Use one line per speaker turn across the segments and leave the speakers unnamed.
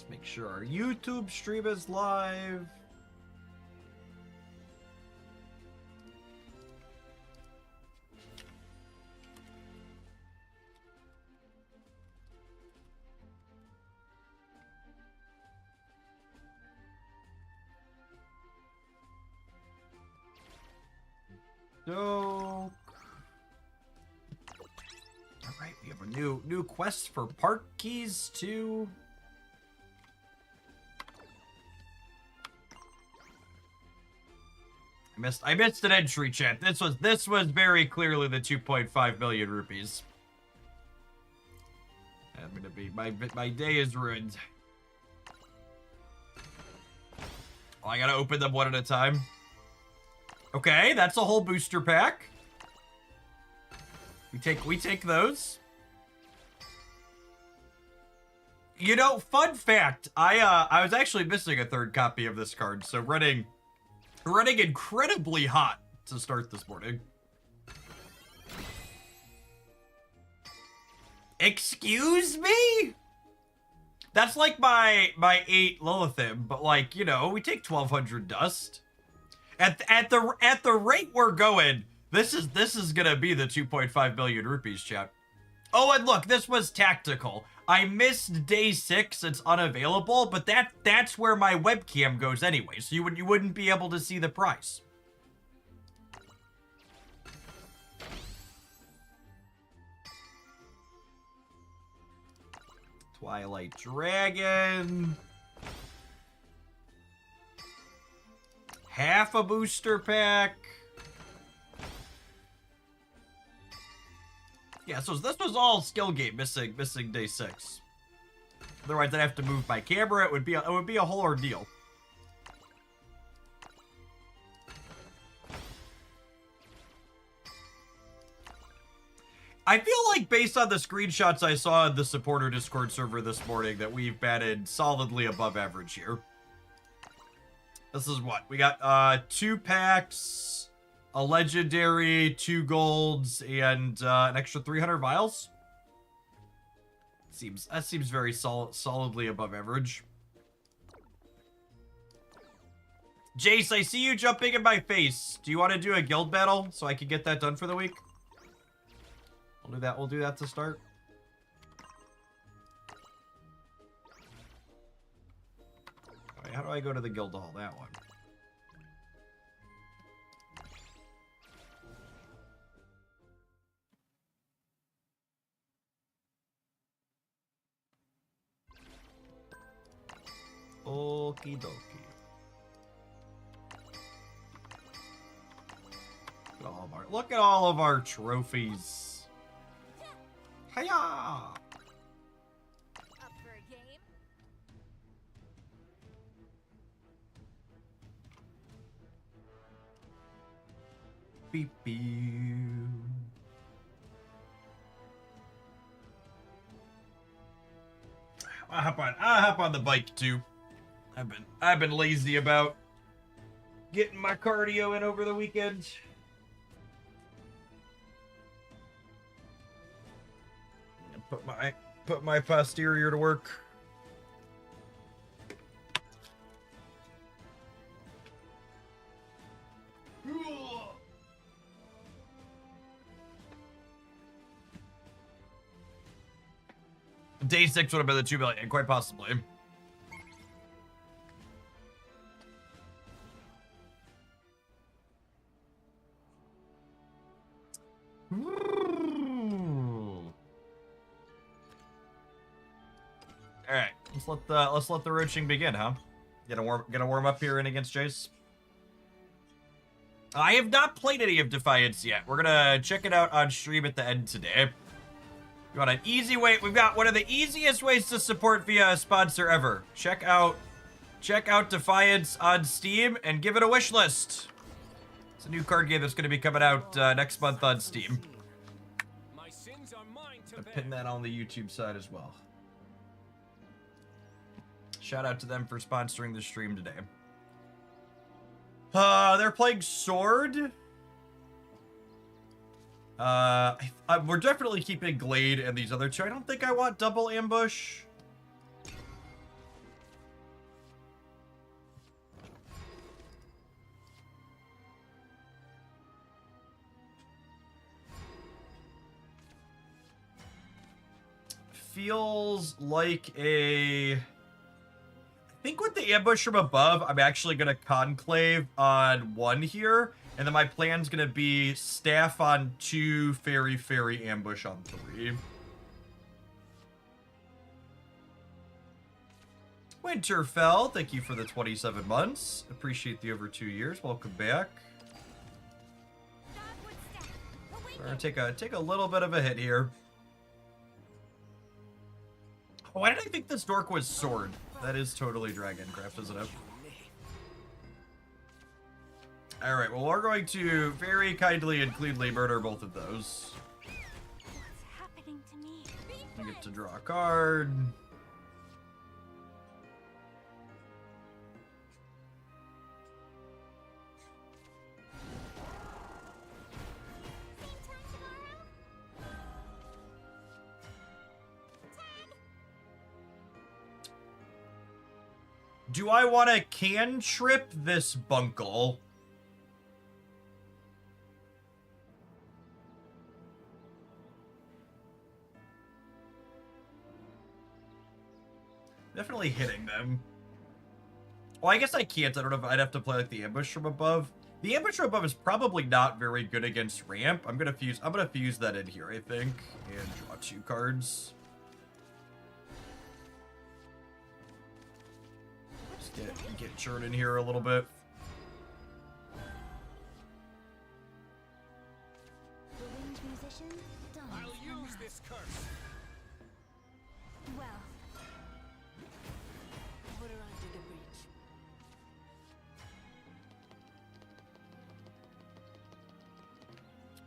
Let's make sure our YouTube stream is live. So, all right, we have a new quest for park keys too. I missed an entry, chat. This was very clearly the 2.5 million rupees. I'm gonna be my day is ruined. Oh, I gotta open them one at a time. Okay, that's a whole booster pack. We take those. You know, fun fact, I was actually missing a third copy of this card, so running incredibly hot to start this morning. Excuse me? That's like my 8 Lilithim, but like, you know, we take 1200 dust. At the rate we're going, this is gonna be the 2.5 billion rupees, chat. Oh, and look, this was tactical. I missed day 6, it's unavailable, but that's where my webcam goes anyway, so you wouldn't be able to see the price. Twilight Dragon. Half a booster pack. Yeah, so this was all skill game missing day 6. Otherwise, I'd have to move my camera. It would be a whole ordeal. I feel like based on the screenshots I saw in the supporter Discord server this morning that we've batted solidly above average here. This is what? We got 2 packs, a legendary, 2 golds, and an extra 300 vials. That seems very solidly above average. Jace, I see you jumping in my face. Do you want to do a guild battle so I can get that done for the week? We'll do that to start. Alright, how do I go to the guild hall? That one. Okie dokie. Look at all of our trophies. Hiya!
Up for a game?
Beep beep. I'll hop on the bike too. I've been lazy about getting my cardio in over the weekend. Put my posterior to work. Day 6 would have been the 2 million, quite possibly. All right, let's let the roaching begin, huh? Gonna warm up here and against Jace. I have not played any of Defiance yet. We're gonna check it out on stream at the end today. We got an easy way. We've got one of the easiest ways to support via a sponsor ever. Check out Defiance on Steam and give it a wish list. It's a new card game that's gonna be coming out next month on Steam. I'll pin that on the YouTube side as well. Shout out to them for sponsoring the stream today. They're playing Sword. We're definitely keeping Glade and these other two. I don't think I want double ambush. feels like a... I think with the ambush from above, I'm actually going to conclave on 1 here. And then my plan's going to be staff on 2, fairy, ambush on 3. Winterfell, thank you for the 27 months. Appreciate the over 2 years. Welcome back. We're going to take a little bit of a hit here. Why did I think this dork was sword? That is totally Dragoncraft, isn't it? Alright, well, we're going to very kindly and cleanly murder both of those.
What's happening to me?
I get to draw a card. Do I want to cantrip this bunkle? Definitely hitting them. Well, I guess I can't. I don't know if I'd have to play like the ambush from above. The ambush from above is probably not very good against ramp. I'm gonna fuse that in here, I think, and draw 2 cards. Get churn in here a little bit.
The winged musician? I'll use this curse. Well. Put her under the breach.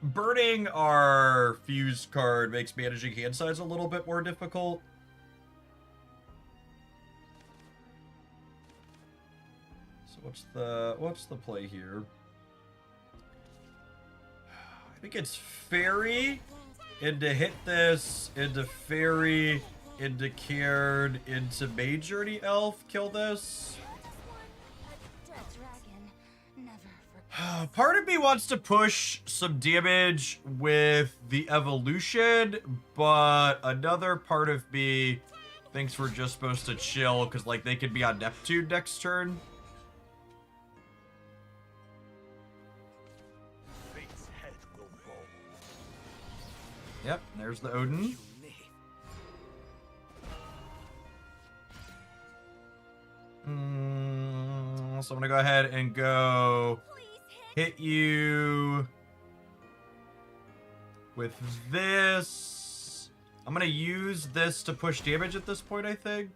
Burning our fuse card makes managing hand size a little bit more difficult. What's the play here? I think it's fairy into hit this, into fairy, into cairn, into mage journey elf, kill this. Part of me wants to push some damage with the evolution, but another part of me thinks we're just supposed to chill because like they could be on Neptune next turn. Yep, there's the Odin. So I'm gonna go ahead and go hit you with this. I'm gonna use this to push damage at this point, I think.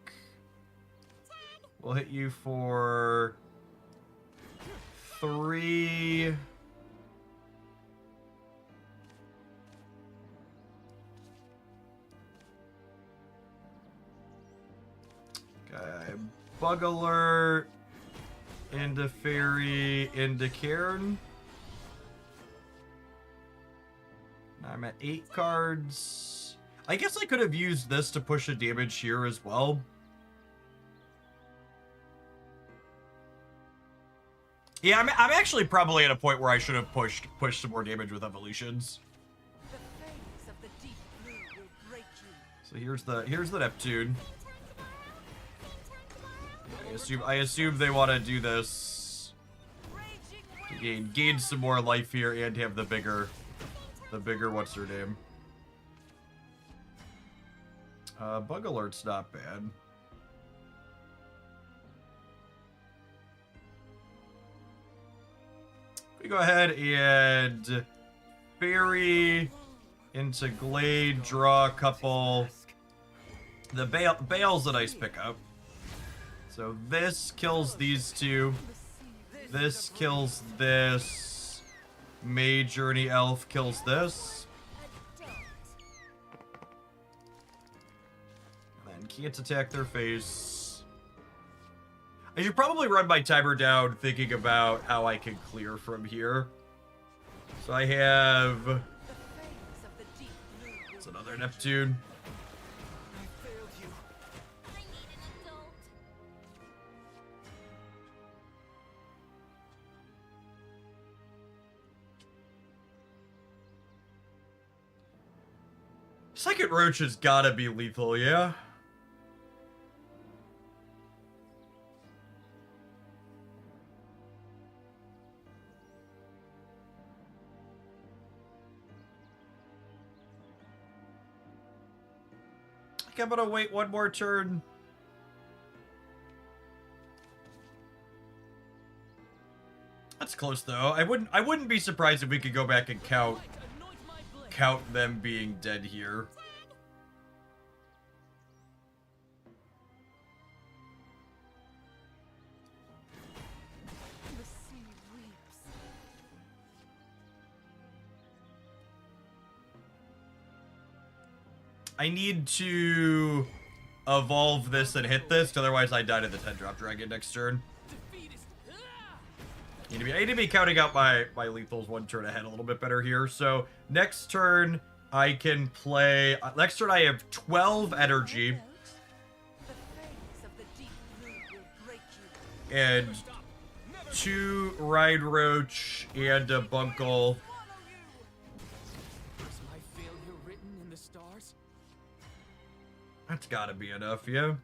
We'll hit you for 3. Okay, bug alert, into fairy, into cairn. Now I'm at 8 cards. I guess I could have used this to push a damage here as well. Yeah, I'm actually probably at a point where I should have pushed some more damage with evolutions.
The fangs of the deep blue will break you.
So here's the Neptune. I assume they want to do this to gain some more life here and have the bigger what's her name? Bug alert's not bad. We go ahead and fairy into glade, draw a couple. The Bale's a nice pickup. So this kills these 2. This kills this. Mage Journey Elf kills this. And then can't attack their face. I should probably run my timer down thinking about how I can clear from here. So I have... It's another Neptune. Second Roach has gotta be lethal, yeah? I think I'm gonna wait one more turn. That's close though. I wouldn't be surprised if we could go back and count them being dead here.
The sea weeps.
I need to evolve this and hit this, otherwise I die to the 10-drop dragon next turn. I need to be counting out my lethals one turn ahead a little bit better here. So next turn I can play. Next turn I have 12 energy.
The fangs of the deep blue will break you.
And 2 Ride Roach and a Bunkle.
Is my failure written in the stars?
That's gotta be enough, yeah.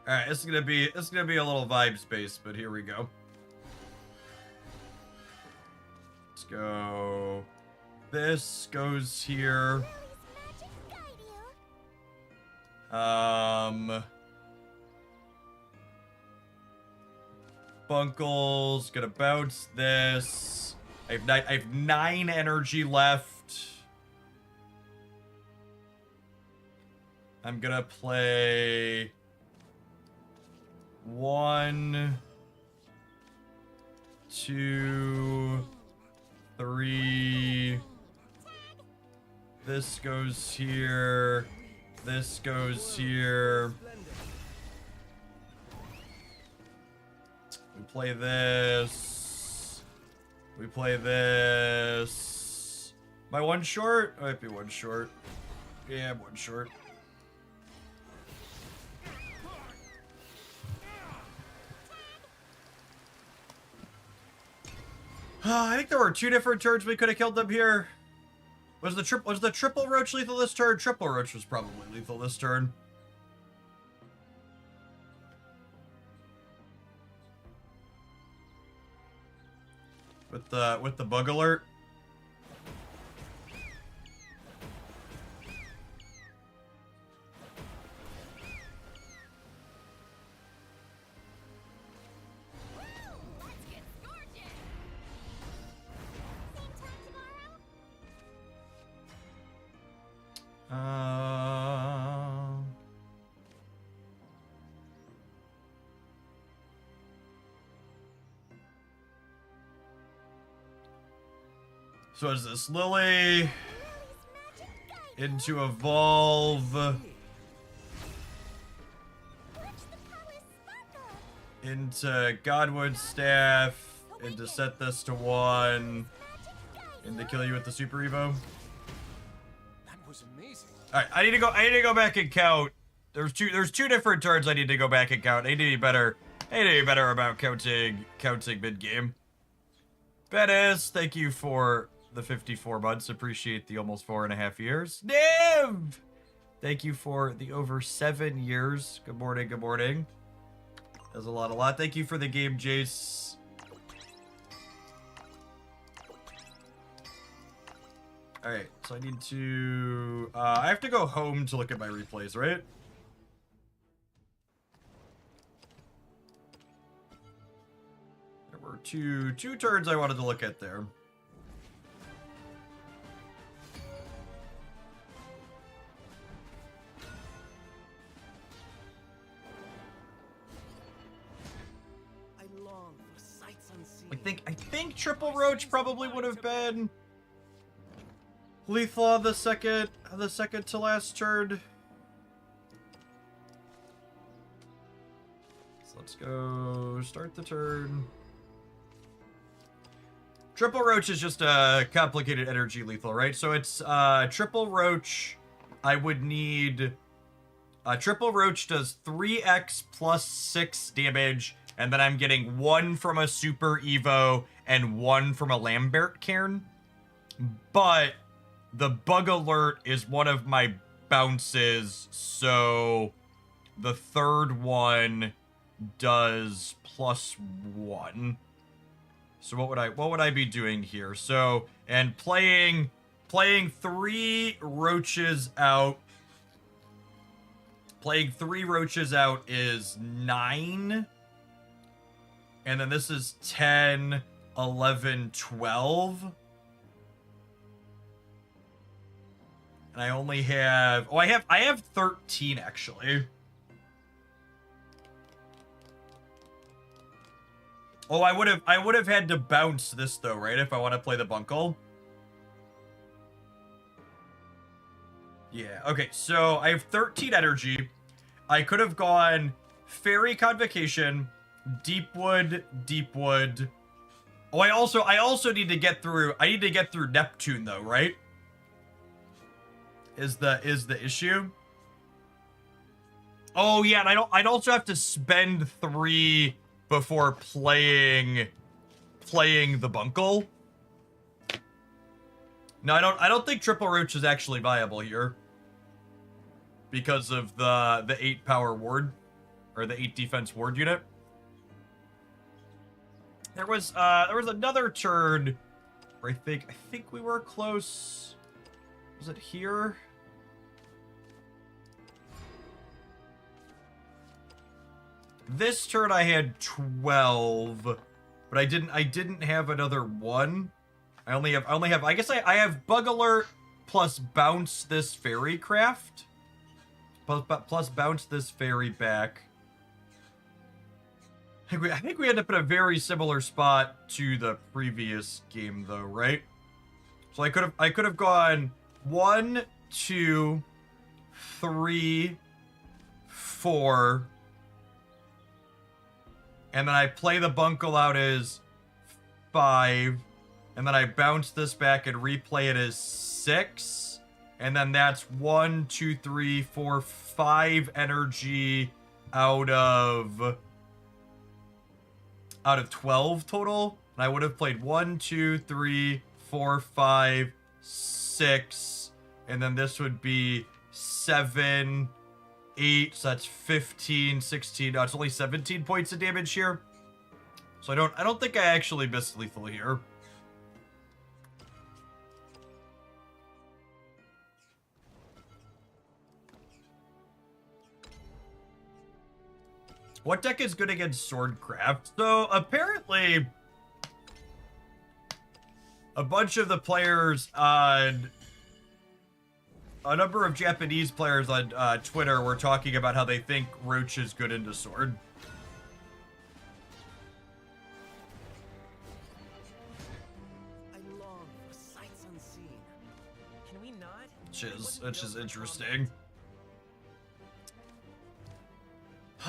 Alright, this is gonna be a little vibe space, but here we go. Let's go. This goes here. Bunkle's gonna bounce this. I have 9 energy left. I'm gonna play 1, 2, 3. This goes here. This goes here. We play this. We play this. Am I one short? I might be one short. Yeah, I'm one short. I think there were 2 different turns we could have killed them here. Was the triple Roach lethal this turn? Triple Roach was probably lethal this turn. With the bug alert. So is this Lily into evolve into Godwood Staff and to set this to 1 and to kill you with the Super Evo?
That was amazing.
All right, I need to go back and count. There's two different turns I need to go back and count. I need to be better. I need to be better about counting mid game. Bettis, thank you for the 54 months. Appreciate the almost 4.5 years. Niv, thank you for the over 7 years. Good morning. Good morning. That's a lot. Thank you for the game, Jace. All right, so I need to. I have to go home to look at my replays, right? There were two turns I wanted to look at there.
I long for sights unseen.
I think Triple Roach probably would have been lethal on the second to last turn. So let's go start the turn. Triple Roach is just a complicated energy lethal, right? So it's Triple Roach. I would need Triple Roach does 3x plus 6 damage, and then I'm getting 1 from a Super Evo and 1 from a Lambert Cairn. but the bug alert is one of my bounces, so the third one does +1. So what would I be doing here? So, and playing 3 roaches out. Playing 3 roaches out is 9. And then this is 10, 11, 12. And I only have, oh, I have 13 actually. Oh, I would have had to bounce this though, right? If I want to play the bunkle. Yeah, okay, so I have 13 energy. I could have gone Fairy Convocation, Deepwood, Deepwood. Oh, I also need to get through, I need to get through Neptune though, right? Is the issue? Oh yeah, and I'd also have to spend 3 before playing the bunkle. No, I don't think Triple Roach is actually viable here. Because of the 8 power ward. Or the 8 defense ward unit. There was another turn where I think we were close. Was it here? This turn I had 12, but I didn't have another 1. I only have I guess I have bug alert plus bounce this fairy craft. Plus bounce this fairy back. I think we end up in a very similar spot to the previous game though, right? So I could have gone 1, 2, 3, 4. And then I play the bunkle out as 5. And then I bounce this back and replay it as 6. And then that's 1, 2, 3, 4, 5 energy out of 12 total. And I would have played 1, 2, 3, 4, 5, 6. And then this would be 7, 8, so that's 15, 16. No, it's only 17 points of damage here. So I don't think I actually missed lethal here. What deck is good against Swordcraft? So apparently a bunch of the players on a number of Japanese players on Twitter were talking about how they think Roach is good into Sword.
I long for sights unseen. Can we not?
Which is interesting.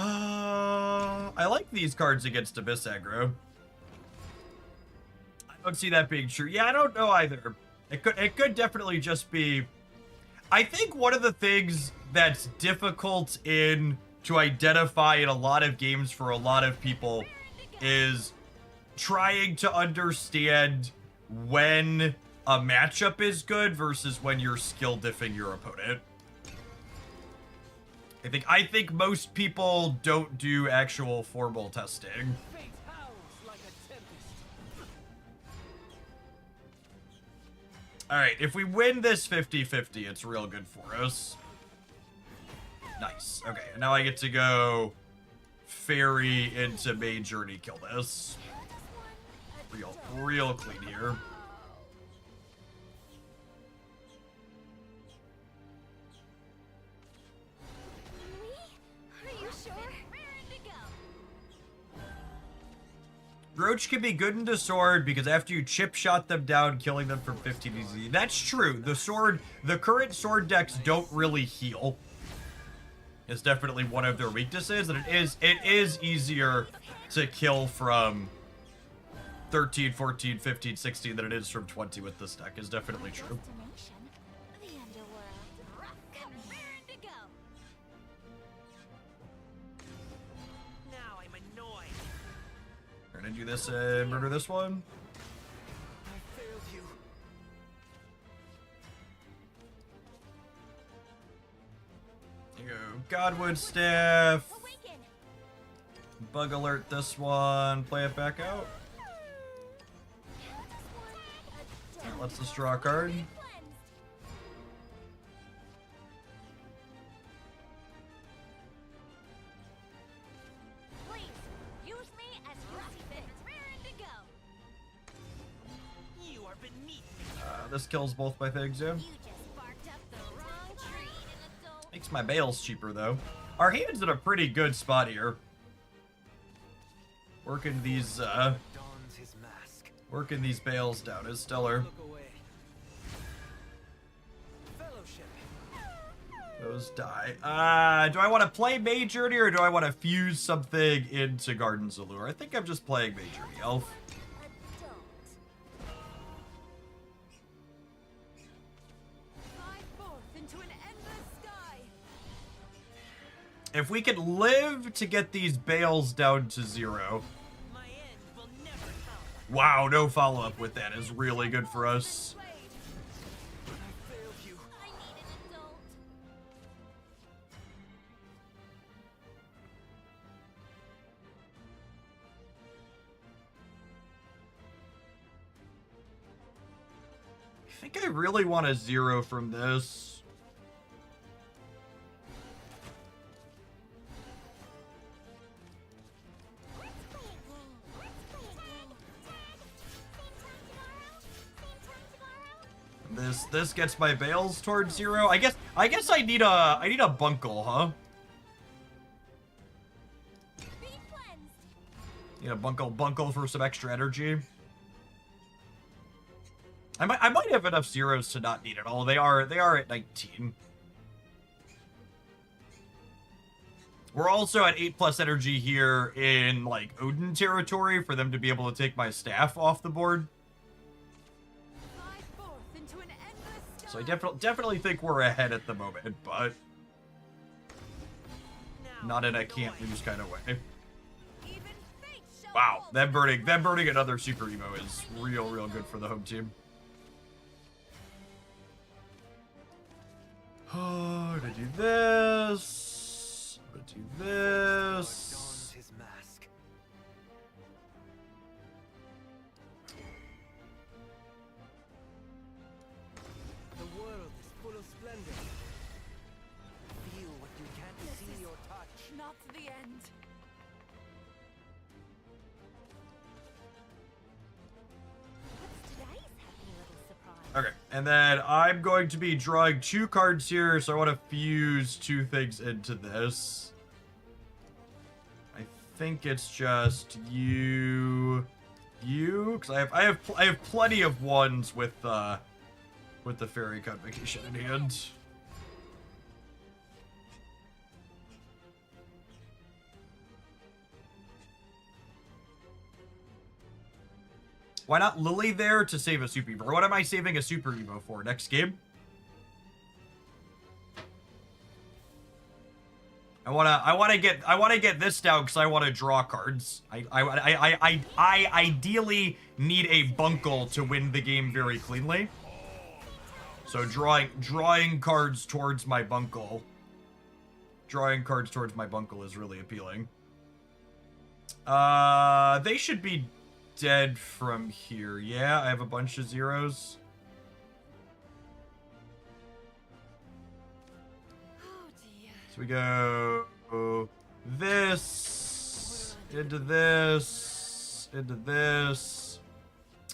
I like these cards against Abyss aggro. I don't see that being true. Yeah, I don't know either. It could definitely just be. I think one of the things that's difficult to identify in a lot of games for a lot of people is trying to understand when a matchup is good versus when you're skill diffing your opponent. I think most people don't do actual formal testing.
Fate howls like a tempest.
Alright, if we win this 50-50, it's real good for us. Nice. Okay, and now I get to go fairy into May Journey, kill this. Real clean here. Roach can be good into Sword because after you chip shot them down, killing them from 15 easy. That's true. The current Sword decks don't really heal. It's definitely one of their weaknesses, and it is easier to kill from 13, 14, 15, 16 than it is from 20 with this deck. Is definitely true. We're gonna do this and murder this one.
I failed you.
go. Godwood Staff. Bug alert this one. Play it back out. Let's just draw a card.
Please, use me as you see fit. Raring to go.
You are beneath me.
This kills both my things, yeah.
You just barked up the wrong tree.
Makes my bales cheaper, though. Our hand's in a pretty good spot here. Working these,
Dons his mask.
working these bales down is stellar.
Look away. Fellowship.
Those die. Do I want to play Mage Journey or do I want to fuse something into Garden's Allure? I think I'm just playing Mage Journey, Elf.
Fly forth into an endless sky.
If we could live to get these bales down to 0.
My end will never come.
Wow, no follow-up with that is really good for us.
I failed you.
I need an adult.
I think I really want a 0 from this. This gets my bales towards 0. I guess I need a bunkle, huh?
Be cleansed.
Need a bunkle for some extra energy. I might have enough 0s to not need it all. They are at 19. We're also at 8+ energy here in like Odin territory for them to be able to take my staff off the board.
Fly forth into an endless sky.
So I definitely think we're ahead at the moment, but not in a can't lose kind of way.
Even fate shall
Wow,
hold.
them burning another super emo is real good for the home team. Oh, to do this. To do this.
Dons his mask. The world is full of splendor. Feel what you can't see or touch.
Not the end. What's today's happy little surprise?
Okay, and then I'm going to be drawing 2 cards here, so I want to fuse 2 things into this. I think it's just you, because I have plenty of ones with the Fairy Convocation in hand. Why not Lily there to save a Super Evo? Or what am I saving a Super Evo for? Next game? I wanna get this down because I want to draw cards. I ideally need a bunkle to win the game very cleanly. So drawing cards towards my bunkle. Drawing cards towards my bunkle is really appealing. They should be dead from here. Yeah, I have a bunch of 0s.
Oh dear.
So we go this, into this, into this.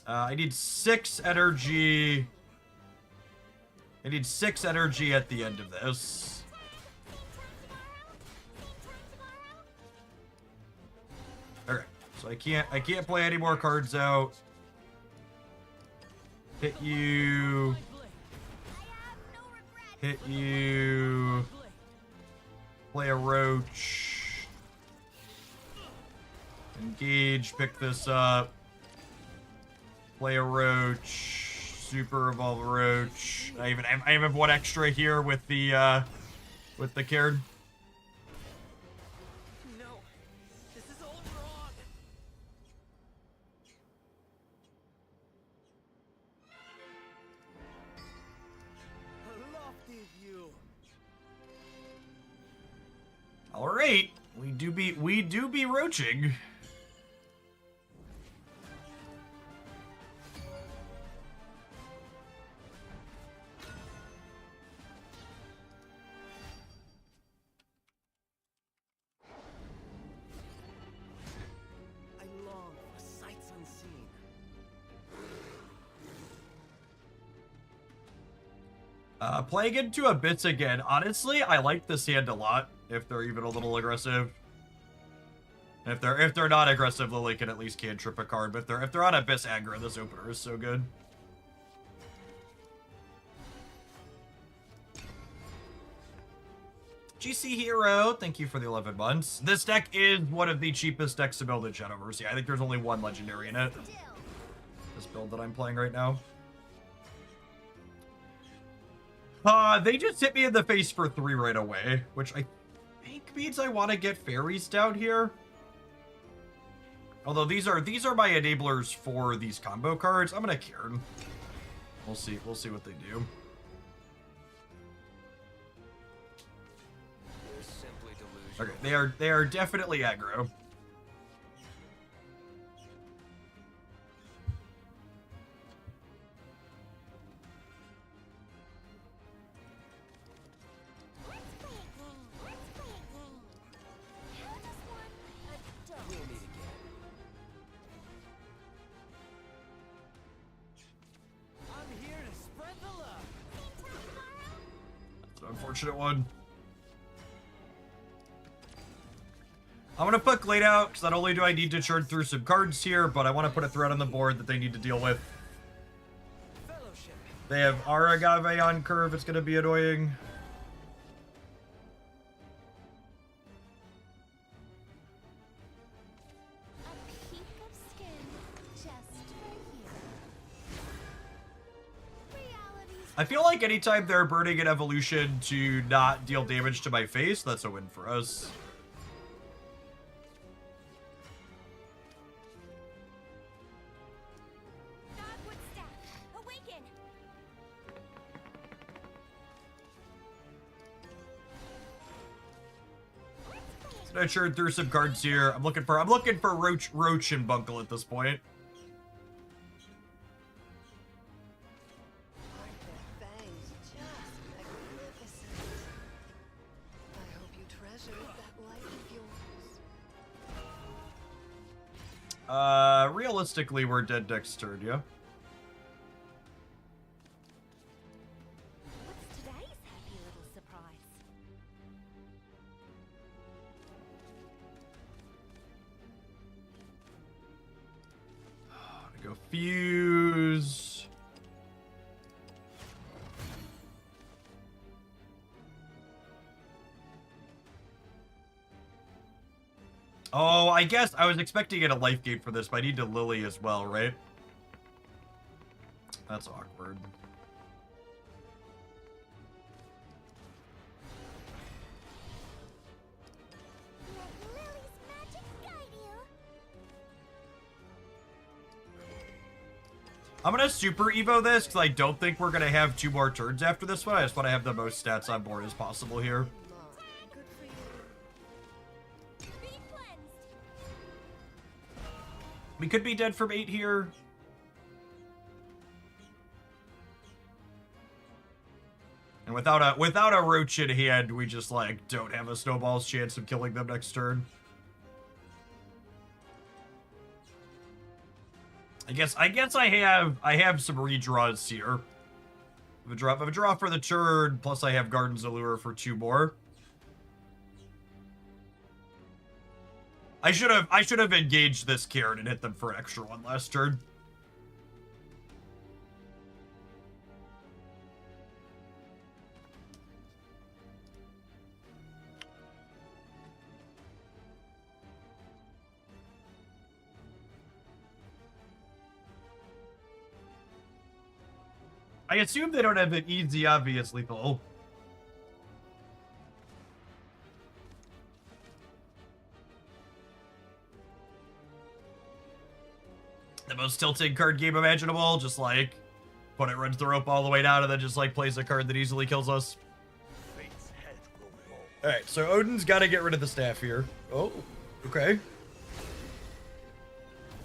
I need 6 energy. I need 6 energy at the end of this. Okay, so I can't play any more cards out. Hit you. Hit you. Play a Roach. Engage, pick this up. Play a Roach. Super Evolve a Roach. I even have 1 extra here with the Cairn.
No, this is all wrong. A lofty view.
All right, we do be roaching.
I long for sights unseen.
Playing into Abyss again. Honestly, I like this hand a lot. If they're even a little aggressive. If they're not aggressive, Lily can at least cantrip a card. But if they're on Abyss aggro, this opener is so good. GC Hero, thank you for the 11 months. This deck is one of the cheapest decks to build in Shadowverse. Yeah, I think there's only one legendary in it. This build that I'm playing right now. They just hit me in the face for 3 right away, which I think means I want to get fairies down here. Although these are my enablers for these combo cards. I'm gonna Cairn. We'll see what they do.
Simply delusional.
Okay, they are definitely aggro.
We'll meet again. I'm here to spread the love.
That's an unfortunate one. I'm gonna put Glade out, because not only do I need to churn through some cards here, but I want to put a threat on the board that they need to deal with.
Fellowship.
They have Aragave on curve, it's gonna be annoying.
A peek of skin just for you. Reality's
I feel like anytime they're burning an evolution to not deal damage to my face, that's a win for us.
Dogwood staff. Awaken.
So I churned through some cards here. I'm looking for Roach and Bunkle at this point.
Aren't their fangs just magnificent? I hope you treasure that life of yours.
Realistically, we're dead next turn, yeah?
What's today's happy little surprise?
Go fuse. Oh, I guess I was expecting to get a life gate for this, but I need to Lily as well, right? That's awkward.
Let Lily's magic guide you.
I'm gonna super evo this because I don't think we're gonna have 2 more turns after this one. I just want to have the most stats on board as possible here.
Mom, good for you.
Be cleansed.
We could be dead from 8 here. And without a Roach in hand, we just like don't have a snowball's chance of killing them next turn. I guess I have some redraws here. I have a draw for the turn, plus I have Garden's Allure for 2 more. I should have engaged this Karen and hit them for an extra 1 last turn. I assume they don't have an easy, obvious lethal. The most tilting card game imaginable, just like opponent runs the rope all the way down and then just like plays a card that easily kills us.
Fate's head will fall.
Alright, so Odin's got to get rid of the staff here. Oh, okay.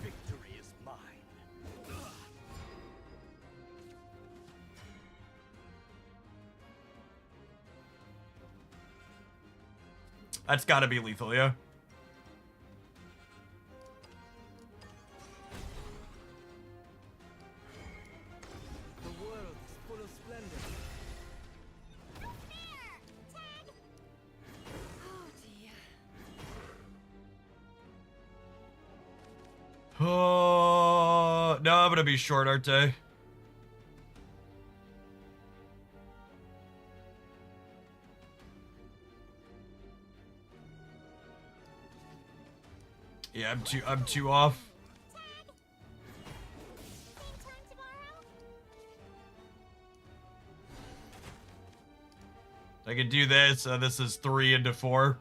Victory is mine.
That's got to be lethal, yeah?
The world is full of splendor.
Oh dear.
Oh, no, I'm gonna be short, aren't I? Yeah, I'm too off. I can do this. This is 3 into 4.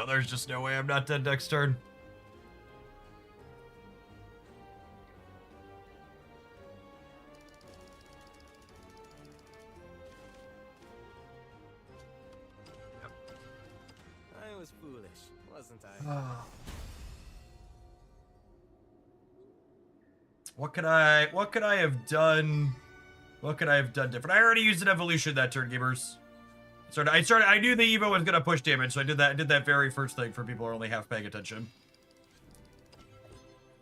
There's just no way I'm not dead next turn.
I was foolish, wasn't I?
What could I have done? What could I have done different? I already used an evolution that turn, gamers. I knew the Evo was gonna push damage, so I did that very first thing for people who are only half paying attention.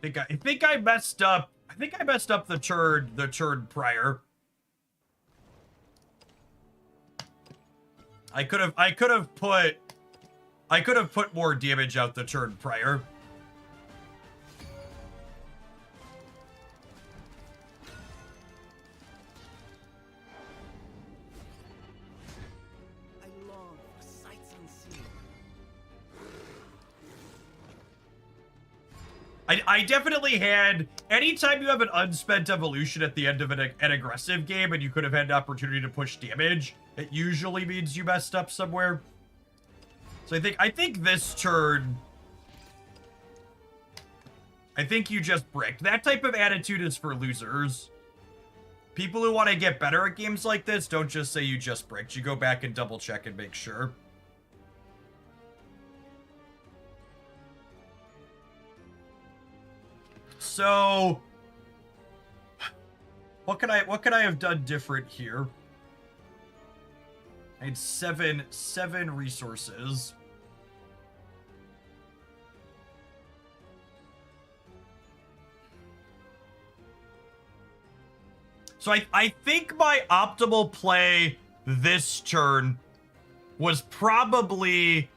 I think I messed up. I think I messed up the churn prior. I could have put more damage out the turn prior.
I long for sights unseen.
I definitely had, anytime you have an unspent evolution at the end of an aggressive game and you could have had an opportunity to push damage, it usually means you messed up somewhere. So I think this turn, I think you just bricked. That type of attitude is for losers. People who want to get better at games like this don't just say you just bricked. You go back and double check and make sure. So, what could I have done different here? I had seven resources. So I think my optimal play this turn was probably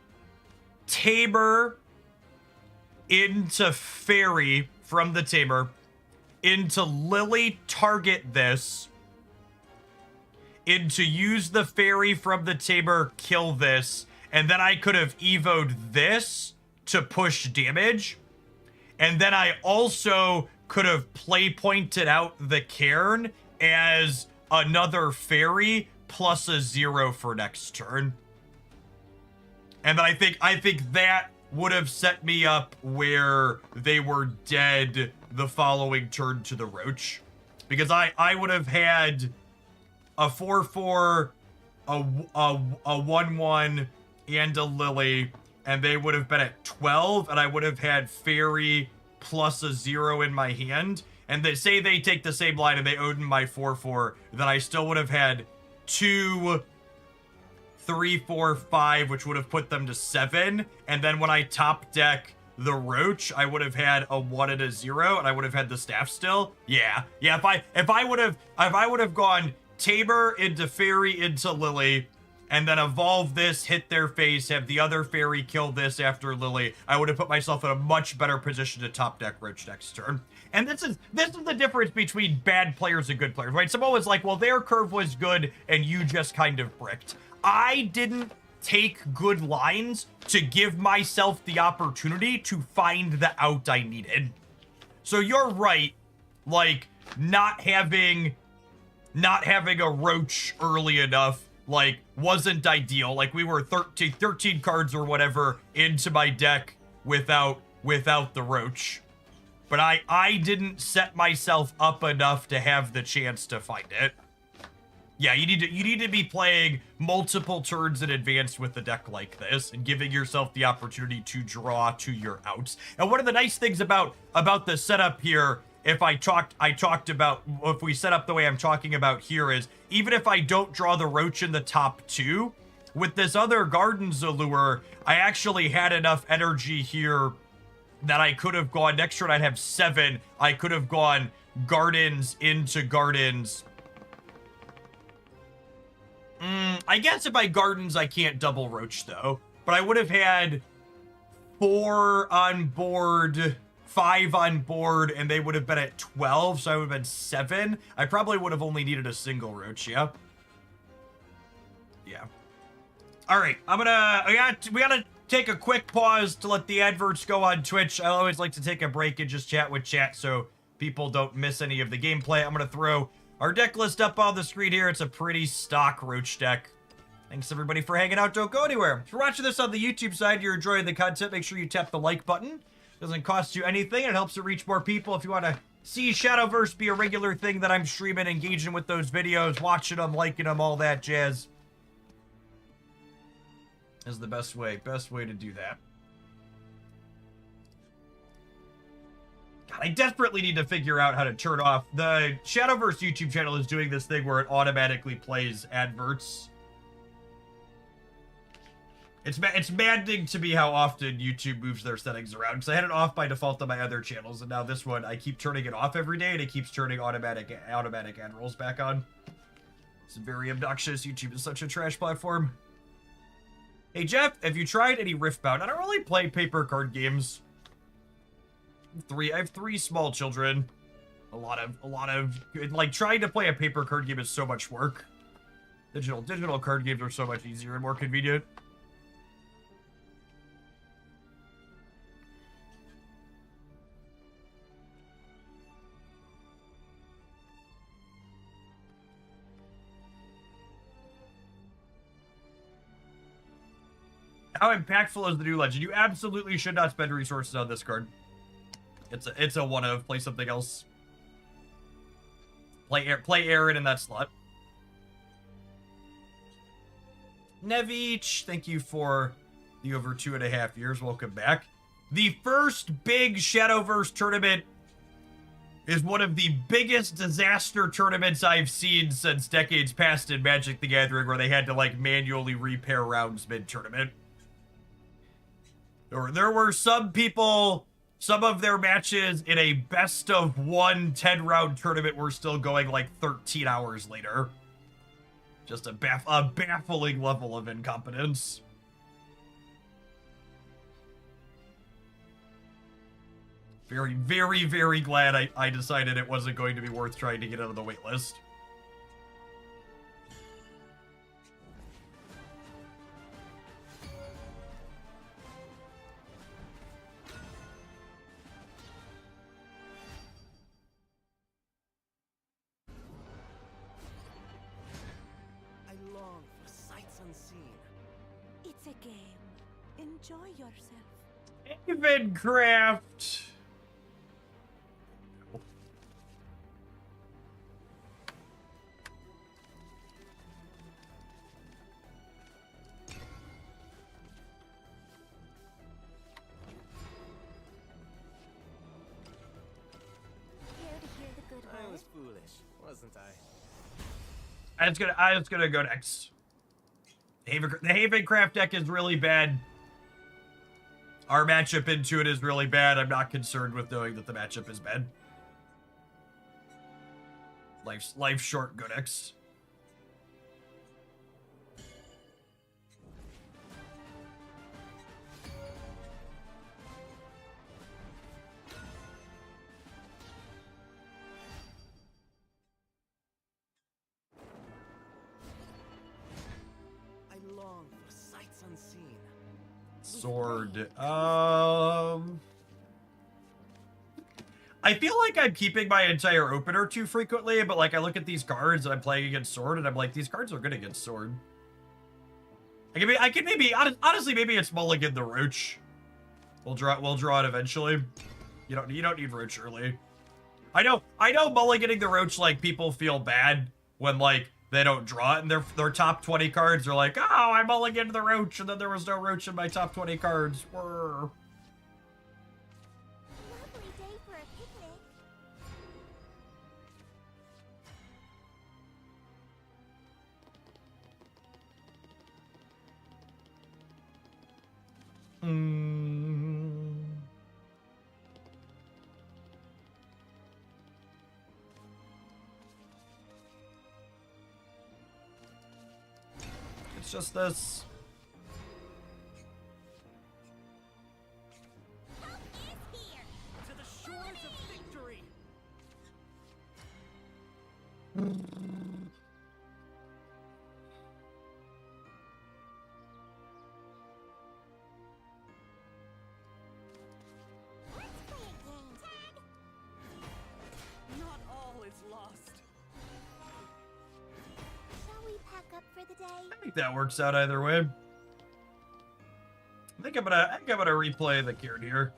Tamer into Fairy from the Tamer, into Lily, target this, into use the Fairy from the Tamer, kill this, and then I could have evoed this to push damage, and then I also could have play pointed out the Cairn as another Fairy plus a 0 for next turn. And then I think that would have set me up where they were dead the following turn to the Roach. Because I would have had a 4/4, a 1/1, and a Lily, and they would have been at 12, and I would have had Fairy plus a 0 in my hand. And they say they take the same line and they Odin my 4/4, then I still would have had 2, 3, 4, 5, which would have put them to 7. And then when I top deck the Roach, I would have had a 1 and a 0, and I would have had the staff still. Yeah. If I would have gone Tamer into Fairy into Lily, and then evolve this, hit their face, have the other Fairy kill this after Lily, I would have put myself in a much better position to top deck Roach next turn. And this is the difference between bad players and good players, right? Someone was like, well, their curve was good and you just kind of bricked. I didn't take good lines to give myself the opportunity to find the out I needed. So you're right, like, not having a Roach early enough, like, wasn't ideal. Like, we were 13 cards or whatever into my deck without the Roach. but I didn't set myself up enough to have the chance to find it. Yeah, you need to be playing multiple turns in advance with the deck like this and giving yourself the opportunity to draw to your outs. And one of the nice things about the setup here, if I talked about, if we set up the way I'm talking about here, is even if I don't draw the Roach in the top 2, with this other Gardens Allure, I actually had enough energy here that I could have gone, next turn I'd have 7, I could have gone Gardens into Gardens. I guess if I Gardens, I can't double Roach, though. But I would have had 4 on board, 5 on board, and they would have been at 12, so I would have been 7. I probably would have only needed a single Roach, yeah? Yeah. All right, we gotta take a quick pause to let the adverts go on Twitch. I always like to take a break and just chat with chat so people don't miss any of the gameplay. I'm gonna throw our deck list up on the screen here. It's a pretty stock Roach deck. Thanks everybody for hanging out. Don't go anywhere. If you're watching this on the YouTube side, you're enjoying the content, make sure you tap the like button. It doesn't cost you anything. It helps it reach more people. If you want to see Shadowverse be a regular thing that I'm streaming, engaging with those videos, watching them, liking them, all that jazz, is the best way to do that. God, I desperately need to figure out how to turn off. The Shadowverse YouTube channel is doing this thing where it automatically plays adverts. It's maddening to me how often YouTube moves their settings around, because I had it off by default on my other channels, and now this one, I keep turning it off every day, and it keeps turning automatic ad rolls back on. It's very obnoxious. YouTube is such a trash platform. Hey Jeff, have you tried any Riftbound? I don't really play paper card games. I have 3 small children. A lot of like, trying to play a paper card game is so much work. Digital card games are so much easier and more convenient. How impactful is the new legend? You absolutely should not spend resources on this card. It's a one of. Play something else. Play Aaron in that slot. Nevich, thank you for the over 2.5 years. Welcome back. The first big Shadowverse tournament is one of the biggest disaster tournaments I've seen since decades past in Magic the Gathering, where they had to like manually repair rounds mid-tournament. There were some people, some of their matches in a best of 1 10-round tournament were still going like 13 hours later. Just a baffling level of incompetence. Very, very, very glad I decided it wasn't going to be worth trying to get out of the waitlist.
It's a game. Enjoy yourself.
Havencraft.
Here to hear the good
I
word.
was foolish, wasn't I?
I was gonna go next. The Havencraft deck is really bad. Our matchup into it is really bad. I'm not concerned with knowing that the matchup is bad. Life short, go next.
I long for sights unseen.
Sword. I feel like I'm keeping my entire opener too frequently, but like I look at these cards and I'm playing against Sword and I'm like, these cards are good against Sword. I can maybe honestly maybe it's Mulligan the Roach. We'll draw it eventually. You don't need Roach early. I know mulliganing the Roach, like, people feel bad when, like, they don't draw it in their top 20 cards. They're like, oh, I mulliganed the Roach, and then there was no Roach in my top 20 cards. Whirr.
Lovely day for a picnic.
It's just this.
To the shores of victory. Not all is lost.
Shall we pack up for the day?
I think that works out either way. I think I'm gonna replay the card here.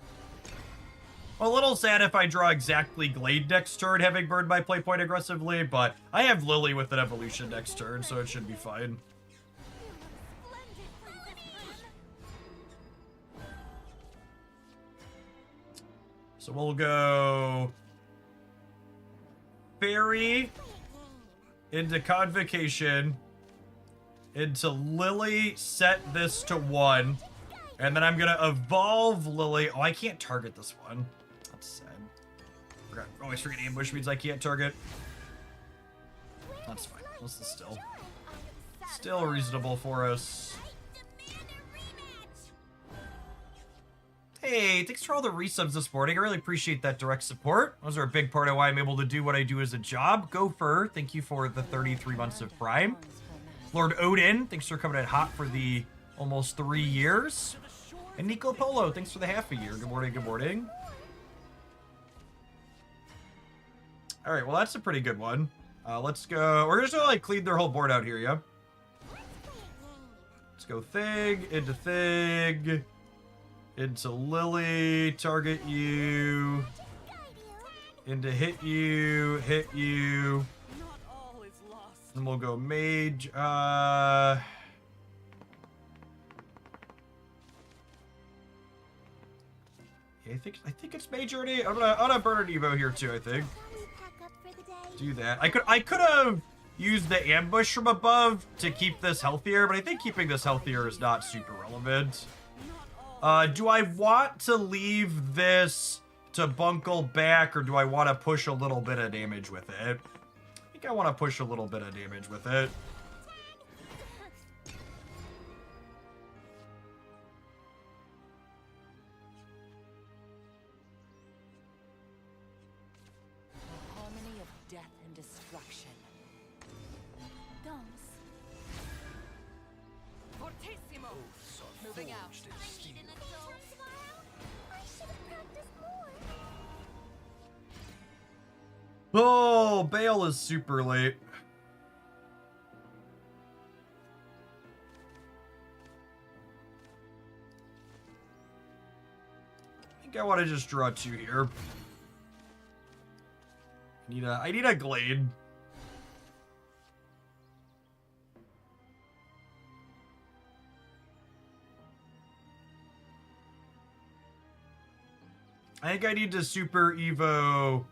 A little sad if I draw exactly Glade next turn, having burned my play point aggressively, but I have Lily with an evolution next turn, so it should be fine. So we'll go Fairy into Convocation, into Lily, set this to 1, and then I'm gonna evolve Lily. Oh, I can't target this one. That's sad. Always forget ambush means I can't target. That's fine. This is still reasonable for us. Hey, thanks for all the resubs this morning. I really appreciate that direct support. Those are a big part of why I'm able to do what I do as a job. Gopher, thank you for the 33 months of Prime. Lord Odin, thanks for coming in hot for the almost 3 years. And Nico Polo, thanks for the half a year. Good morning, good morning. All right, well, that's a pretty good one. Let's go. We're just gonna, like, clean their whole board out here, yeah? Let's go Thig, into Thig. Into Lily, target you. Into hit you.
Not all is lost.
Then we'll go Mage. Yeah, I think it's Mage already. I'm gonna burn an Evo here too, I think.
Shall we pack up for the day?
Do that. I could have used the ambush from above to keep this healthier, but I think keeping this healthier is not super relevant. Do I want to leave this to bunkle back, or do I want to push a little bit of damage with it? I think I want to push a little bit of damage with it.
The harmony of death and destruction.
Dons.
Fortissimo! Moving out.
I should have practiced more.
Oh, Bale is super late. I think I want to just draw 2 here. I need a Glade. I think I need to Super Evo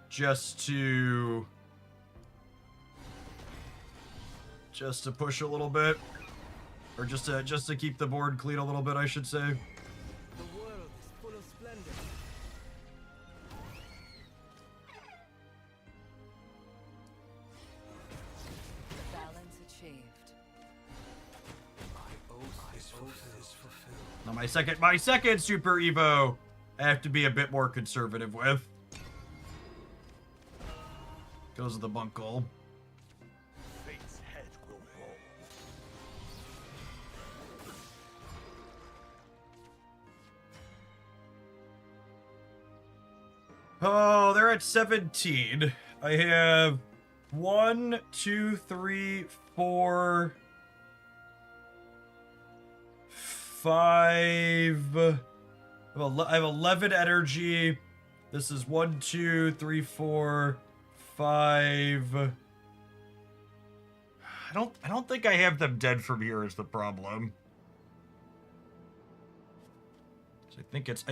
just to push a little bit, or just to keep the board clean a little bit, I should say.
The world is full of splendor.
Balance achieved.
My oath is fulfilled.
Now my second Super Evo, I have to be a bit more conservative with. Goes to the bunkle.
Fate's head will roll.
Oh, they're at 17. I have 1, 2, 3, 4, 5, I have 11 energy. This is 1, 2, 3, 4, 5. I don't think I have them dead from here is the problem. So I think it's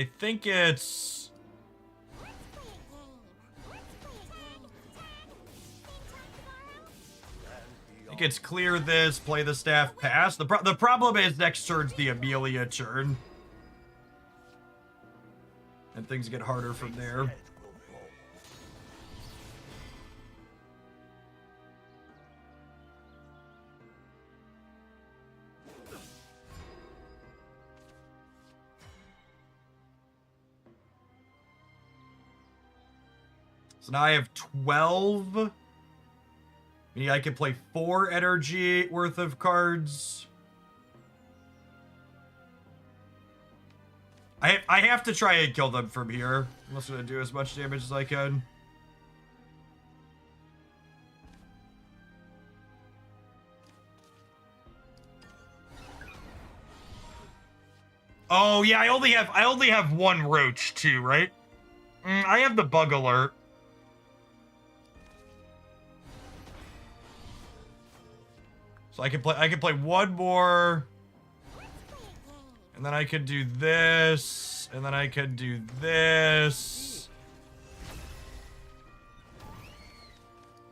clear this, play the staff, pass. The problem is next turn's the Amelia turn. And things get harder from there. So now I have 12. Meaning I can play 4 energy worth of cards. I have to try and kill them from here. I'm just gonna do as much damage as I can. Oh yeah, I only have 1 Roach too, right? I have the bug alert. So I can play 1 more. And then I can do this. And then I can do this.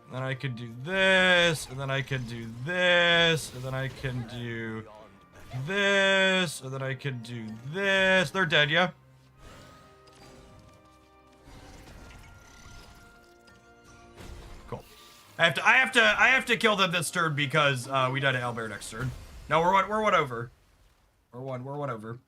And then I can do this. And then I can do this. And then I can do this. And then I can do this. They're dead, yeah? Cool. I have to kill them this turn because we died to Owlbear next turn. No, we're one over. We're one over.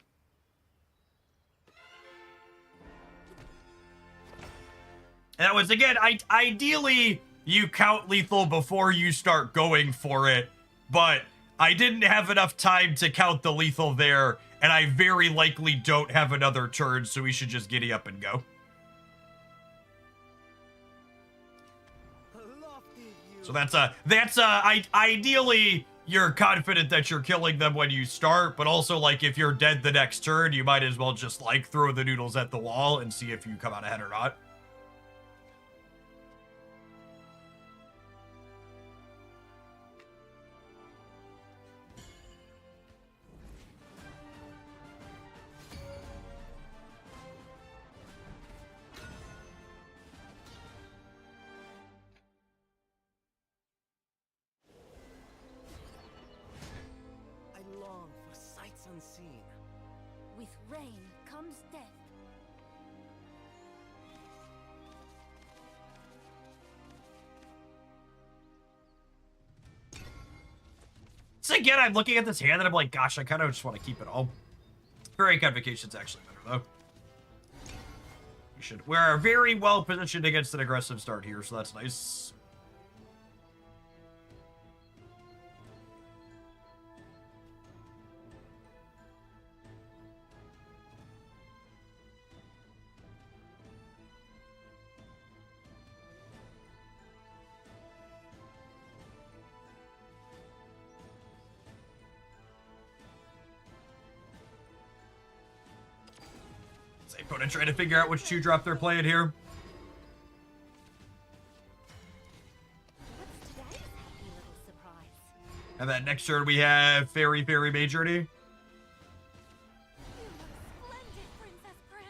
And that was, again, ideally, you count lethal before you start going for it, but I didn't have enough time to count the lethal there, and I very likely don't have another turn, so we should just giddy up and go. So that's ideally, you're confident that you're killing them when you start, but also, like, if you're dead the next turn, you might as well just, like, throw the noodles at the wall and see if you come out ahead or not.
With rain comes death.
So again, I'm looking at this hand and I'm like, gosh, I kind of just want to keep it all. Fairy Convocation's actually better, though. We're very well positioned against an aggressive start here, so that's nice. Opponent trying to figure out which 2-drop they're playing here.
What's today's happy little surprise?
And then next turn we have Fairy Majority.
You look splendid, Princess Prim.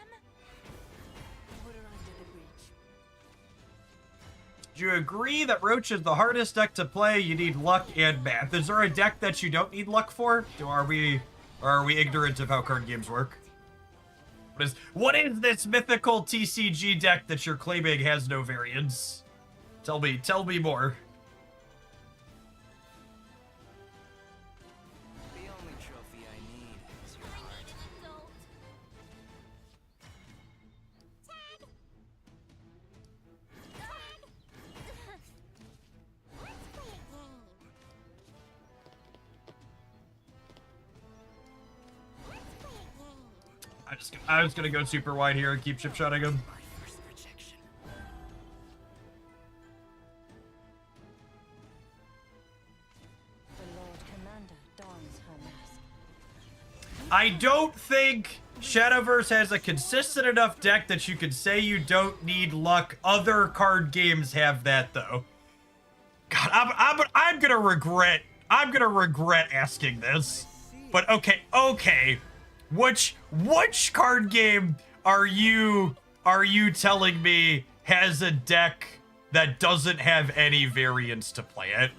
Put her under the bridge.
Do you agree that Roach is the hardest deck to play? You need luck and math. Is there a deck that you don't need luck for? Or are we ignorant of how card games work? What is this mythical TCG deck that you're claiming has no variance? Tell me more.
The only trophy I need is your heart.
I was gonna go super wide here and keep chip-shotting him.
My first rejection.
The Lord Commander dons her mask.
I don't think Shadowverse has a consistent enough deck that you can say you don't need luck. Other card games have that though. God, I'm gonna regret asking this. But okay. Which card game are you telling me has a deck that doesn't have any variance to play it?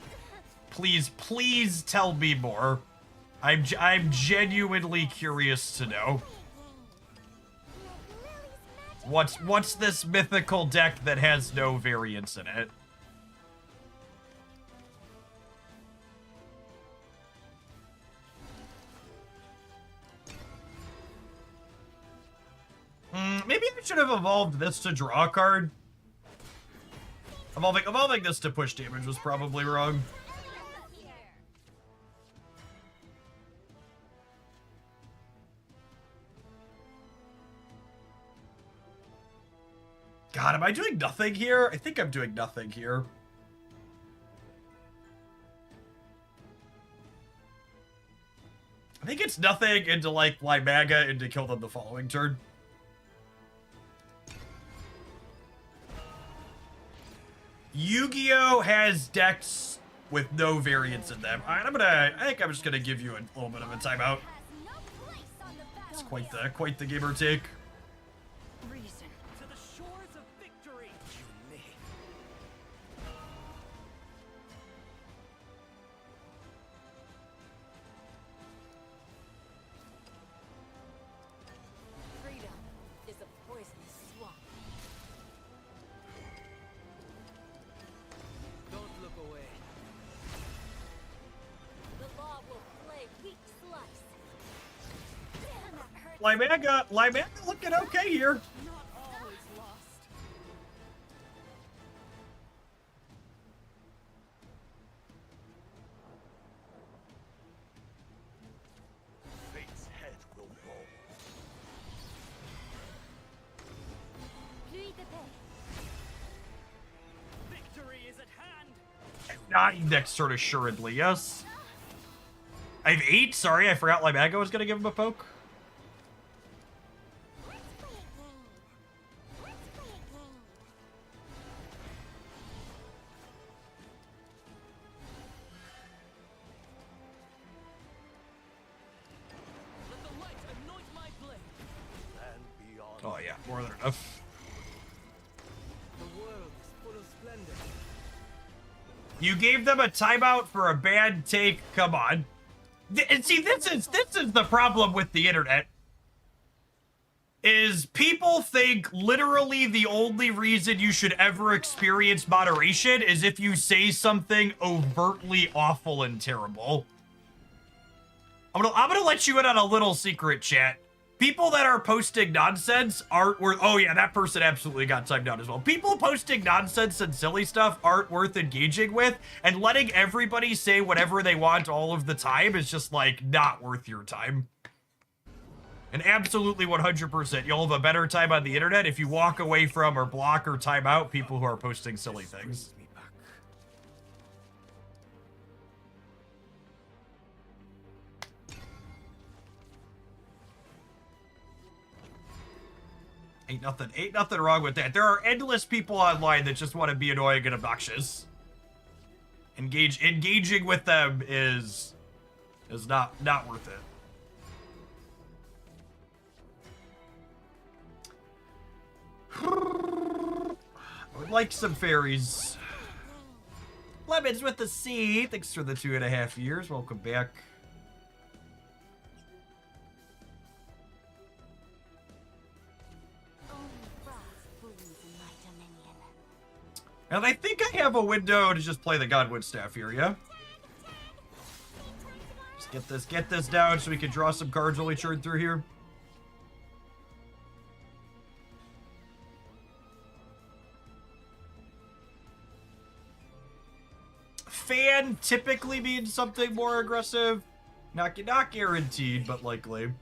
Please tell me more. I'm genuinely curious to know. What's this mythical deck that has no variance in it? Maybe I should have evolved this to draw a card. Evolving this to push damage was probably wrong. God, am I doing nothing here? I think I'm doing nothing here. I think it's nothing into like Limaga and to kill them the following turn. Yu-Gi-Oh has decks with no variance in them. All right, I think I'm just gonna give you a little bit of a timeout. It's quite the give or take.
Reason.
To the shores of victory. You may.
Freedom is a poisonous swamp.
Don't look away.
The law will flay weak slice. Damn, that hurt.
Limaga looking okay here.
Not always lost.
Fate's head will roll.
Pluie de paix.
Victory is at hand.
9 next turn assuredly, yes. I have 8, sorry, I forgot Limaga was gonna give him a poke.
Let the light anoint my blade.
And beyond.
Oh yeah, more than enough.
The world is full of splendor.
You gave them a timeout for a bad take. Come on. See, this is the problem with the internet. Is people think literally the only reason you should ever experience moderation is if you say something overtly awful and terrible. I'm gonna let you in on a little secret, chat. People that are posting nonsense aren't worth... Oh yeah, that person absolutely got timed out as well. People posting nonsense and silly stuff aren't worth engaging with, and letting everybody say whatever they want all of the time is just, like, not worth your time. And absolutely 100%, you'll have a better time on the internet if you walk away from or block or time out people who are posting silly things.
Me back.
Ain't nothing wrong with that. There are endless people online that just want to be annoying and obnoxious. Engaging with them is not worth it. I would like some fairies. Lemons with the C. Thanks for the 2.5 years. Welcome back.
Only frost blooms in my dominion.
And I think I have a window to just play the Godwood Staff here, yeah? Just get this down so we can draw some cards while we churn through here. Fan typically means something more aggressive. Not guaranteed, but likely. And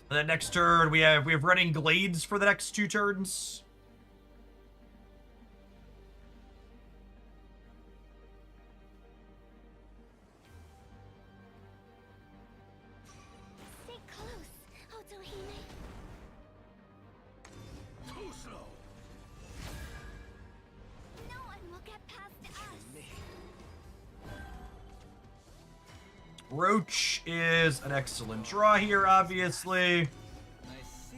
then next turn we have running Glades for the next 2 turns. Roach is an excellent draw here, obviously.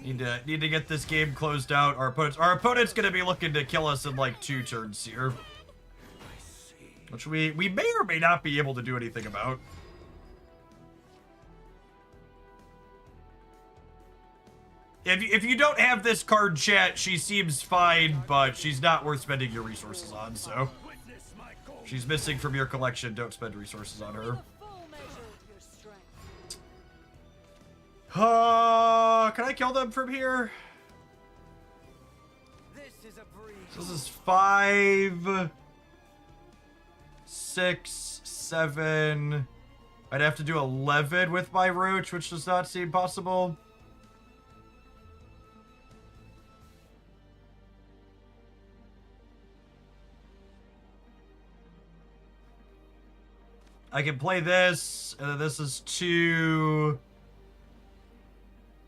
Need to get this game closed out. Our opponent's gonna be looking to kill us in like 2 turns here. Which we may or may not be able to do anything about. If you don't have this card, chat, she seems fine, but she's not worth spending your resources on, so. She's missing from your collection, don't spend resources on her. Can I kill them from here? This is 5, 6, 7. I'd have to do 11 with my Roach, which does not seem possible. I can play this, and then this is 2.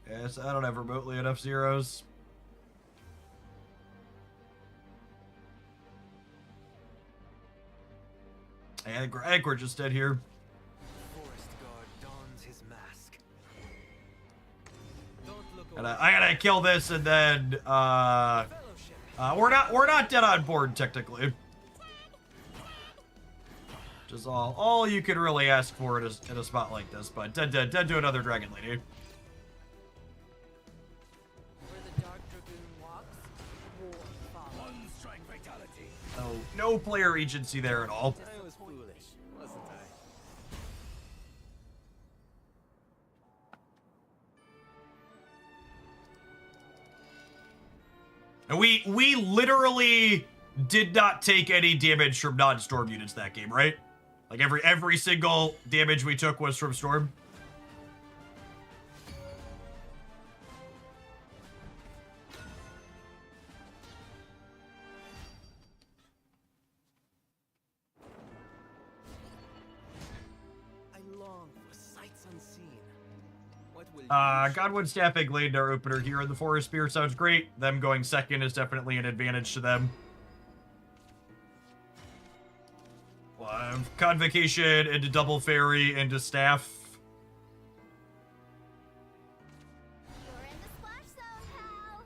Yes, I don't have remotely enough zeros. I think we're just dead here.
Forest guard dons his mask. Don't look
And I gotta kill this, and then we're not dead on board technically. Which is all you could really ask for in a spot like this, but dead to another dragon lady.
Where the Dark Dragoon walks, war follows.
One strike fatality.
Oh, no player agency there at all.
I was foolish, wasn't I?
And we literally did not take any damage from non-storm units that game, right? Like every single damage we took was from storm.
I long for sights unseen. What will
Godwin staffing lane our opener here in the Forest Spear sounds great. Them going second is definitely an advantage to them. Convocation into double fairy into staff.
You're in the splash zone, pal.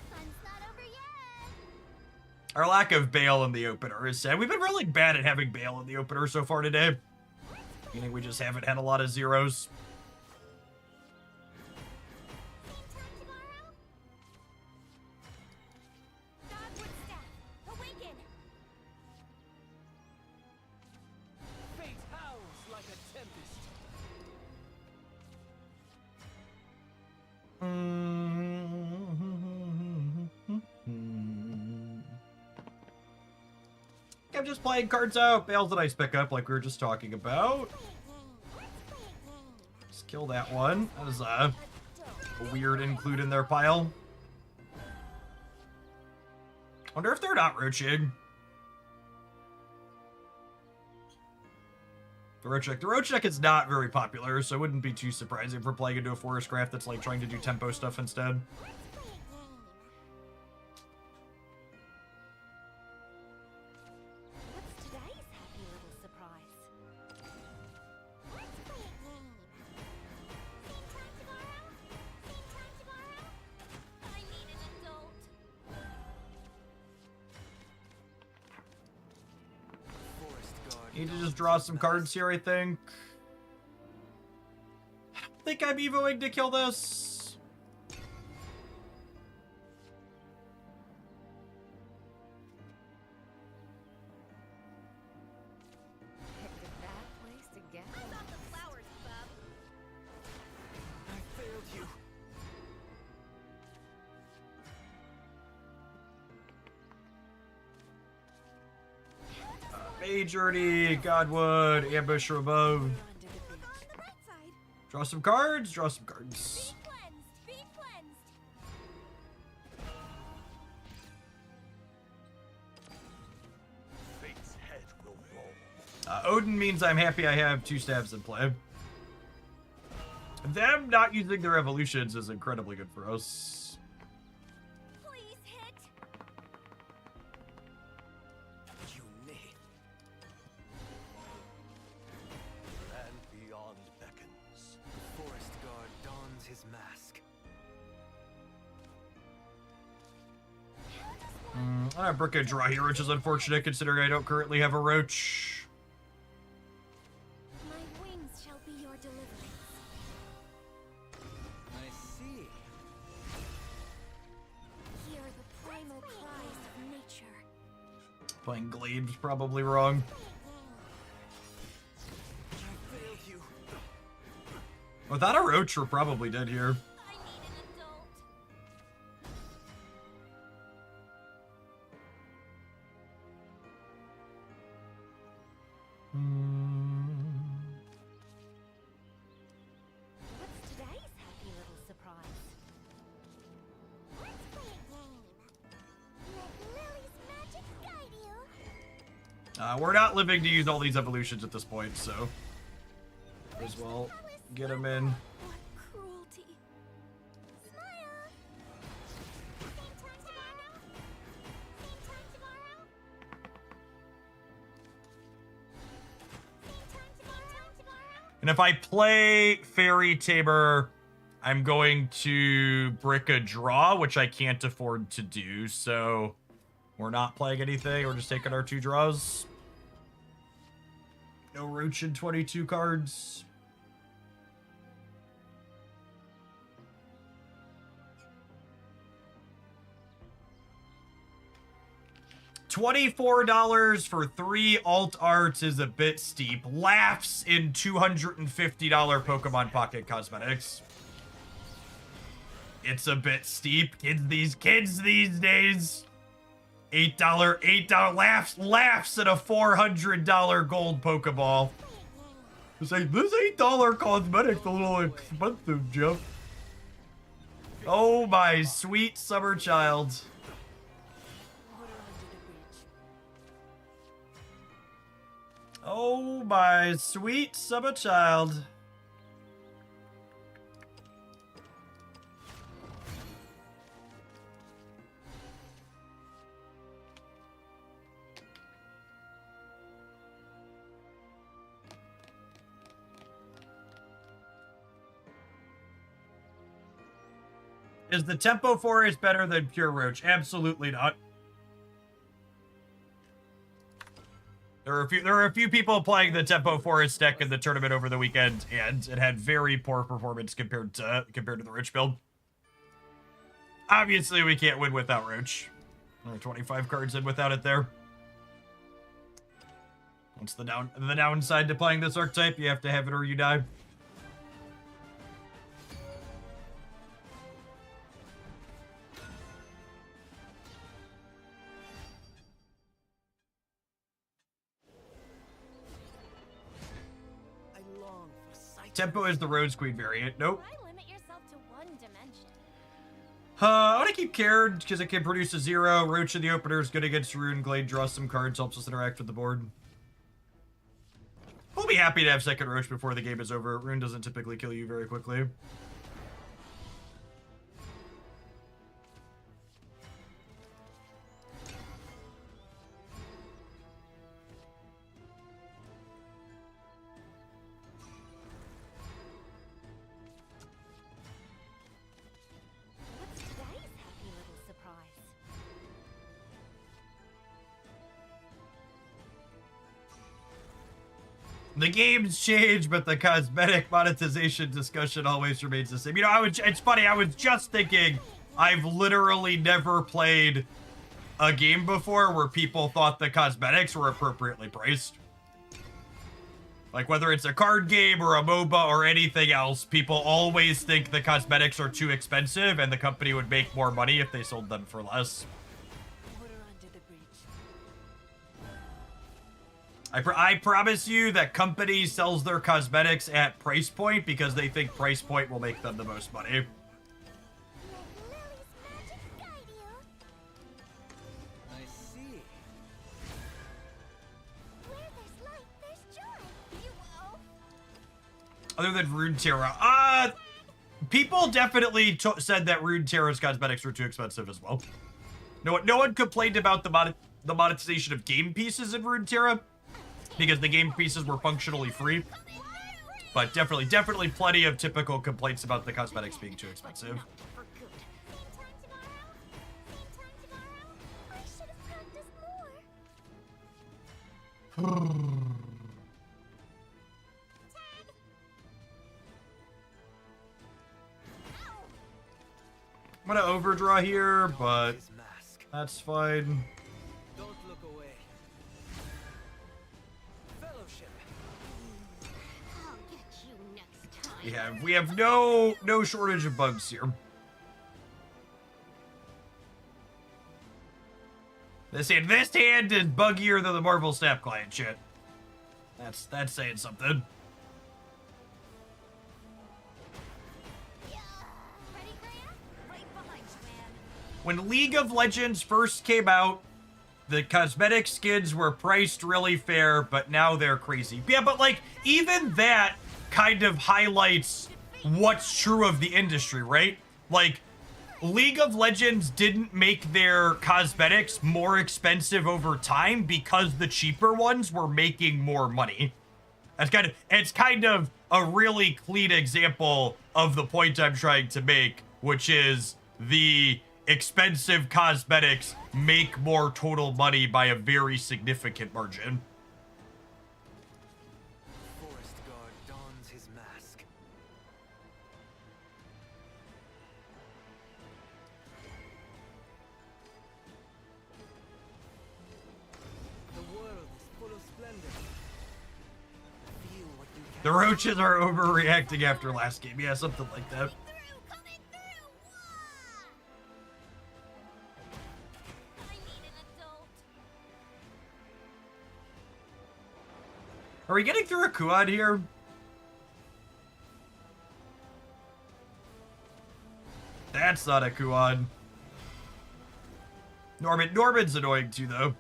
Fun's not over yet.
Our lack of bail in the opener is sad. We've been really bad at having bail in the opener so far today. Meaning we just haven't had a lot of zeros.
Dogwood staff, awaken.
fate howls like a tempest?
I'm just playing cards out. Bail's a nice pickup like we were just talking about. Just kill that one. That was a weird include in their pile. Wonder if they're not roaching. The Roach deck is not very popular, so it wouldn't be too surprising if we're playing into a Forestcraft that's like trying to do tempo stuff instead.
What's today's happy little surprise? Same time tomorrow? Same time tomorrow? I need an adult.
Forest guard.
Need to just draw some cards here, I think. I don't think I'm evoing to kill this.
Picked a bad place to get
I got the flowers, bub.
I failed you.
Mage Journey, Godwood, Ambush from above.
We're on the right side.
Draw some cards, draw some cards.
Be cleansed. Be cleansed.
Fate's head will roll.
Odin means I'm happy I have 2 stabs in play. Them not using their evolutions is incredibly good for us.
Please hit.
I broke a draw here, which is unfortunate considering I don't currently have a Roach.
My wings shall be your deliverance.
I see.
Hear the primal cries of nature.
Playing Glaive's probably wrong.
I failed you.
Without a Roach, we're probably dead here.
I need an adult.
What's today's happy little surprise?
Let's play a game. Let Lily's magic guide you.
We're not living to use all these evolutions at this point, so as well get them in.
What cruelty. Smile. Same time tomorrow. Same time tomorrow. Same time tomorrow.
And if I play Fairy Tamer, I'm going to brick a draw, which I can't afford to do, so we're not playing anything. We're just taking our 2 draws. No Roach and 22 cards. $24 for 3 alt arts is a bit steep. Laughs in $250 Pokemon Pocket Cosmetics. It's a bit steep. Kids these days. $8 laughs at a $400 gold Pokeball. It's like, this $8 cosmetic's a little expensive, Jeff. Oh my sweet summer child. Oh my sweet summer child. Is the Tempo Forest better than Pure Roach? Absolutely not. There are a few people playing the Tempo Forest deck in the tournament over the weekend, and it had very poor performance compared to the Roach build. Obviously, we can't win without Roach. There are 25 cards in without it there. What's the downside to playing this archetype? You have to have it or you die.
I long for sight.
Tempo is the Rose Queen variant. Nope.
Why limit yourself to one dimension?
I want to keep Caird because it can produce a 0. Roach in the opener is good against Rune. Glade draws some cards, helps us interact with the board. We'll be happy to have second Roach before the game is over. Rune doesn't typically kill you very quickly.
What's today's happy little surprise?
The game's changed, but the cosmetic monetization discussion always remains the same. You know, it's funny, I was just thinking, I've literally never played a game before where people thought the cosmetics were appropriately priced. Like, whether it's a card game or a MOBA or anything else, people always think the cosmetics are too expensive and the company would make more money if they sold them for less.
Water under the bridge.
I promise you that company sells their cosmetics at price point because they think price point will make them the most money.
Let Lily's magic guide you.
I see.
Where there's light, there's joy. You will.
Other than Runeterra, people definitely said that Runeterra's cosmetics were too expensive as well. No one complained about the monetization of game pieces in Runeterra because the game pieces were functionally free. But definitely plenty of typical complaints about the cosmetics being too expensive.
For good. Same time tomorrow. Same time tomorrow. I should have
I'm gonna overdraw here, but
His mask.
that's fine.
Don't look away. Fellowship.
I'll get you next time.
Yeah, we have no shortage of bugs here. This hand is buggier than the Marvel Snap client shit. That's saying something.
Ready, Graham? Right behind you, man.
When League of Legends first came out, the cosmetic skins were priced really fair, but now they're crazy. Yeah, but like, even that kind of highlights what's true of the industry, right? Like, League of Legends didn't make their cosmetics more expensive over time because the cheaper ones were making more money. It's kind of a really clean example of the point I'm trying to make, which is the expensive cosmetics make more total money by a very significant margin.
Forest guard dons his mask. The world is full of splendor. Feel what you can.
The Roaches are overreacting after last game. Yeah, something like that.
Coming through! Wah! I need an adult.
Are we getting through a Kuad here? That's not a Kuad. Norman's annoying too, though.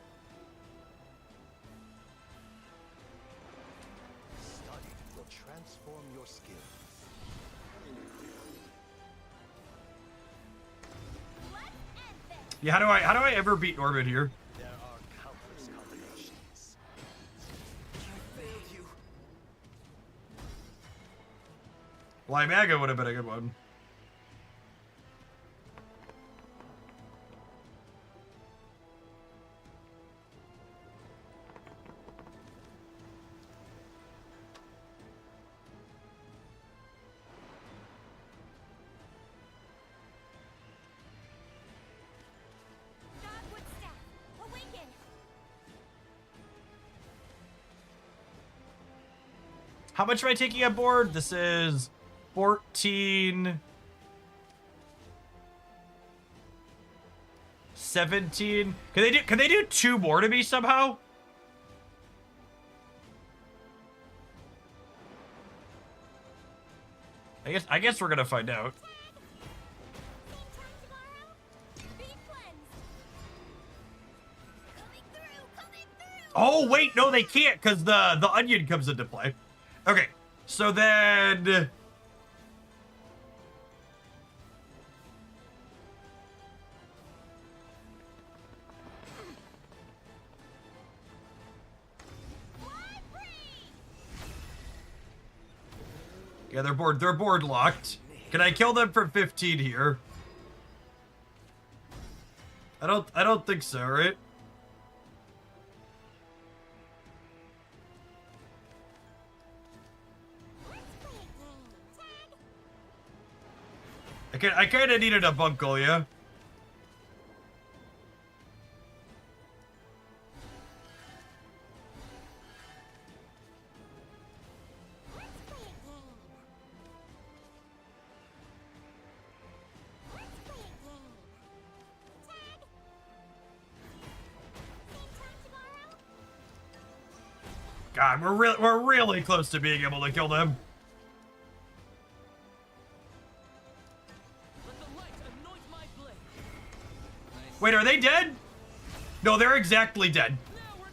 Study will transform your skills.
Let's end this.
Yeah, how do I ever beat Norman here?
There are countless combinations.
I failed you.
Lymaga would have been a good one.
Dogwood staff. Awaken.
How much am I taking on board? This is 14, 17. Can they do 2 more to me somehow? I guess we're gonna find out.
Same time tomorrow? Be cleansed. Coming through!
Oh wait, no, they can't because the onion comes into play. Okay, so then. Yeah, they're board locked. Can I kill them from 15 here? I don't think so, right? I kind of needed a bunkle, yeah. God, we're really close to being able to kill them.
Let the light anoint my blade.
Wait, are they dead? No, they're exactly dead.
Now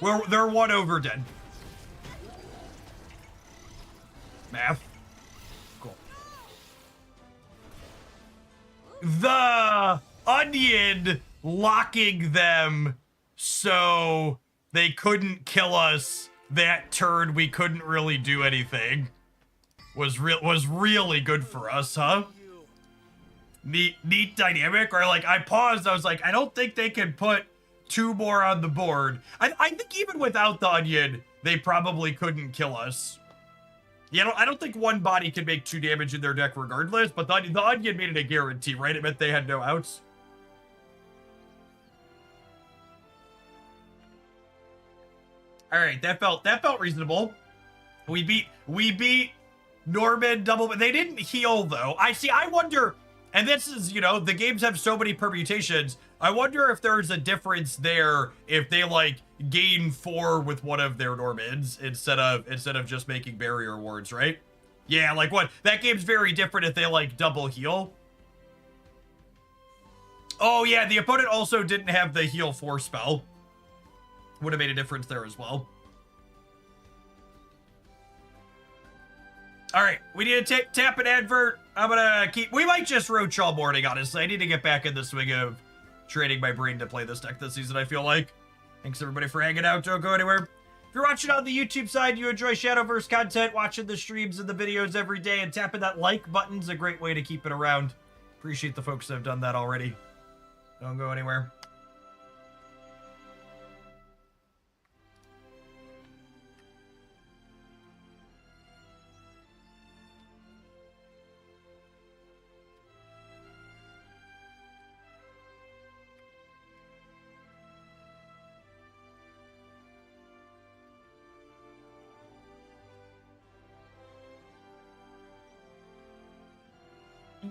or never.
They're 1 over dead. Math. Cool. The onion locking them so they couldn't kill us that turn. We couldn't really do anything. Was really good for us, huh? Neat dynamic. Or like I paused. I was like, I don't think they can put 2 more on the board. I think even without the onion, they probably couldn't kill us. Yeah, I don't think 1 body can make 2 damage in their deck regardless, but the onion made it a guarantee, right? It meant they had no outs. All right, that felt reasonable. We beat Norman double, but they didn't heal though. I wonder, and this is, you know, the games have so many permutations. I wonder if there's a difference there if they like gain 4 with one of their Normans instead of just making barrier wards, right? Yeah, like what? That game's very different if they like double heal. Oh yeah, the opponent also didn't have the heal 4 spell. Would have made a difference there as well. All right, we need to tap an advert. I'm gonna we might just Roach all morning, honestly. I need to get back in the swing of training my brain to play this deck this season, I feel like. Thanks everybody for hanging out. Don't go anywhere. If you're watching on the YouTube side, you enjoy Shadowverse content, watching the streams and the videos every day, and tapping that like button's a great way to keep it around. Appreciate the folks that have done that already. Don't go anywhere.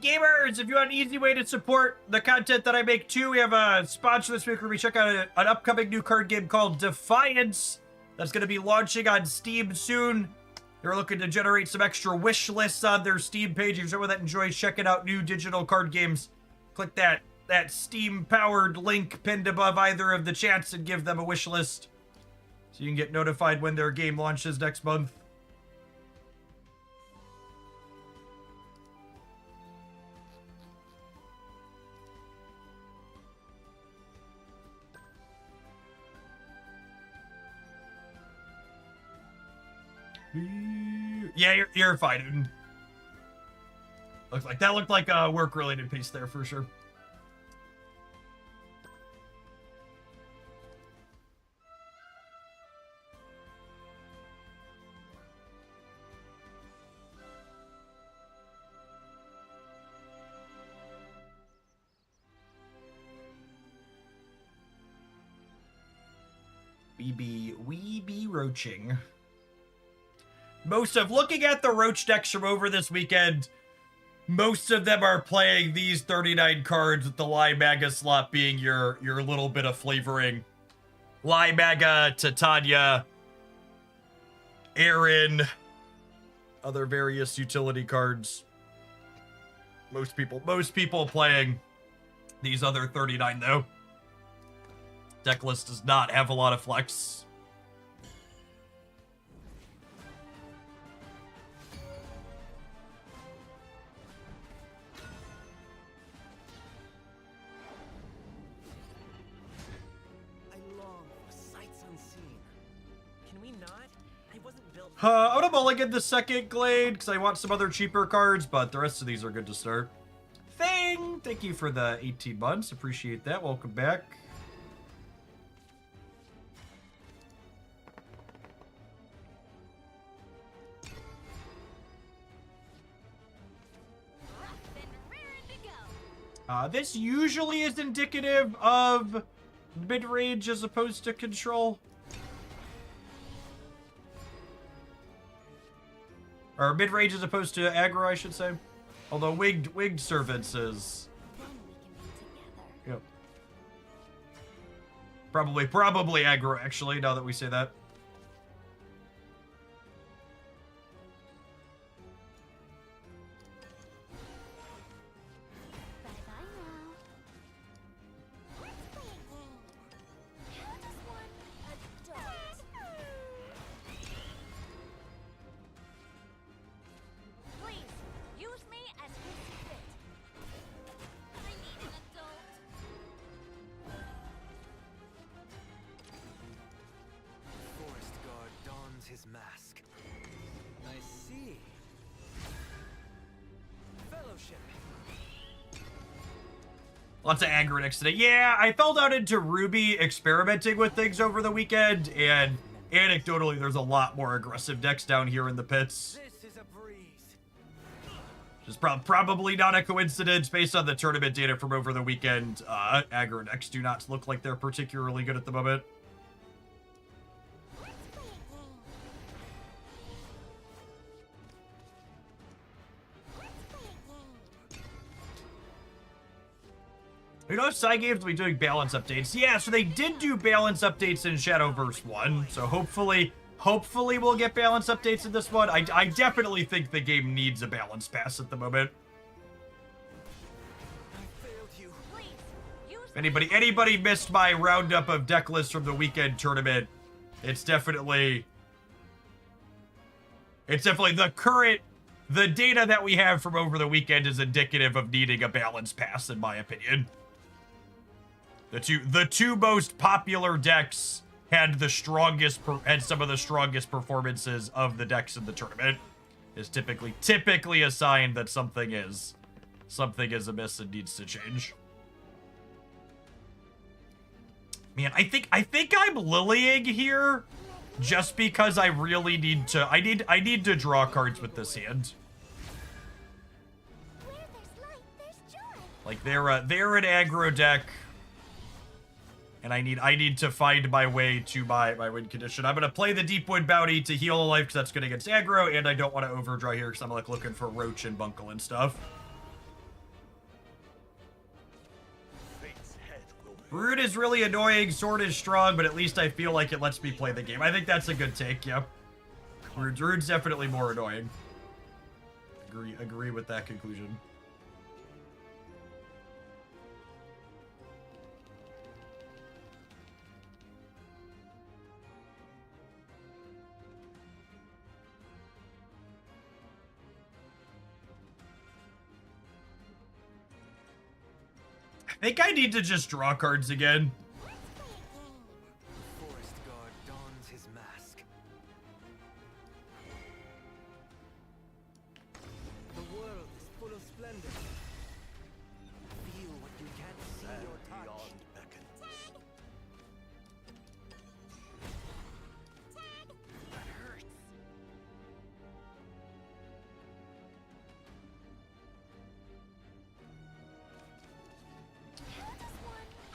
Gamers, if you want an easy way to support the content that I make too, we have a sponsor this week where we check out an upcoming new card game called Defiance that's going to be launching on Steam soon. They're looking to generate some extra wish lists on their Steam page. If you're someone that enjoys checking out new digital card games, click that Steam-powered link pinned above either of the chats and give them a wish list so you can get notified when their game launches next month. Yeah, you're fine. Looked like a work-related piece there for sure. We be roaching. Looking at the Roach decks from over this weekend, most of them are playing these 39 cards with the Limaga slot being your little bit of flavoring. Limaga, Titania, Aaron, other various utility cards. Most people playing these other 39 though. Deck list does not have a lot of flex. I'm gonna mulligan the second Glade because I want some other cheaper cards, but the rest of these are good to start. Thank you for the 18 months. Appreciate that. Welcome back. This usually is indicative of mid-range as opposed to control. Or mid-range as opposed to aggro, I should say. Although winged servants is... Yep. Probably aggro, actually, now that we say that. Lots of aggro decks today. Yeah, I fell down into Ruby experimenting with things over the weekend, and anecdotally, there's a lot more aggressive decks down here in the pits.
This is a breeze.
Which is probably not a coincidence based on the tournament data from over the weekend. Aggro decks do not look like they're particularly good at the moment. You know, side games will be doing balance updates. Yeah, so they did do balance updates in Shadowverse 1. So hopefully we'll get balance updates in this one. I definitely think the game needs a balance pass at the moment.
I failed you.
If anybody missed my roundup of deck lists from the weekend tournament, it's definitely the data that we have from over the weekend is indicative of needing a balance pass, in my opinion. The two most popular decks had some of the strongest performances of the decks in the tournament. Is typically a sign that something is amiss and needs to change. Man, I think I'm lilying here just because I really need to I need to draw cards with this hand.
Where there's light, there's joy.
Like they're an aggro deck. And I need to find my way to my win condition. I'm gonna play the Deepwood Bounty to heal a life because that's good against aggro, and I don't want to overdraw here because I'm like looking for Roach and Bunkle and stuff.
Fate's head will
Root is really annoying, Sword is strong, but at least I feel like it lets me play the game. I think that's a good take, yep. Root's definitely more annoying. Agree with that conclusion. I think I need to just draw cards again.
The forest guard dons his mask. The world is full of splendor. Feel what you can't see
and
or touch.
beyond beckons.
That hurts.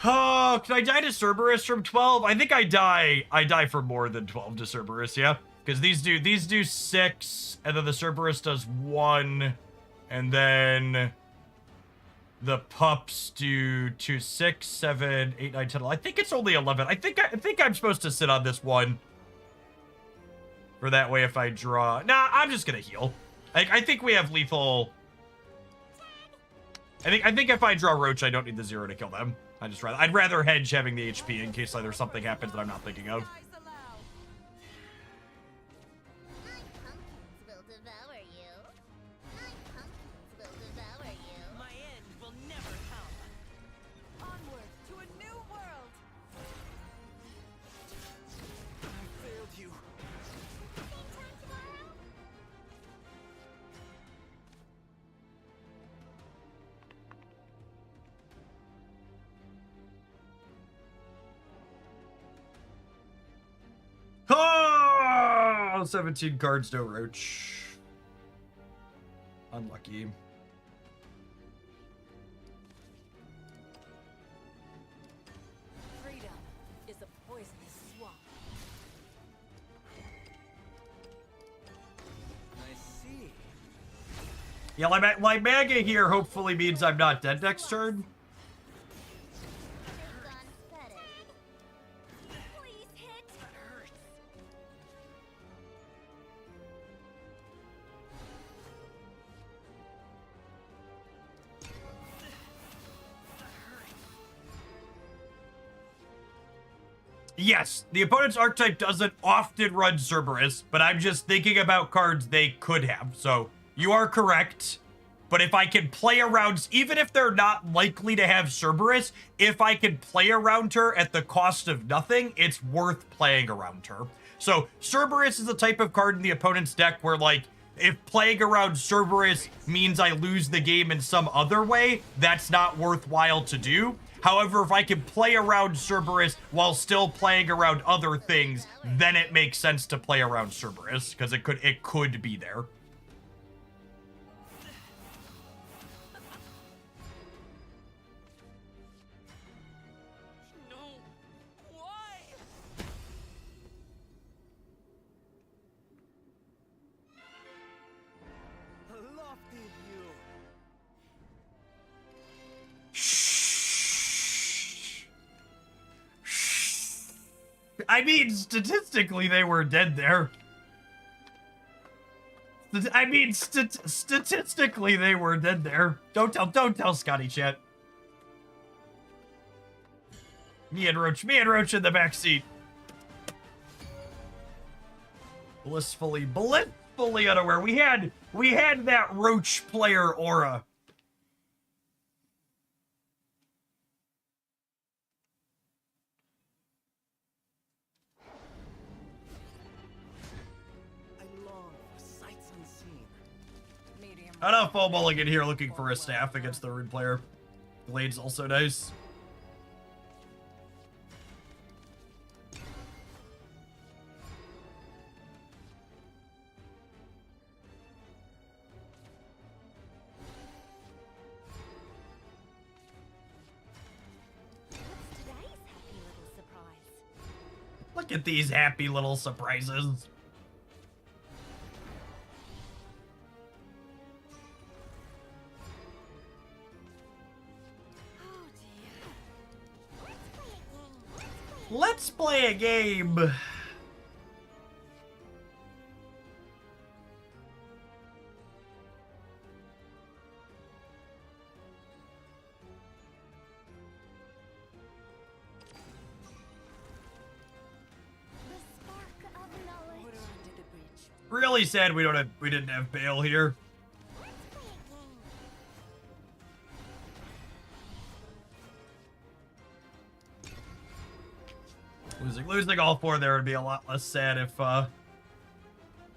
Oh, can I die to Cerberus from 12? I think I die for more than 12 to Cerberus, yeah? Because these do 6, and then the Cerberus does 1, and then the pups do 2, 6, 7, 8, 9, 10, 11. I think it's only 11. I think I'm supposed to sit on this one. For that way if I draw. Nah, I'm just gonna heal. I think we have lethal. I think if I draw Roach, I don't need the 0 to kill them. I'd rather hedge having the HP in case there's something happens that I'm not thinking of.
Guys allow.
My pumpkins will devour you. My pumpkins will devour you.
My end will never come. Onward to a new world.
I failed you.
Same time tomorrow?
Oh, 17 cards, no Roach. Unlucky.
Freedom is a poisonous swamp.
I see.
Yeah, like Maga here hopefully means I'm not dead next turn.
Just gone pathetic. Please hit.
That hurts.
Yes, the opponent's archetype doesn't often run Cerberus, but I'm just thinking about cards they could have. So you are correct. But if I can play around, even if they're not likely to have Cerberus, if I can play around her at the cost of nothing, it's worth playing around her. So Cerberus is the type of card in the opponent's deck where, like, If playing around Cerberus means I lose the game in some other way, that's not worthwhile to do. However, if I can play around Cerberus while still playing around other things, then it makes sense to play around Cerberus, because it could be there.
No. Why?
A lofty view.
I mean, statistically, they were dead there. I mean, statistically, they were dead there. Don't tell Scotty chat. Me and Roach in the back seat. Blissfully unaware. We had that Roach player aura.
I long for sights unseen.
Medium.
I don't know, mulligan here looking for a staff against the Rune player. Blade's also nice.
What's today's happy little surprise?
Look at these happy little surprises.
Oh dear.
Let's play a game.
The spark of knowledge.
Put her under the bridge.
Really sad we didn't have Bale here. Losing all four there would be a lot less sad if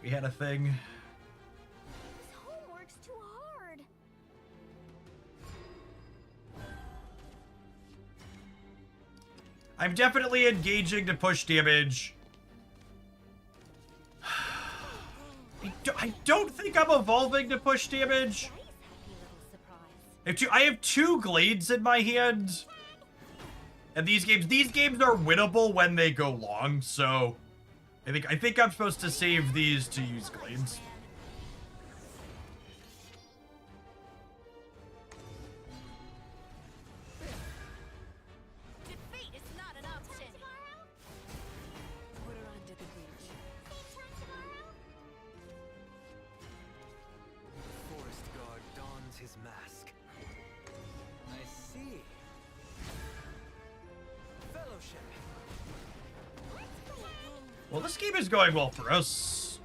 we had a thing.
This homework's too hard.
I'm definitely engaging to push damage. I don't think I'm evolving to push damage.
Today's happy little surprise.
I have two Glades in my hand. And these games are winnable when they go long, so I think I'm supposed to save these to use Glades.
Defeat is not an option. Put her under the bridge.
Forest guard dons his mask. I see. Fellowship.
Well, this game is going well for us.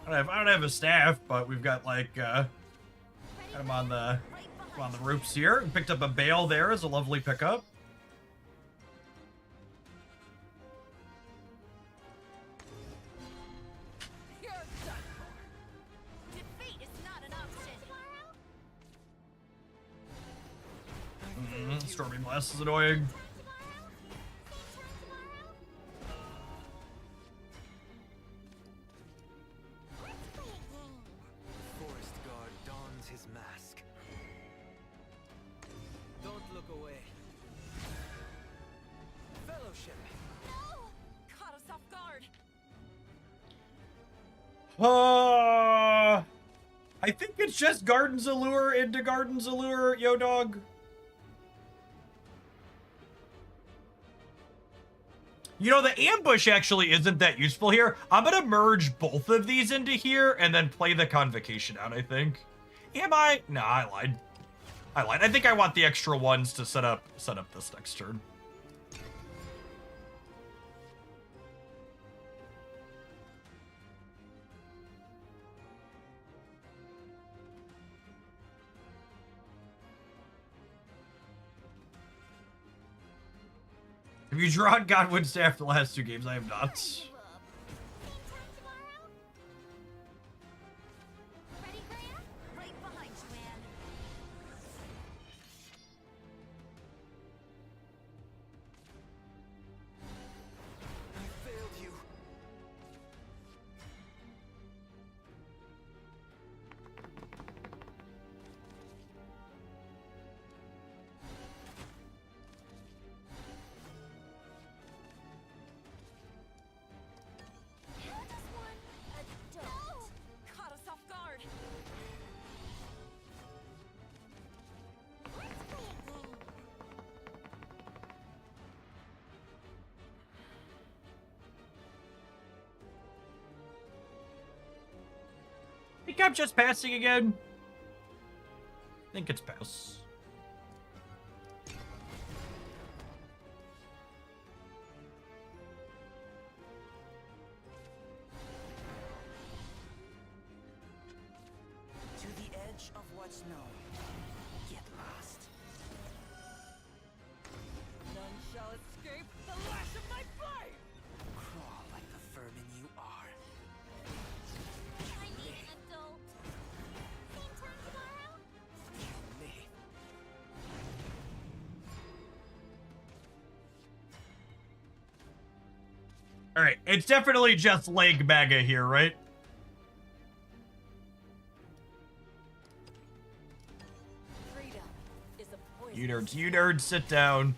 I don't have a staff, but we've got like I'm on the ropes here. Picked up a Bale there as a lovely pickup.
You're done for. Defeat is not an option.
Stormy Blast is annoying.
Forest guard dons his mask. Don't look away. Fellowship.
Caught us off guard.
I think it's just Garden's Allure into Garden's Allure, yo dog. You know, the ambush actually isn't that useful here. I'm gonna merge both of these into here and then play the convocation out, I think. Am I? Nah, I lied. I think I want the extra ones to set up this next turn. Have you drawn Godwood Staff the last two games? I have not. think I'm just passing again. I think it's pass.
To the edge of what's known. Get lost.
None shall escape the lash of my blade!
Crawl like the vermin you are.
I need an adult. Same time tomorrow?
Kill me.
All right, it's definitely just leg MAGA here, right?
Freedom is a poison.
You nerds, sit down.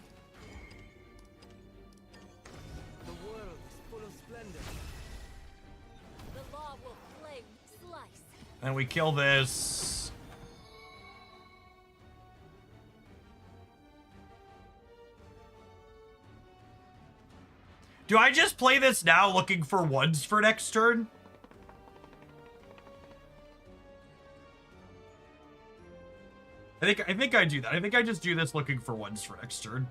The world is full of splendor.
The law will flame slice.
And we kill this. Do I just play this now looking for ones for next turn? I think I do that. I think I just do this looking for ones for next turn.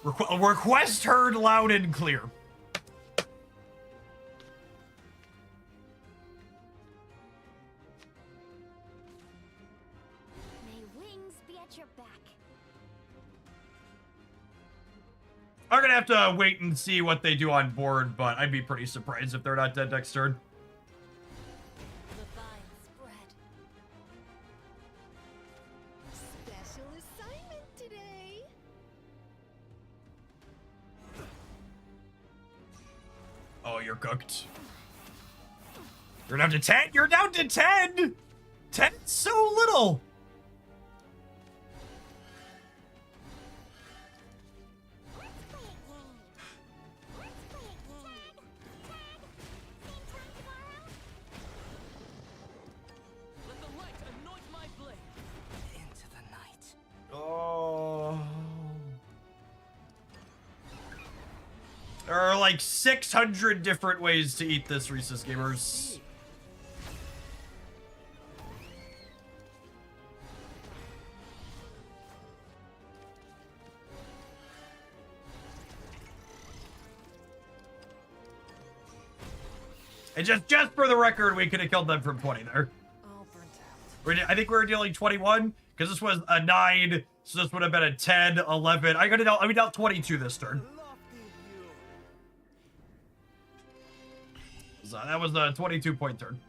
Request heard loud and clear.
May wings be at your back.
I'm gonna have to wait and see what they do on board, but I'd be pretty surprised if they're not dead next turn.
The vine spread.
Special assignment today.
Oh, you're cooked. You're down to 10? You're down to 10! 10's so little!
Let's play a game. Let's play a tag. Tag. Same time tomorrow?
Let the light anoint my blade.
Into the night.
Oh. There are like 600 different ways to eat this, Reese's Gamers. And just for the record, we could have killed them from 20 there.
All burnt out.
I think we were dealing 21, because this was a 9, so this would have been a 10, 11. I dealt 22 this turn.
Lofty view.
So that was the 22-point turn.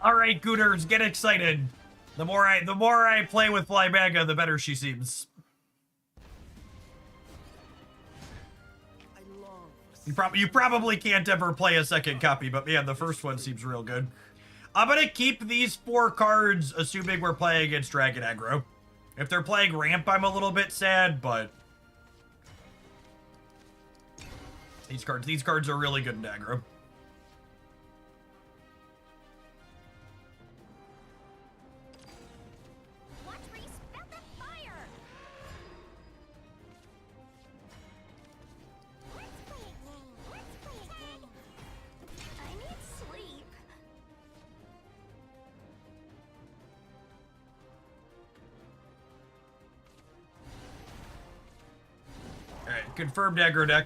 All right, Gooters, get excited. The more I play with Flymaga, the better she seems.
I long for
You probably can't ever play a second copy, but man, the first one seems real good. I'm gonna keep these 4 cards, assuming we're playing against Dragon Aggro. If they're playing Ramp, I'm a little bit sad, but these cards are really good in aggro.
Watch where you spout that fire. Let's play a game. Let's play a game. I need sleep.
Alright, confirmed aggro deck.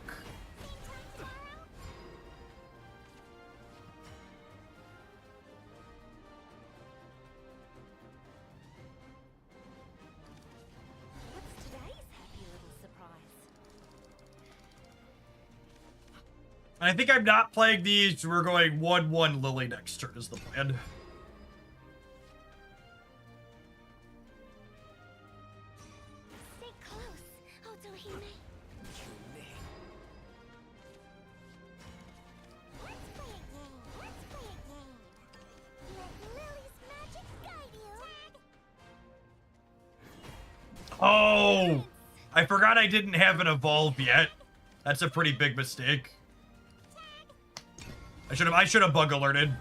What's today's happy little surprise?
I think I'm not playing these. We're going 1-1 Lily next turn is the plan.
Stay close, Otohime.
kill me.
Let's play a game. Let's play a game. Let Lily's magic guide you.
Oh! I forgot I didn't have an evolve yet. That's a pretty big mistake. I should have bug alerted.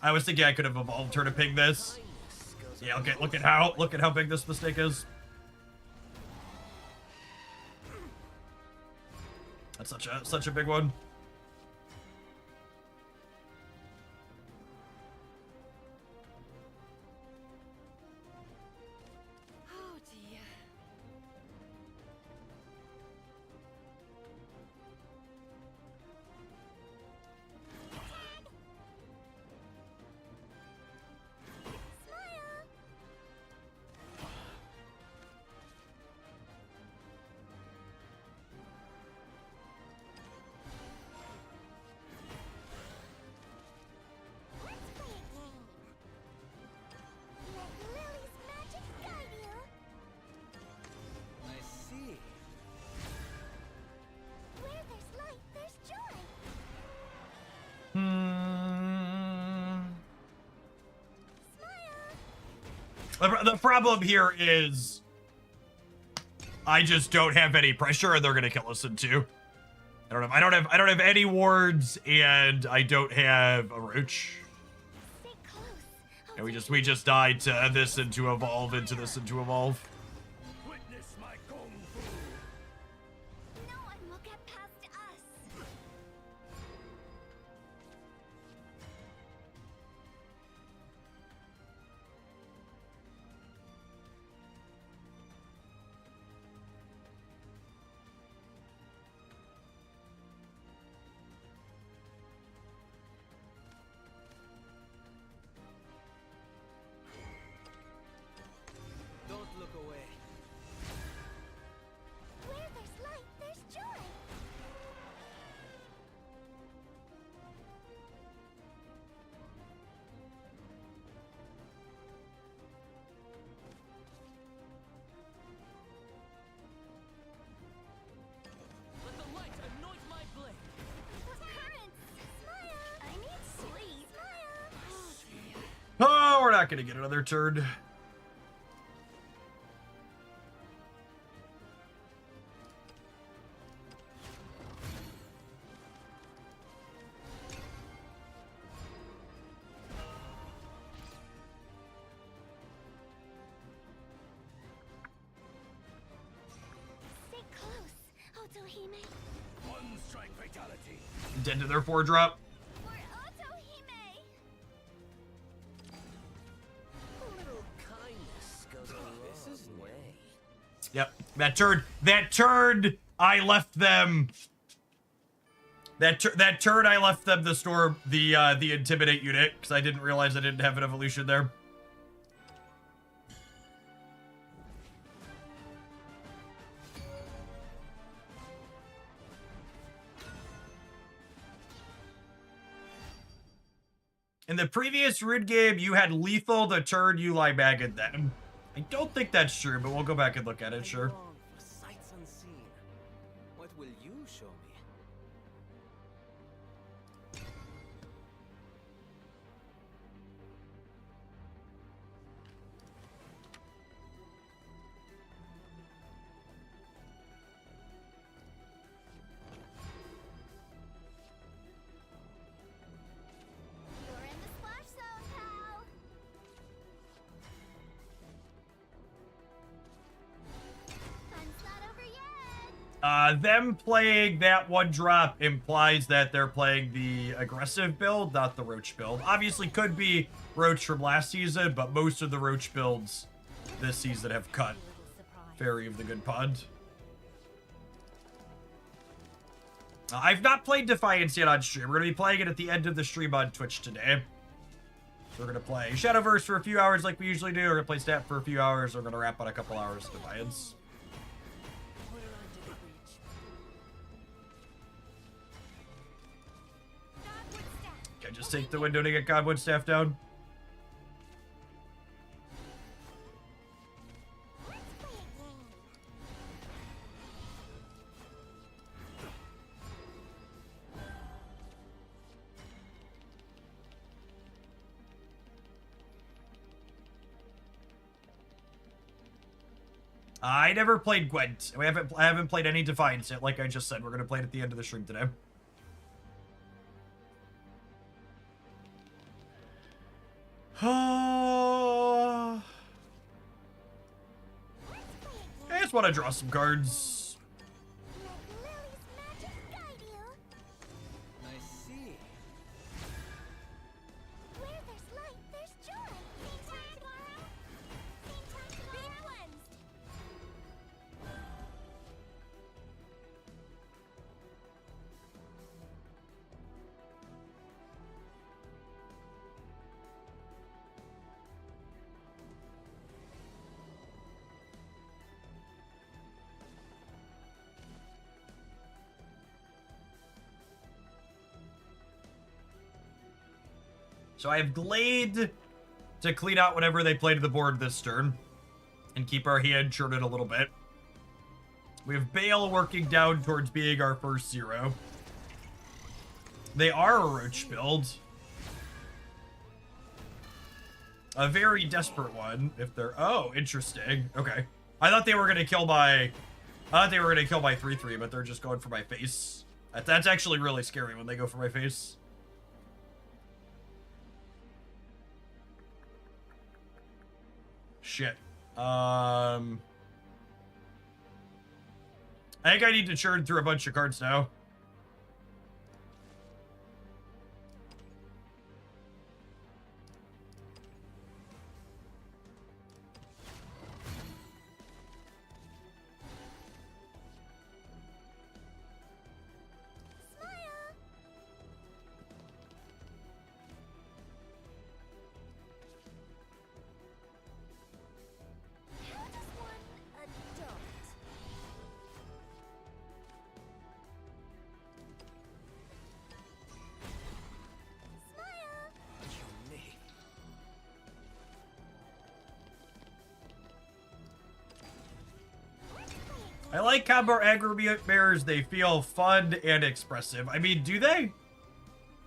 I was thinking I could have evolved her to ping this. Yeah, okay, look at how big this mistake is. That's such a big one.
Oh dear.
Smile. Let's play a game. Let Lily's magic guide you.
I see.
Where there's light, there's joy. Smile.
The problem here is I just don't have any pressure, and they're gonna kill us in 2. I don't have any wards, and I don't have a Roach.
Stay close. I'll
And
take
we just died to this and to evolve into this and to evolve.
Witness my kung fu.
No one will get past us.
Don't look away.
Where there's light, there's joy.
Let the light anoint my blade.
The currents. Smile. I need sleep. Smile.
Oh, we're not gonna get another turn.
Stay close. Otohime.
One strike fatality.
Dead to their 4-drop.
For Otohime.
A little kindness goes a long way.
Yep, that turn I left them. That turn I left them the storm, the intimidate unit, because I didn't realize I didn't have an evolution there. In the previous Rid game, you had lethal the turn you lie back at them. I don't think that's true, but we'll go back and look at it, sure.
Long for sights unseen. What will you show me?
You're in the splash zone, pal. Fun's not over yet.
Them playing that 1-drop implies that they're playing the aggressive build, not the Roach build. Obviously could be Roach from last season, but most of the Roach builds this season have cut Fairy of the Good Pond. I've not played Defiance yet on stream. We're going to be playing it at the end of the stream on Twitch today. So we're going to play Shadowverse for a few hours like we usually do. We're going to play Stat for a few hours. We're going to wrap on a couple hours of Defiance.
Put her under the breach.
Godwood staff.
Can I just take the window to get Godwood Staff down?
Let's play a game.
I never played Gwent. I haven't played any Defiance yet. Like I just said, we're gonna play it at the end of the stream today. I just want to draw some cards.
Let Lily's magic guide you.
I see.
Where there's light, there's joy. Same time tomorrow. Same time tomorrow. Be cleansed.
So I have Glade to clean out whatever they play to the board this turn and keep our hand shorted a little bit. We have Bale working down towards being our first 0. They are a Roach build. A very desperate one if they're... Oh, interesting. Okay. I thought they were going to kill my... I thought they were going to kill my 3/3, but they're just going for my face. That's actually really scary when they go for my face. Shit. I think I need to churn through a bunch of cards now.
Smile. How does one adopt? Smile.
You may.
I like combo aggro bears. They feel fun and expressive. I mean, do they?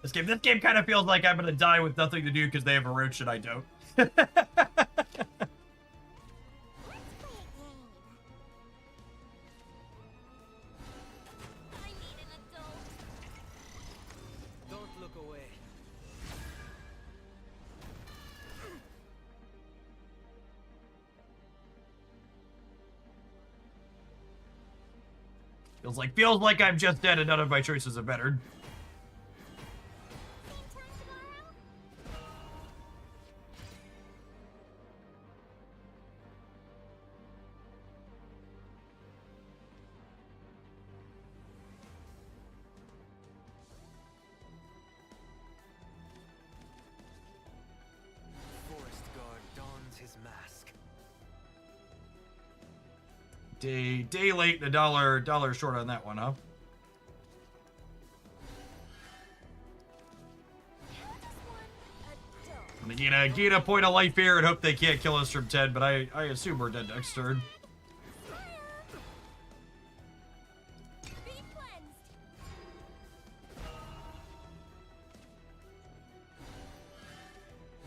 This game kind of feels like I'm gonna die with nothing to do because they have a Roach and I don't.
Let's play a game. I need an adult.
Don't look away.
Feels like I'm just dead and none of my choices are better.
Same time tomorrow.
Forest guard dons his mask.
Day late and a dollar short on that one, huh?
How does one adopt?
I'm gonna get a point of life here and hope they can't kill us from 10, but I assume we're dead next turn.
Smile. Be cleansed.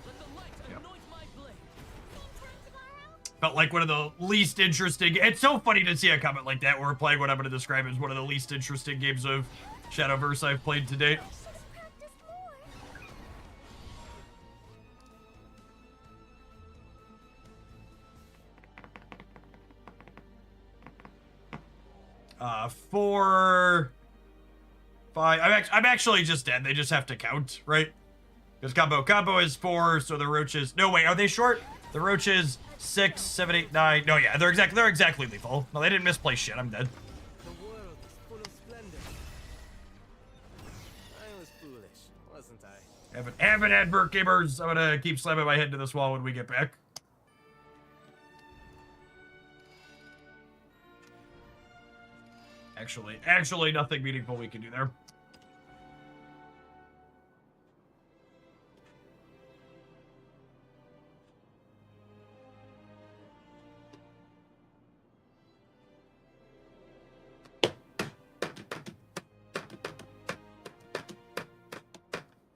Let the light anoint my blade.
Same time tomorrow.
Felt like one of the least interesting... It's so funny to see a comment like that where we're playing what I'm going to describe as one of the least interesting games of Shadowverse I've played to date.
I should have practiced more.
Four... 5... I'm actually just dead. They just have to count, right? Because combo is 4, so the Roaches... No, wait, are they short? The Roaches 6, 7, 8, 9... No, yeah, they're exactly lethal. No, they didn't misplay shit. I'm dead.
The world is full of splendor. I was foolish, wasn't I?
Haven't had Burke gamers. I'm gonna keep slamming my head to this wall when we get back. Actually, nothing meaningful we can do there.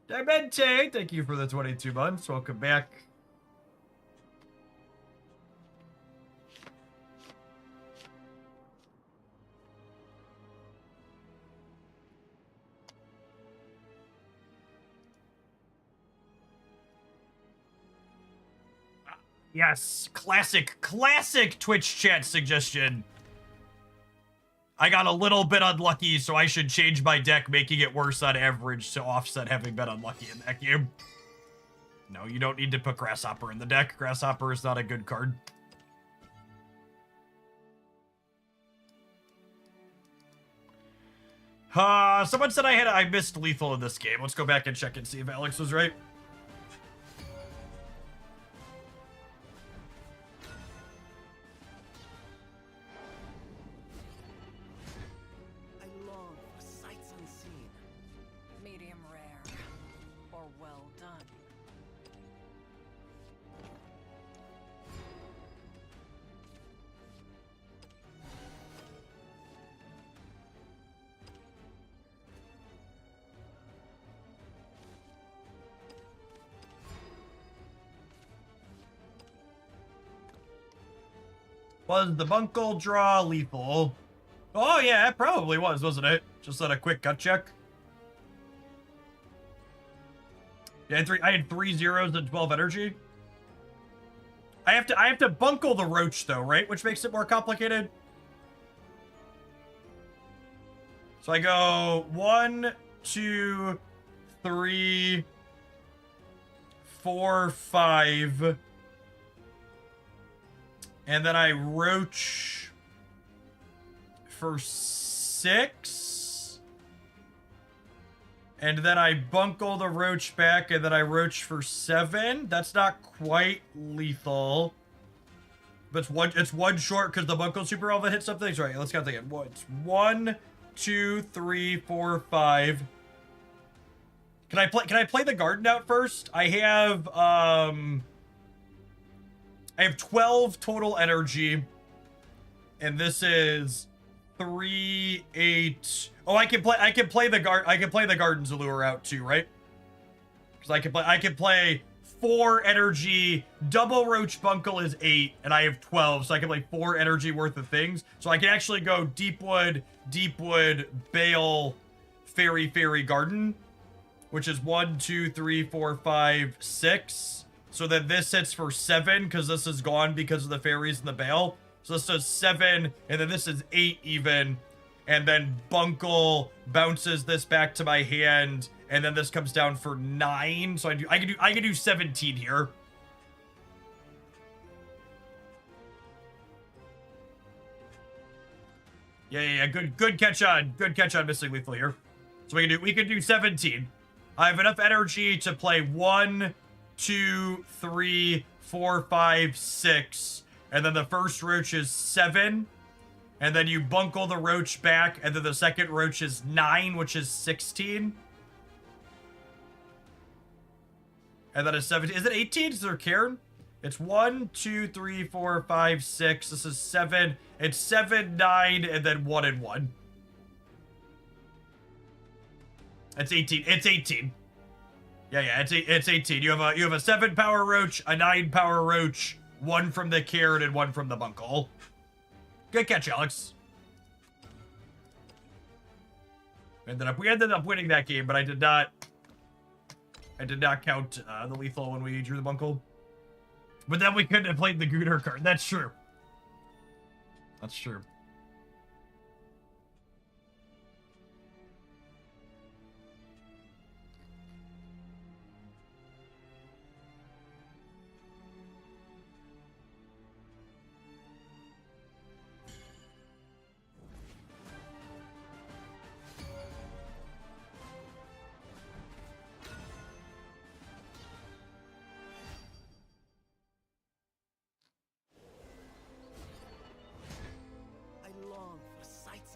Dimente, thank you for the 22 months. Welcome back. Yes, classic Twitch chat suggestion. I got a little bit unlucky, so I should change my deck, making it worse on average to offset having been unlucky in that game. No, you don't need to put Grasshopper in the deck. Grasshopper is not a good card. Someone said I missed lethal in this game. Let's go back and check and see if Alex was right.
I long for sights unseen.
Medium rare. Or well done.
Was the Bunkle draw lethal? Oh yeah, it probably was, wasn't it? Just on a quick gut check. Yeah, I had 3 zeros and 12 energy. I have to Bunkle the Roach though, right? Which makes it more complicated. So I go 1, 2, 3, 4, 5. And then I Roach for 6. And then I Bunkle the Roach back, and then I Roach for 7. That's not quite lethal. But it's one short because the Bunkle super relevant hit something. Sorry, let's count again. It's 1, 2, 3, 4, 5. Can I play the garden out first? I have 12 total energy, and this is 3, 8. Oh, I can play the Garden's Allure out too, right? Because I can play 4 energy. Double Roach Bunkle is 8, and I have 12, so I can play 4 energy worth of things. So I can actually go Deepwood, Bale, Fairy, Garden, which is 1, 2, 3, 4, 5, 6. So then this hits for 7, because this is gone because of the fairies and the Bale. So this does 7, and then this is 8 even. And then Bunkle bounces this back to my hand, and then this comes down for 9. So I can do 17 here. Yeah. Good catch on missing lethal here. So we can do 17. I have enough energy to play 1, 2, 3, 4, 5, 6. And then the first Roach is 7. And then you Bunkle the Roach back, and then the second Roach is 9, which is 16. And then a 17. Is it 18? Is there Karen? It's 1, 2, 3, 4, 5, 6. This is 7. It's 7, 9, and then 1 and 1. It's 18. It's 18. Yeah, it's 18. You have a 7 power Roach, a 9 power Roach, 1 from the Karen and 1 from the Bunkle. Good catch, Alex. We ended up winning that game, but I did not count the lethal when we drew the Bunkle. But then we couldn't have played the Gooter card. That's true. That's true.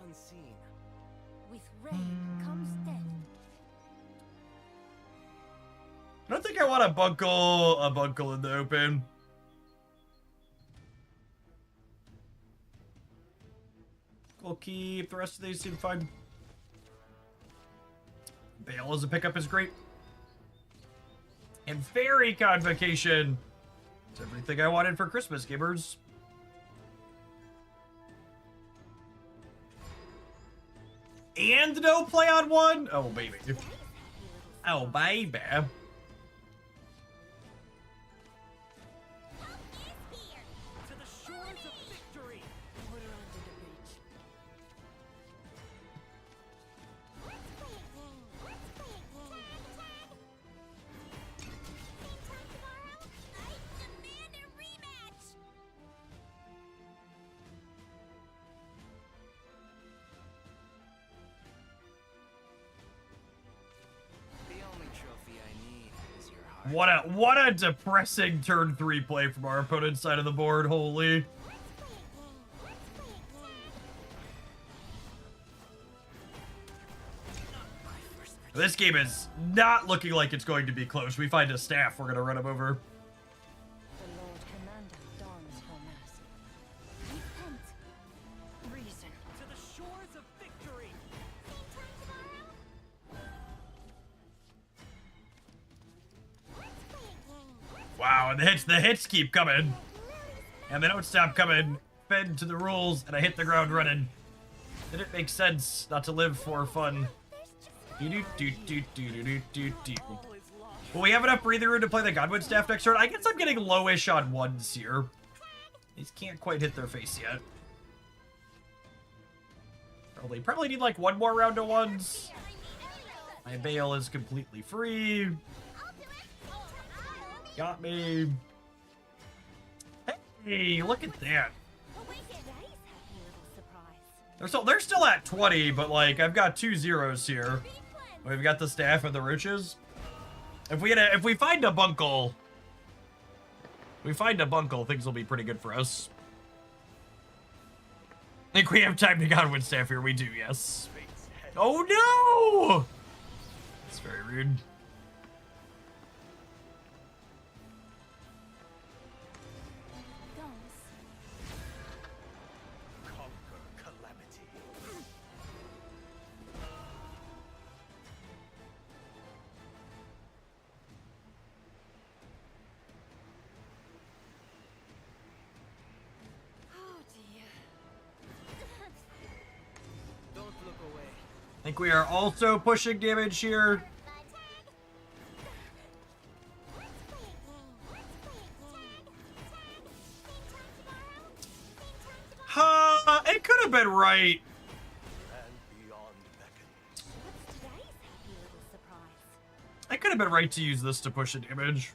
Unseen.
With rain comes death.
I don't think I want a Bunkle in the open. We'll keep the rest of these seem fine. Bale as a pickup is great. And Fairy Convocation. It's everything I wanted for Christmas, gamers. And no play on 1? Oh, baby. Oh, baby. What a depressing turn 3 play from our opponent's side of the board. Holy. This game is not looking like it's going to be close. We find a staff, we're gonna run him over.
The Lord Commander dawns for mercy. Repent. Reason.
To the shores of victory!
Wow, and the hits keep coming. And they don't stop coming. Fed to the rules, and I hit the ground running. Did it make sense not to live for fun?
All is lost.
Will we have enough breathing room to play the Godwood staff next turn? I guess I'm getting lowish on ones here. These can't quite hit their face yet. Probably need like one more round of ones. My bail is completely free. Got me. Hey, look at that. They're still at 20, but like I've got 2 zeros here. We've got the staff and the roaches. If we find a bunkle, things will be pretty good for us. I think we have time to Godwin staff here. We do, yes. Oh no! That's very rude.
Conquer calamity.
Oh dear.
Don't look away.
I think we are also pushing damage here. It could have been right.
And beyond beckons.
What's today's happy little surprise?
I could have been right to use this to push a damage.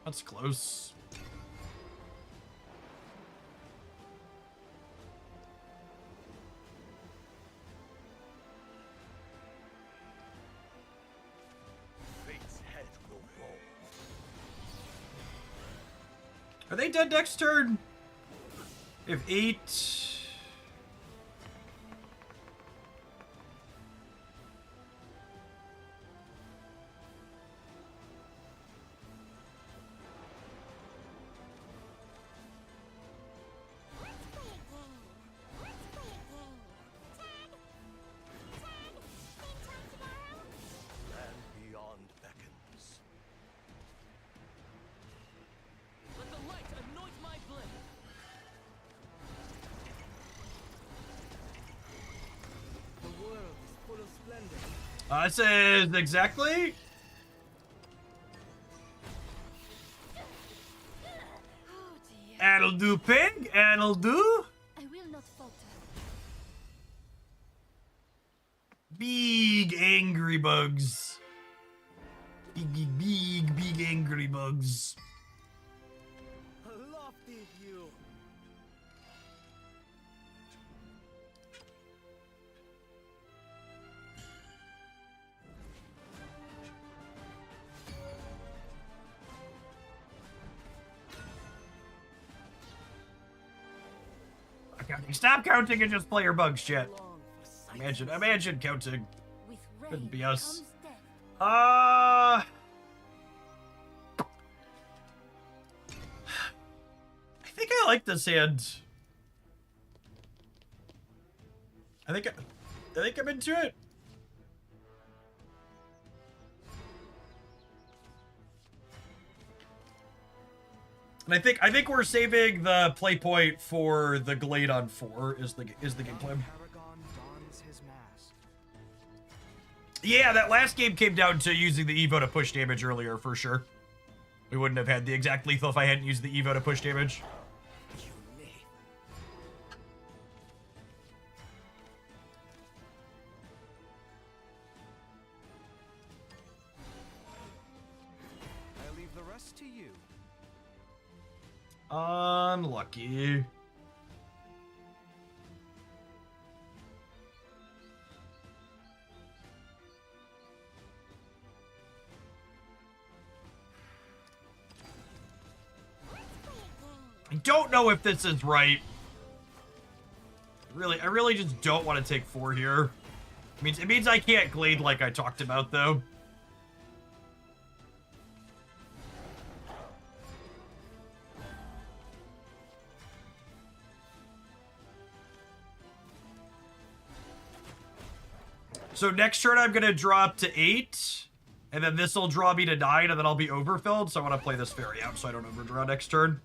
That's close.
Fate's head will roll.
Are they dead next turn? We have 8.
And beyond beckons.
Let the light anoint my blade. The world is full of splendor.
This is exactly.
Oh dear.
That'll do, pig. That'll do.
I will not falter.
Big angry bugs. Big angry bugs.
A lofty view.
Stop counting and just play your bugs, chat.
Long for sight.
Imagine counting.
With
Couldn't
rain
be us.
comes death.
I think I like this hand. I think I'm into it. And I think we're saving the play point for the Glade on 4 is the game plan.
Paragon dons his mask.
Yeah, that last game came down to using the Evo to push damage earlier for sure. We wouldn't have had the exact lethal if I hadn't used the Evo to push damage.
You may. I leave the rest to you.
Unlucky. don't know if this is right. I really just don't want to take 4 here. It means I can't Glade like I talked about, though. So next turn I'm gonna drop to 8, and then this will draw me to 9, and then I'll be overfilled. So I want to play this fairy out so I don't overdraw next turn.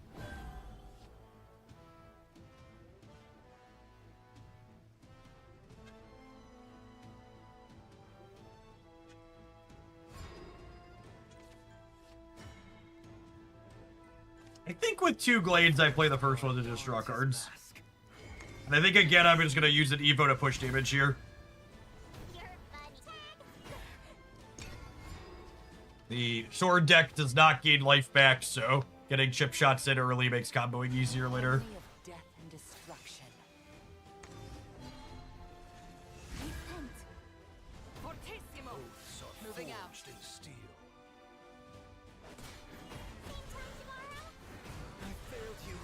I think with 2 Glades I play the first one to just draw cards. And I think again I'm just gonna use an Evo to push damage here. The sword deck does not gain life back, so getting chip shots in early makes comboing easier later.
Of death and destruction. Fortissimo.
Oaths are
Moving out.
forged in steel.
I failed you.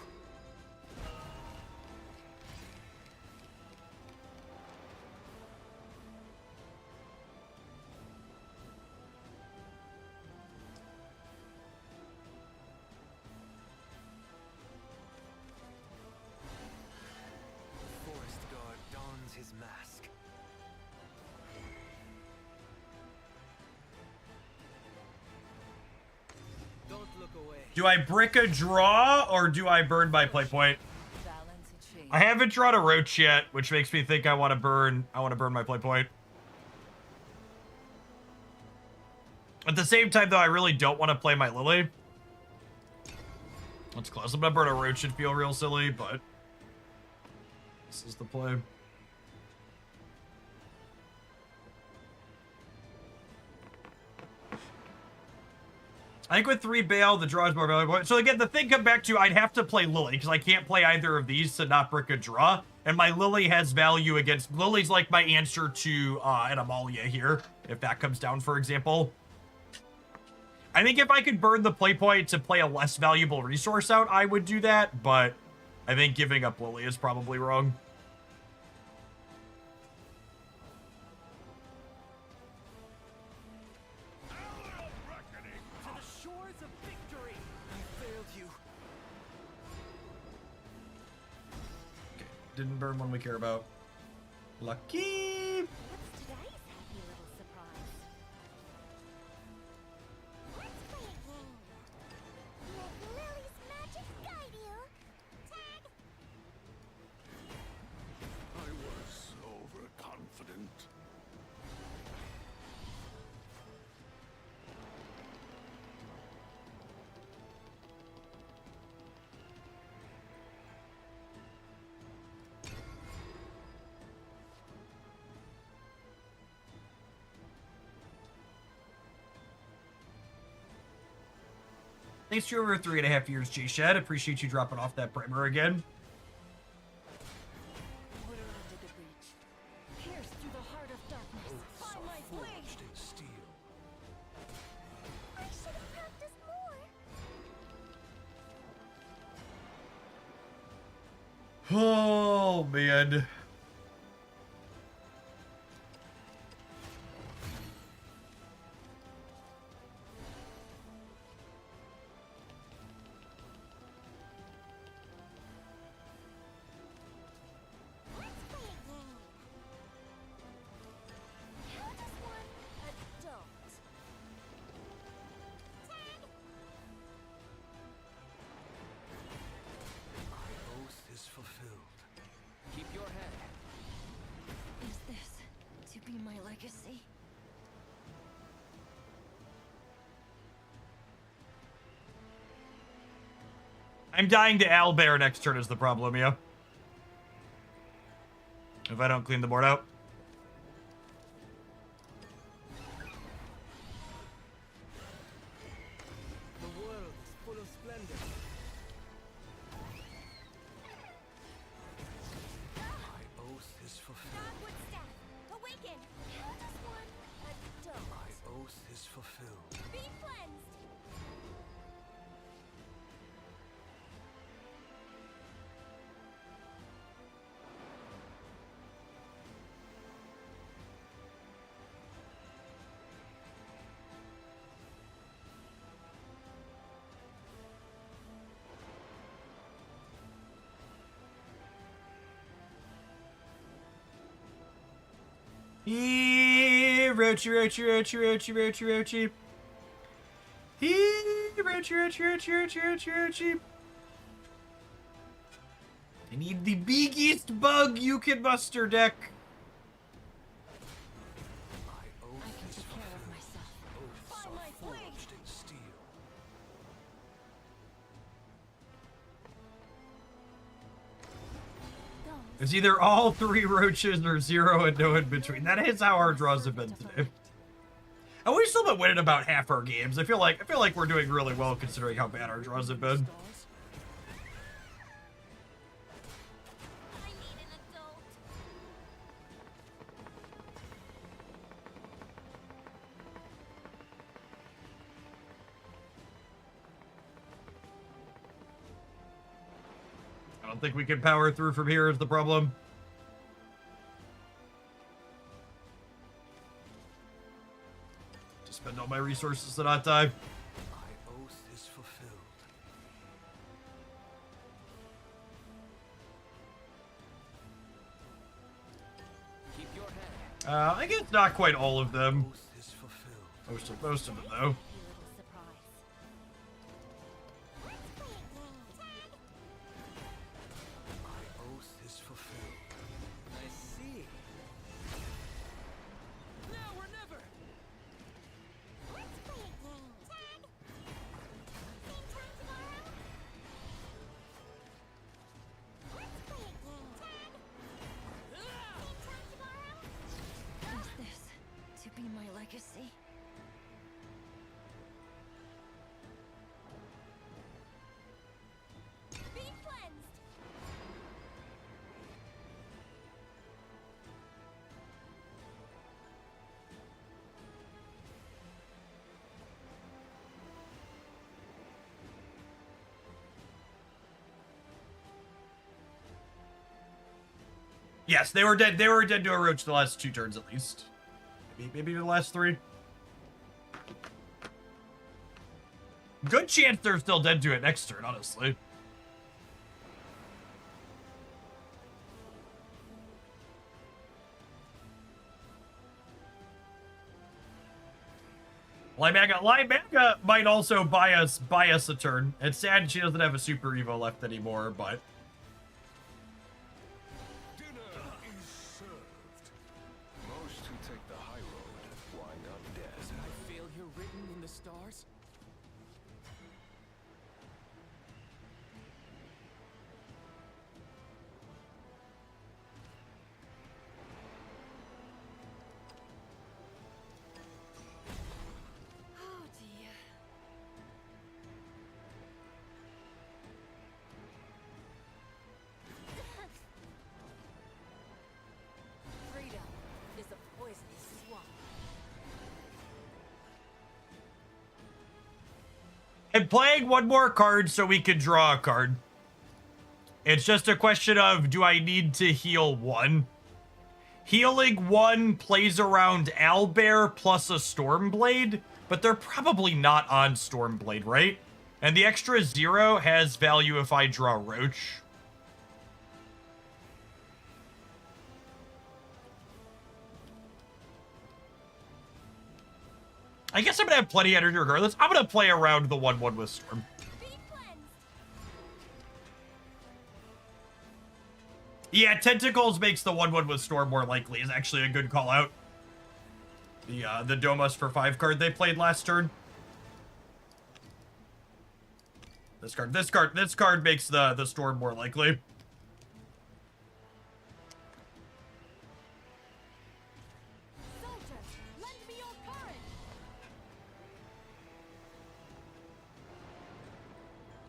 Forest guard dons his mask. Don't look away.
Do I brick a draw, or do I burn my play point?
Balance achieved.
I haven't drawn a Roach yet, which makes me think I want to burn my play point. At the same time, though, I really don't want to play my Lily. That's close. I'm gonna burn a Roach and feel real silly, but this is the play. I think with 3 Baal, the draw is more valuable. So again, the thing come back to, I'd have to play Lily, because I can't play either of these to not brick a draw. And my Lily has value against... Lily's like my answer to an Amalia here, if that comes down, for example. I think if I could burn the play point to play a less valuable resource out, I would do that, but I think giving up Lily is probably wrong.
To the shores of victory. I failed you.
Didn't burn one we care about. Lucky!
What's today's happy little surprise? Let's play a game. Let Lily's magic guide you. Tag.
I was overconfident.
Thanks to you over 3.5 years, J-Shed. Appreciate you dropping off that primer again.
Order under the breach. Pierce through the heart of darkness.
Oaths
Find
are
my blade.
forged in steel.
I should have practiced more.
Oh, man.
Let's play a game. How does one adult? Tag.
My oath is fulfilled. Keep your head.
Is this to be my legacy?
I'm dying to Owlbear next turn is the problem, yeah. If I don't clean the board out.
The world is full of splendor. My oath is fulfilled.
Godwood staff. Awaken. How does one adult?
My oath is fulfilled.
Be cleansed.
Roachy, roachy, roachy, roachy, roachy, roachy. Roachy, roachy, roachy, roachy, roachy, roachy. I need the biggest bug you can muster, deck.
I owe
I can
this
take care of
fulfilled.
myself.
Oaths
By
are
my blade.
forged in steel.
It's either all 3 roaches or 0 and no in between. That is how our draws have been today. And we've still been winning about half our games. I feel like we're doing really well considering how bad our draws have been.
I need an adult.
I don't think we can power through from here is the problem. To spend all my resources to not die.
My oath is fulfilled.
Keep your hand.
I guess not quite all of them.
Oath is fulfilled.
Most of them though.
A little surprise.
My oath is fulfilled.
I see. Now or never.
Let's play a game. Tag. Same time tomorrow. Let's play a game. Tag. Same time tomorrow.
Is this to be my legacy?
Be cleansed.
Yes, they were dead. They were dead to a roach the last 2 turns at least. Maybe the last 3. Good chance they're still dead to it next turn, honestly. Linebacker might also buy us a turn. It's sad she doesn't have a Super Evo left anymore, but
Dinner is served. Most who take the high road wind up dead.
Is my failure written in the stars?
Oh dear.
Freedom is a poisonous swamp.
I'm playing one more card so we can draw a card. It's just a question of, do I need to heal 1? Healing 1 plays around Owlbear plus a Stormblade, but they're probably not on Stormblade, right? And the extra 0 has value if I draw Roach. I guess I'm gonna have plenty of energy regardless. I'm gonna play around the 1/1 with Storm.
Be cleansed.
Yeah, Tentacles makes the 1/1 with Storm more likely is actually a good call out. The Domus for 5 card they played last turn. This card makes the Storm more likely.
Soldiers, lend me your courage.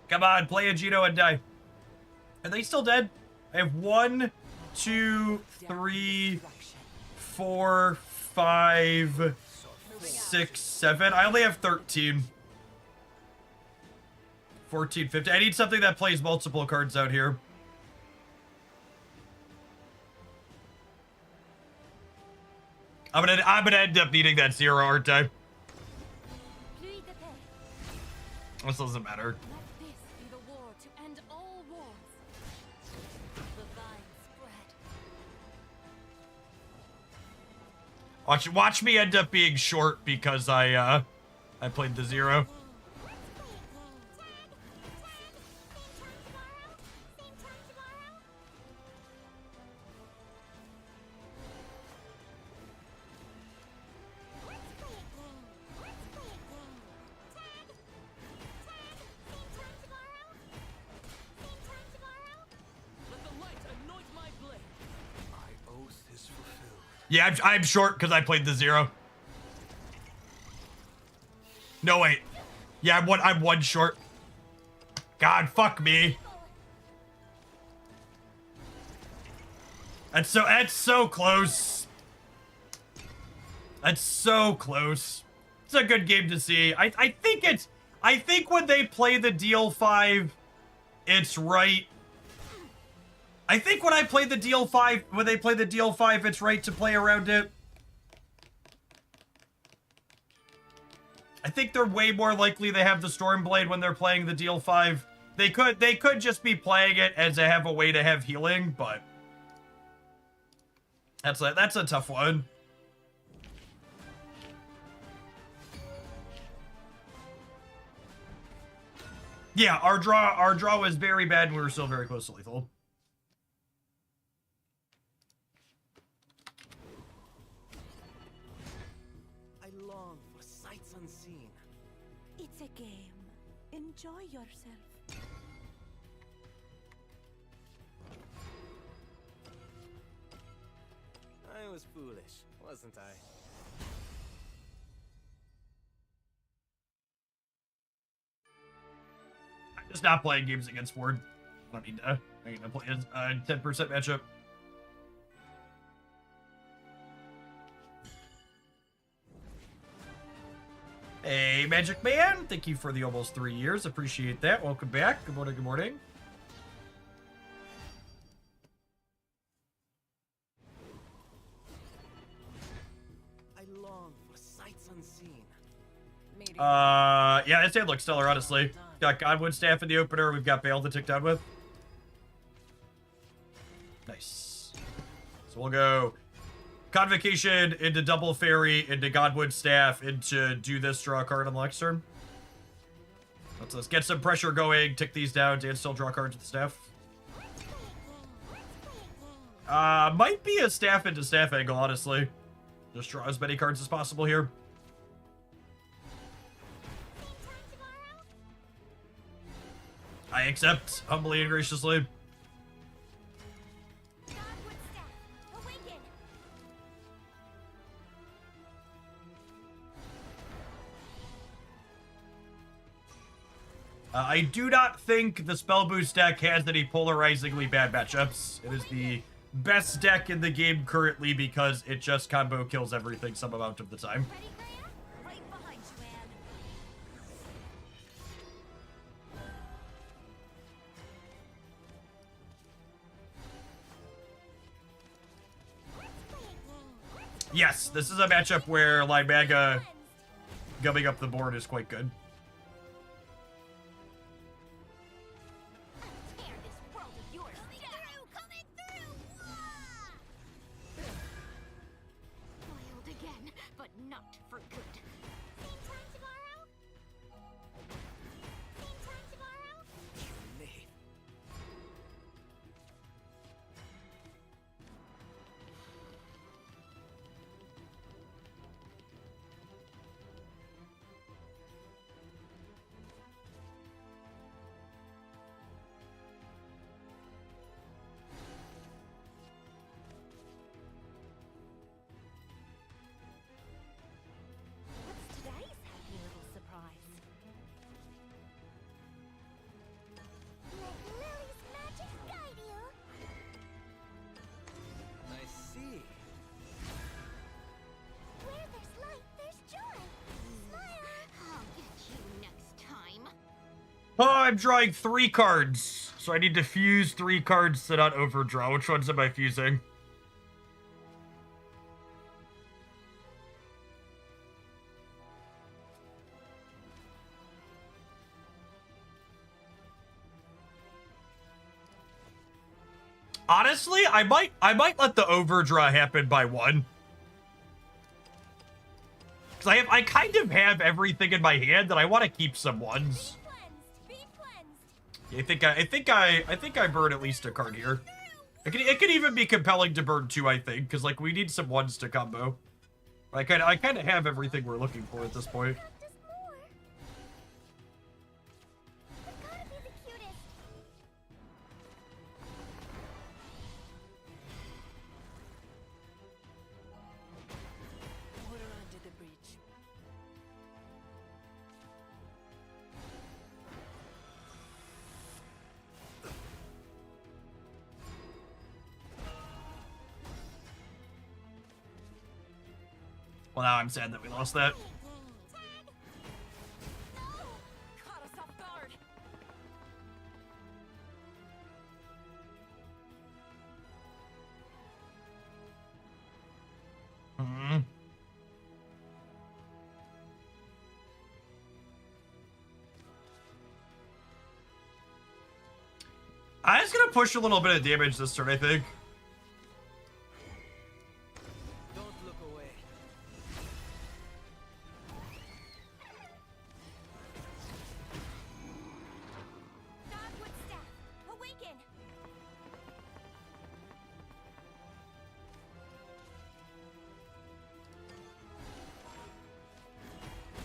Come on, play a Gino and die. Are they still dead? I have 1, 2, 3, 4, 5, 6, 7. I only have 13. 14, 15. I need something that plays multiple cards out here. I'm gonna end up needing that 0, aren't I?
Pluie de paix.
This doesn't matter.
Let this be the war to end all wars.
The vine spread.
Watch me end up being short because I played the 0. Yeah, I'm short because I played the 0. No, wait. Yeah, I'm one short. God, fuck me. That's so close. That's so close. It's a good game to see. I think when they play the deal 5, it's right. I think when they play the deal 5, it's right to play around it. I think they're way more likely they have the Stormblade when they're playing the deal 5. They could just be playing it as they have a way to have healing, but that's a tough one. Yeah, our draw was very bad and we were still very close to lethal.
It's a game. Enjoy yourself.
I was foolish, wasn't I?
I'm just not playing games against Ward. I need to play a 10% matchup. Hey, Magic Man. Thank you for the almost 3 years. Appreciate that. Welcome back. Good morning, good morning.
I long for sights unseen.
Yeah, this hand looks stellar, honestly. Got Godwood Staff in the opener. We've got Bale to tick down with. Nice. So we'll go Convocation into Double Fairy into Godwood Staff into do this, draw a card on the next turn. Let's get some pressure going. Tick these down and still draw cards with the staff. Might be a staff into staff angle, honestly. Just draw as many cards as possible here. I accept, humbly and graciously. I do not think the Spell Boost deck has any polarizingly bad matchups. It is the best deck in the game currently because it just combo kills everything some amount of the time.
Ready, Graham? Right behind you, Ann.
Yes, this is a matchup where Limaga gumming up the board is quite good.
Tear this world of yours coming through! Foiled again, but not for good. Same time tomorrow? Same time tomorrow?
Me.
What's today's happy little surprise?
Let Lily's magic guide you.
I see.
Where there's light, there's joy. Smile. I'll get you next time.
Oh, I'm drawing 3 cards. So I need to fuse 3 cards to not overdraw. Which ones am I fusing? Honestly, I might let the overdraw happen by 1. Because I kind of have everything in my hand, and I want to keep some ones.
Be cleansed.
I think I burn at least a card here. It could even be compelling to burn 2, I think, because like we need some ones to combo. I kind of have everything we're looking for at this point.
Practice more. We've gotta be the cutest.
Water under the bridge.
Well, now I'm sad that we lost that.
Caught us off guard.
Hmm. I'm just gonna push a little bit of damage this turn, I think.
Don't look away.
Dogwood staff. Awaken.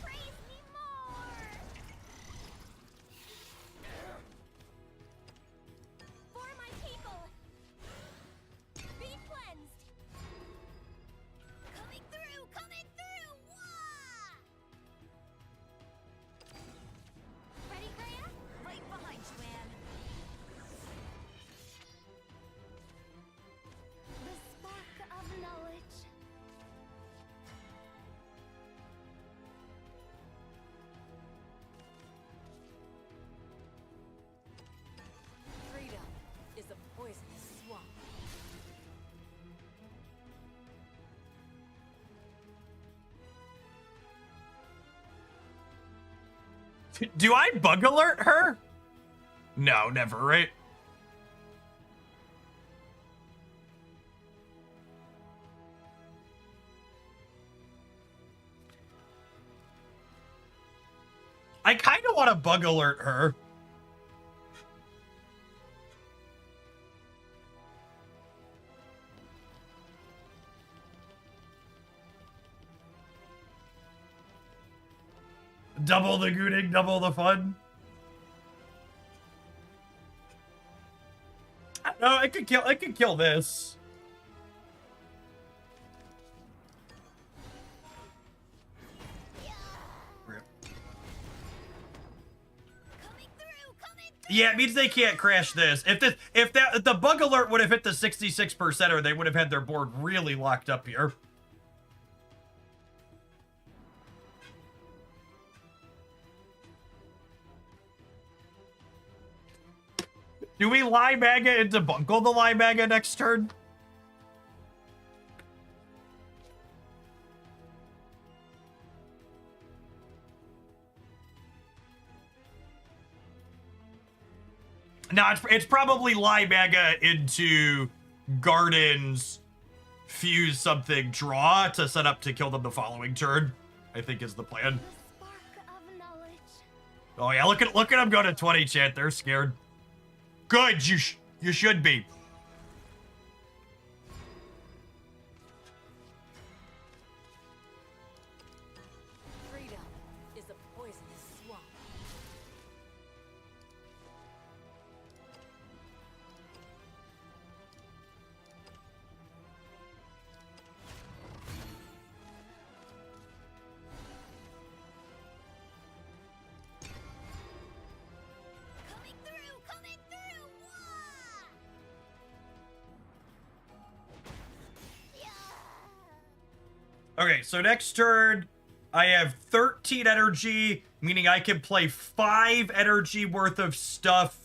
Praise me more. For my people. Be cleansed. Coming through, coming through. Wah! Ready, Freya? Right behind you, Anne. The spark of knowledge.
Freedom is a poisonous swamp.
Do I bug alert her? No, never, right? I kind of want to bug alert her. Double the gooning, double the fun. No, I could kill this.
Coming through, coming through.
Yeah, it means they can't crash this. If the bug alert would have hit the 66%er, they would have had their board really locked up here. Do we Limaga into Bunkle the Limaga next turn? No, it's probably Limaga into Gardens, fuse something, draw to set up to kill them the following turn, I think is the plan.
The spark of knowledge.
Oh yeah, look at them go to 20, chat. They're scared. Good, you should be.
Freedom is a poisonous swamp.
Coming through, coming through. Wah! Yeah.
Okay, so next turn, I have 13 energy, meaning I can play 5 energy worth of stuff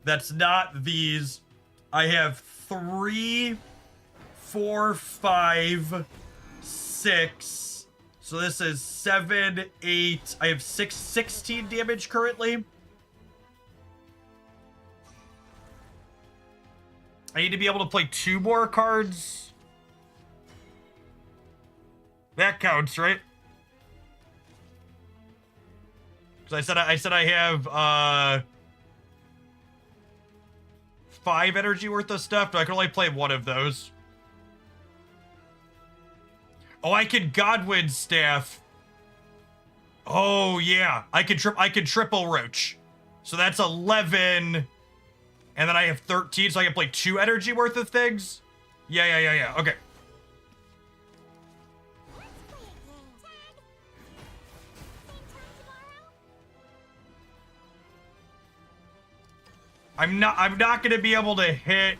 that's not these. I have 3, 4, 5, 6. So this is 7, 8. I have 16 damage currently. I need to be able to play 2 more cards. That counts, right? Because I said I have 5 energy worth of stuff, but I can only play one of those. Oh, I can Godwin staff. Oh yeah, I can triple Roach. So that's 11, and then I have 13, so I can play 2 energy worth of things. Yeah. Okay. I'm not gonna be able to hit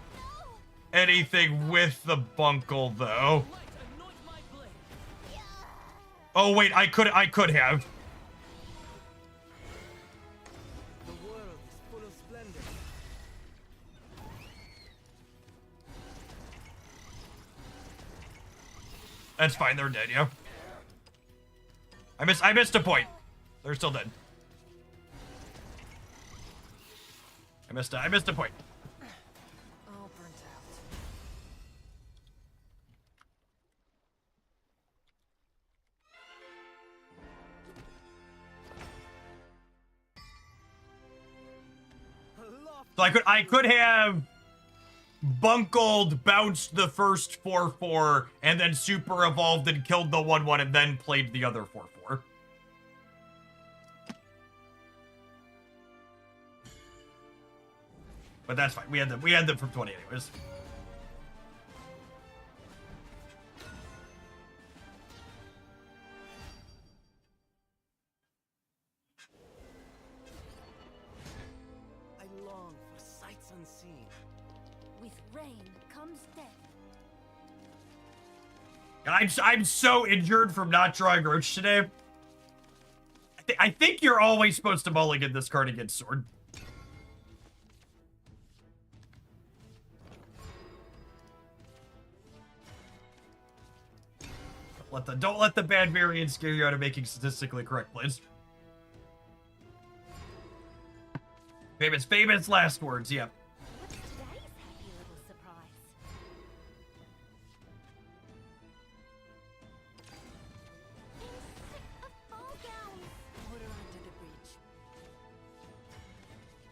anything with the bunkle though. Oh wait, I could have.
The world is full of splendor.
That's fine, they're dead, yeah. I missed a point. They're still dead. I missed a point.
All burnt out.
So I could have bunkled, bounced the first 4/4, and then super evolved and killed the 1/1, and then played the other 4/4. But that's fine. We had them from 20 anyways.
I long for sights unseen.
With rain comes death.
I'm so injured from not drawing Roach today. I think you're always supposed to mulligan this card against Sword. Don't let the bad variance scare you out of making statistically correct plays. Famous last words, yeah.
What's today's happy little surprise? In sick of ball gowns.
Put her under the bridge.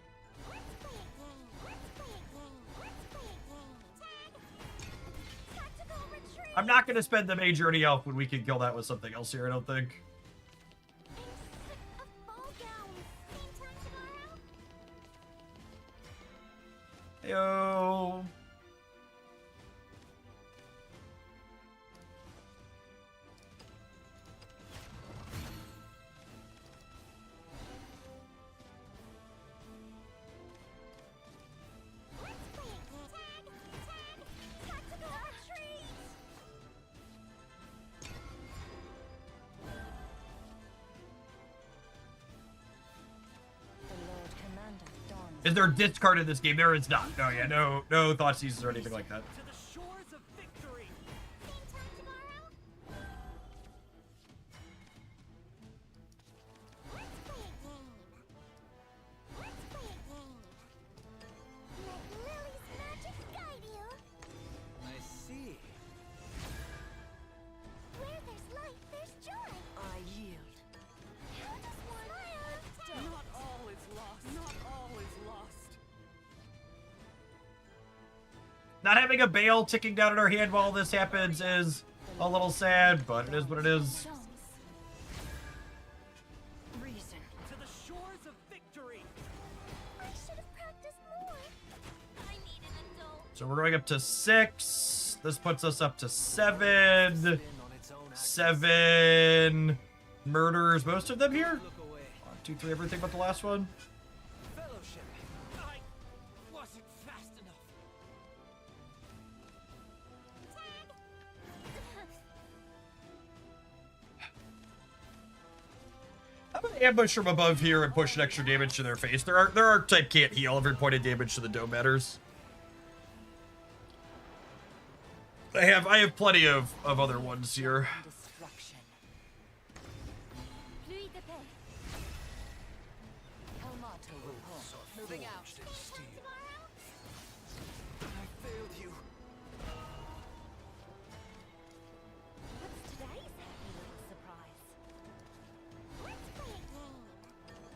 Let's play a game. Let's play a game. Let's play a game. Tag. Tactical retreat.
I'm not gonna spend the major any elf when we can kill that with something else here, I don't think.
In sick of ball gowns. Same time tomorrow.
Yo.
Let's play a game. Tag. Tactical retreat.
The Lord Commander dawns.
Is there discard in this game? There is not. No, yeah, no Thoughtseizes or anything like that.
To the shores of victory.
Same time tomorrow. Let's play a game. Let's play a game. Let Lily's magic guide you.
I see.
Where there's light, there's joy.
I yield.
How does one smile?
Not all is lost. Not all is lost.
Not having a bale ticking down in our hand while this happens is a little sad, but it is what it is.
Jones.
Reason.
To the shores of victory.
I should have practiced more. I need an adult.
So we're going up to 6. This puts us up to 7.
Spin on its own axis.
7 murders, most of them here.
Look away.
1, 2, 3, everything but the last one.
Fellowship. I wasn't fast enough.
I'm gonna ambush from above here and push an extra damage to their face. Their archetype can't heal. Every point of damage to the dome matters. I have plenty of other ones here.
Destruction.
Pluie de paix.
Helmato repulsed. Moving out.
Forged in steel.
I failed you.
What's today's happy little surprise? Let's play a game.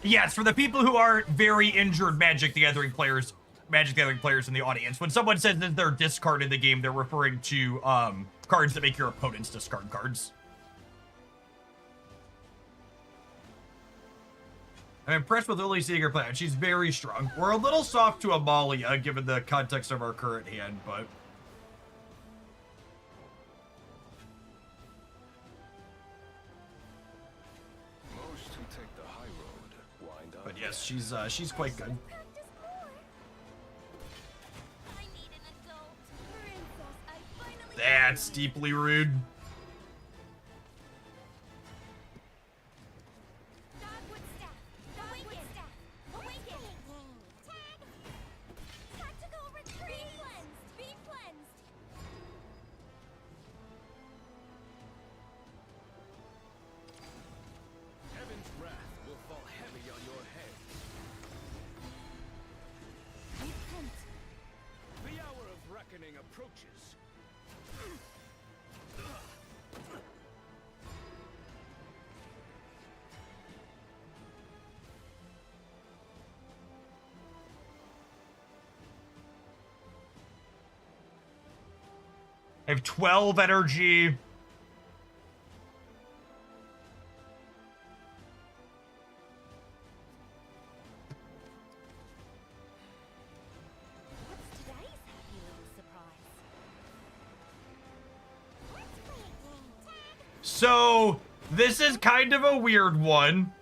Yes, for the people who aren't very injured Magic the Gathering players in the audience, when someone says that they're discarded the game, they're referring to cards that make your opponents discard cards. I'm impressed with Lily seeing her play. She's very strong. We're a little soft to Amalia, given the context of our current hand, but...
Most who take the high road wind up.
But yes, she's quite good.
Practice more. I need an adult. Princess, I finally
That's deeply rude.
Dogwood staff. Dogwood staff. Awaken. Tag. Tactical retreat. Be cleansed. Be cleansed.
Heaven's wrath will fall heavy on your head.
Repent.
The hour of reckoning approaches.
I have 12 energy.
What's today's happy little surprise? Let's play a game. Tag.
So, this is kind of a weird one.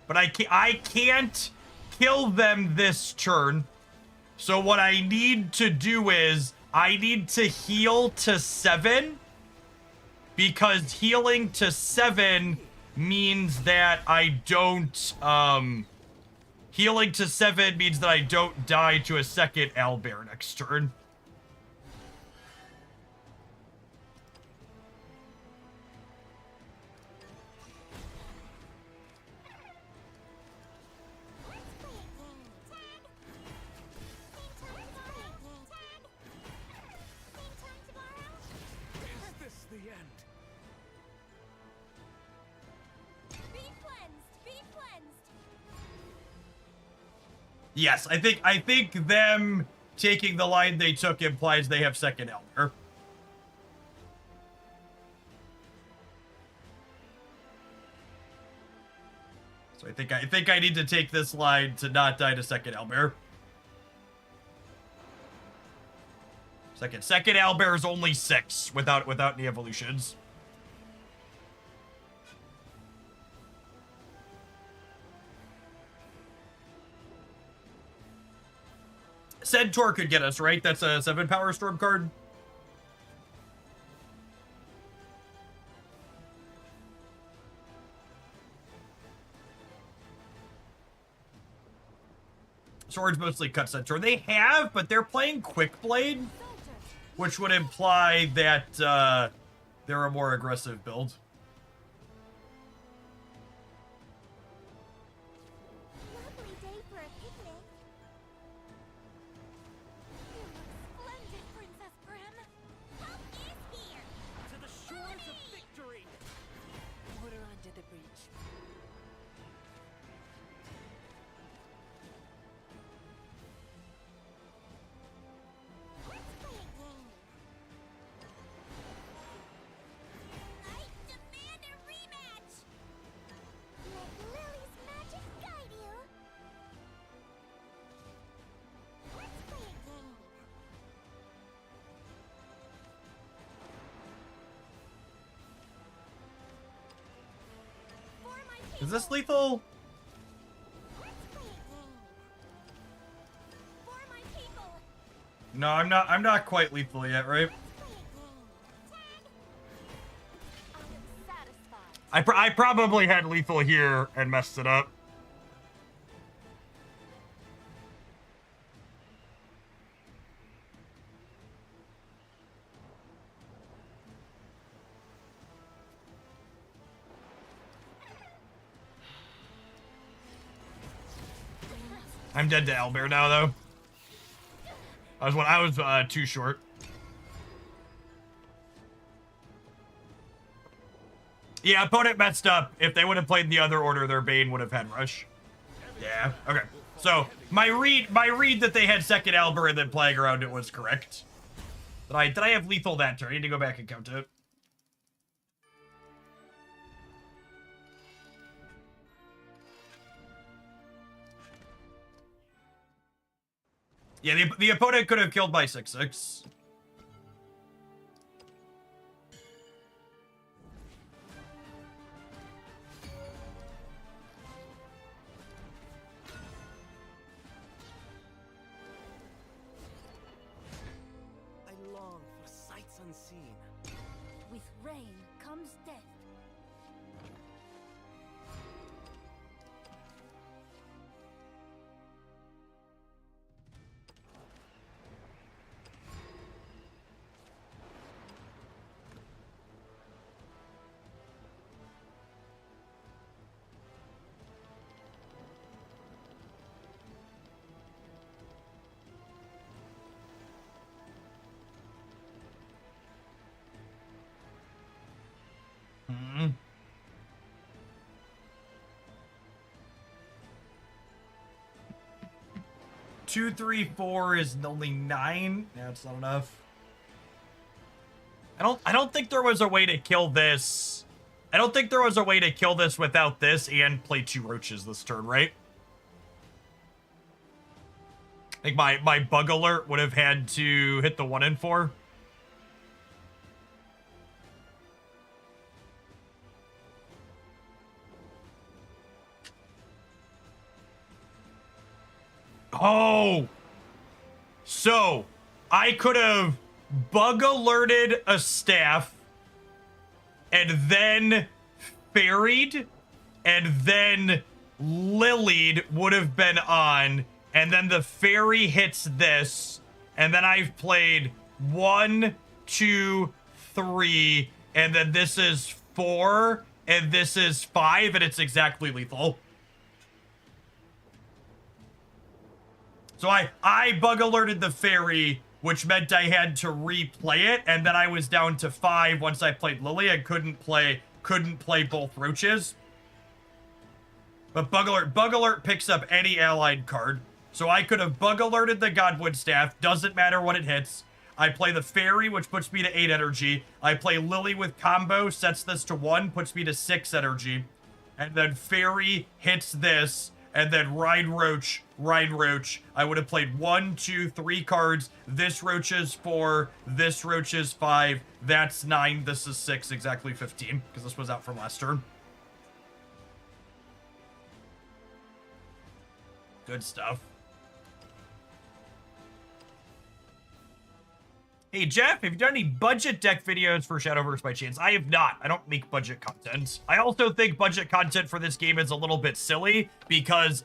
But I can't kill them this turn. So what I need to do is, I need to heal to 7. Because healing to 7 means that I don't, healing to 7 means that I don't die to a second owlbear next turn.
Let's play a game. Tag. Same time tomorrow. Tag. Same time tomorrow.
Is this the end?
Be cleansed. Be cleansed.
Yes, I think them taking the line they took implies they have second elder. So I think I need to take this line to not die to second owlbear. Second owlbear is only 6 without any evolutions. Centaur could get us, right? That's a 7 power storm card. Swords mostly cut Centaur. They have, but they're playing Quick Blade, which would imply that they're a more aggressive build.
Lovely day for a picnic. You look splendid, Princess Prim. Help is here.
To the shores of victory! Water under the bridge.
Let's play a game. I demand a rematch. Let Lily's magic guide you. Let's play a game. For my people.
Is this lethal?
Let's play a game. For my people.
No, I'm not quite lethal yet, right?
Let's play a game. Tag. I am satisfied.
I probably had lethal here and messed it up. I'm dead to owlbear now, though. I was too short. Yeah, opponent messed up. If they would have played the other order, their Bane would have had Rush. Yeah, okay. So, my read that they had second Albert and then playing around it was correct. Did I have lethal that turn? I need to go back and count it. Yeah, the opponent could have killed by 6/6.
I long for sights unseen.
With rain comes death.
Hmm. Two, 3, 4 is only 9. Yeah, it's not enough. I don't think there was a way to kill this. I don't think there was a way to kill this without this and play 2 roaches this turn, right? I think my bug alert would have had to hit the 1 and 4. Oh! So, I could have bug alerted a staff and then ferried and then lilied would have been on, and then the fairy hits this, and then I've played 1, 2, 3, and then this is 4, and this is 5, and it's exactly lethal. So I bug alerted the fairy, which meant I had to replay it, and then I was down to 5 once I played Lily. I couldn't play both roaches. But bug alert picks up any allied card. So I could have bug alerted the Godwood staff, doesn't matter what it hits. I play the fairy, which puts me to 8 energy. I play Lily with combo, sets this to 1, puts me to 6 energy. And then fairy hits this, and then ride roach. I would have played 1, 2, 3 cards. This roach is 4, this roach is 5, that's 9, this is 6, exactly 15, because this was out from last turn. Good stuff. Hey, Jeff, have you done any budget deck videos for Shadowverse by chance? I have not. I don't make budget content. I also think budget content for this game is a little bit silly because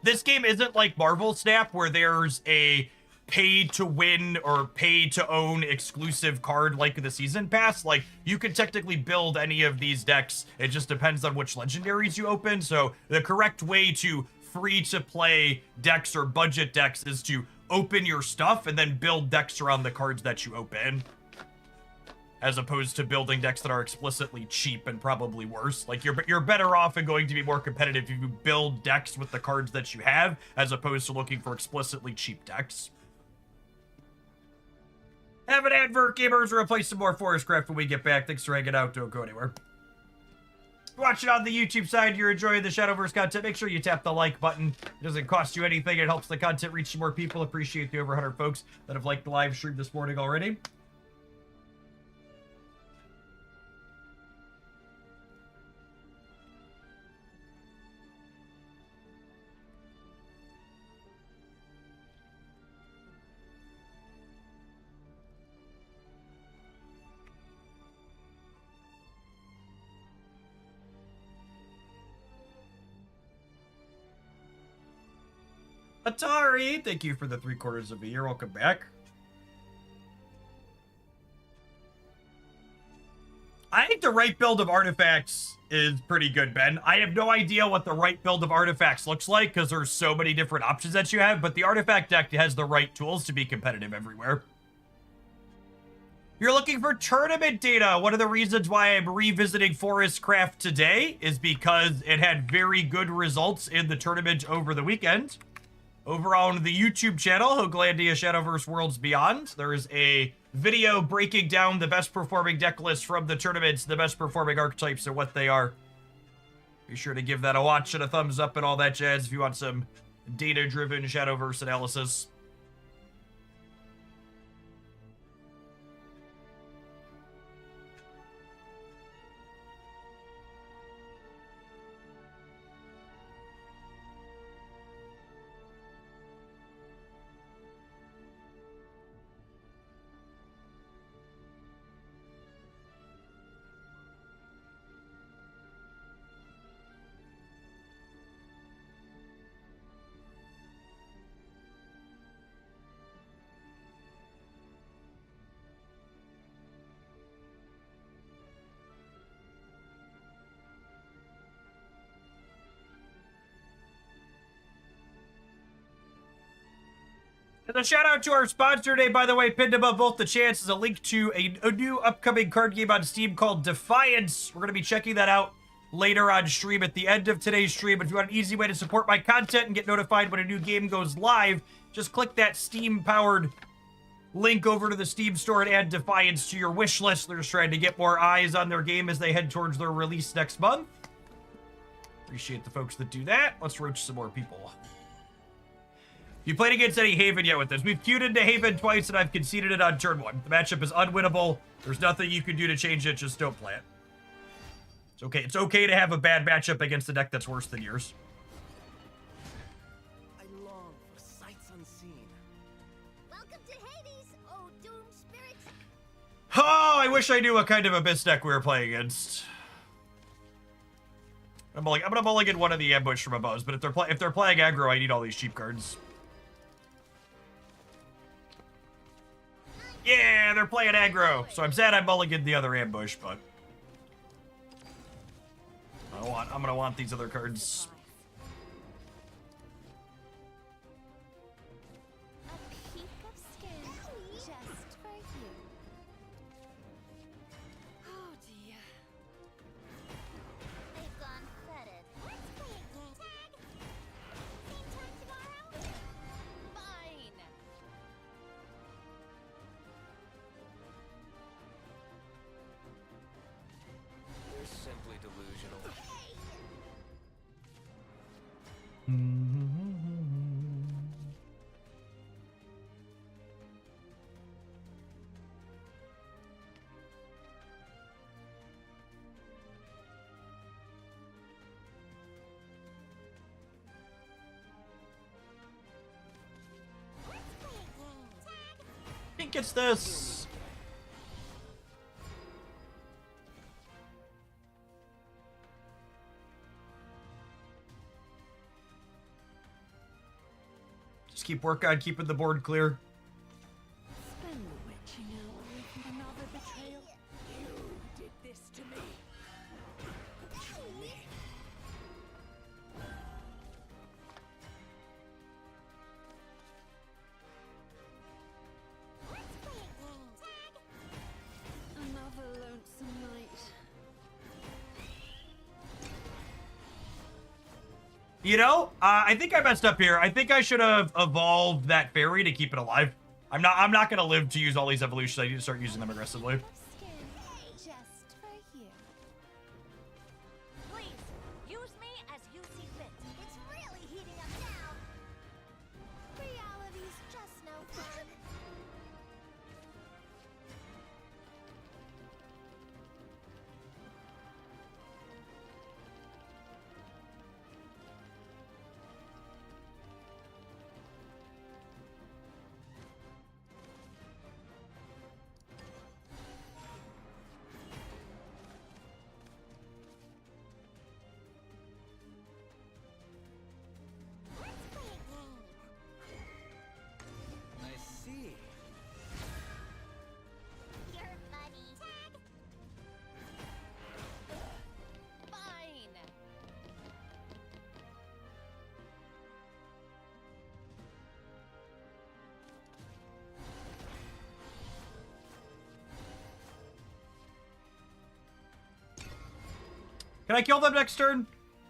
this game isn't like Marvel Snap where there's a pay to win or pay to own exclusive card like the season pass. Like, you can technically build any of these decks. It just depends on which legendaries you open. So the correct way to free to play decks or budget decks is to open your stuff and then build decks around the cards that you open, as opposed to building decks that are explicitly cheap and probably worse. Like, you're better off and going to be more competitive if you build decks with the cards that you have, as opposed to looking for explicitly cheap decks. Have an advert, gamers, or replace some more Forestcraft when we get back. Thanks for hanging out. Don't go anywhere. Watch it on the YouTube side. You're enjoying the Shadowverse content. Make sure you tap the like button. It doesn't cost you anything. It helps the content reach some more people. Appreciate the over 100 folks that have liked the live stream this morning already. Atari, thank you for the 3/4 of a year. Welcome back. I think the right build of artifacts is pretty good, Ben. I have no idea what the right build of artifacts looks like because there's so many different options that you have, but the artifact deck has the right tools to be competitive everywhere. You're looking for tournament data. One of the reasons why I'm revisiting Forestcraft today is because it had very good results in the tournament over the weekend. Over on the YouTube channel, Hoaglandia Shadowverse Worlds Beyond, there is a video breaking down the best performing deck list from the tournaments, the best performing archetypes and what they are. Be sure to give that a watch and a thumbs up and all that jazz if you want some data-driven Shadowverse analysis. And a shout out to our sponsor today, by the way, pinned above both the chats is a link to a new upcoming card game on Steam called Defiance. We're going to be checking that out later on stream at the end of today's stream. But if you want an easy way to support my content and get notified when a new game goes live, just click that Steam-powered link over to the Steam store and add Defiance to your wish list. They're just trying to get more eyes on their game as they head towards their release next month. Appreciate the folks that do that. Let's roach some more people. You played against any Haven yet with this? We've queued into Haven twice and I've conceded it on turn 1. The matchup is unwinnable. There's nothing you can do to change it. Just don't play it. It's okay. It's okay to have a bad matchup against a deck that's worse than yours.
I long for sights unseen.
Welcome to Hades, oh doomed spirit.
Oh, I wish I knew what kind of Abyss deck we were playing against. I'm gonna mulligan one of the ambush from above, but if they're playing aggro, I need all these cheap cards. Yeah, they're playing aggro, so I'm sad I mulliganed the other ambush, but I'm gonna want these other cards.
A peek of skin just for you.
Oh dear.
They've gone fetid. Let's play a game. Tag. Same time tomorrow.
Fine.
They're simply delusional.
I think it's this. Just keep working on keeping the board clear.
Spend the witching hour with another betrayal. You did this to me. Another lonesome night.
You know, I think I messed up here. I think I should have evolved that fairy to keep it alive. I'm not gonna live to use all these evolutions. I need to start using them aggressively.
Skin just for you.
Please, use me as you see fit.
It's really heating up now. Reality's just no fun.
Can I kill them next turn?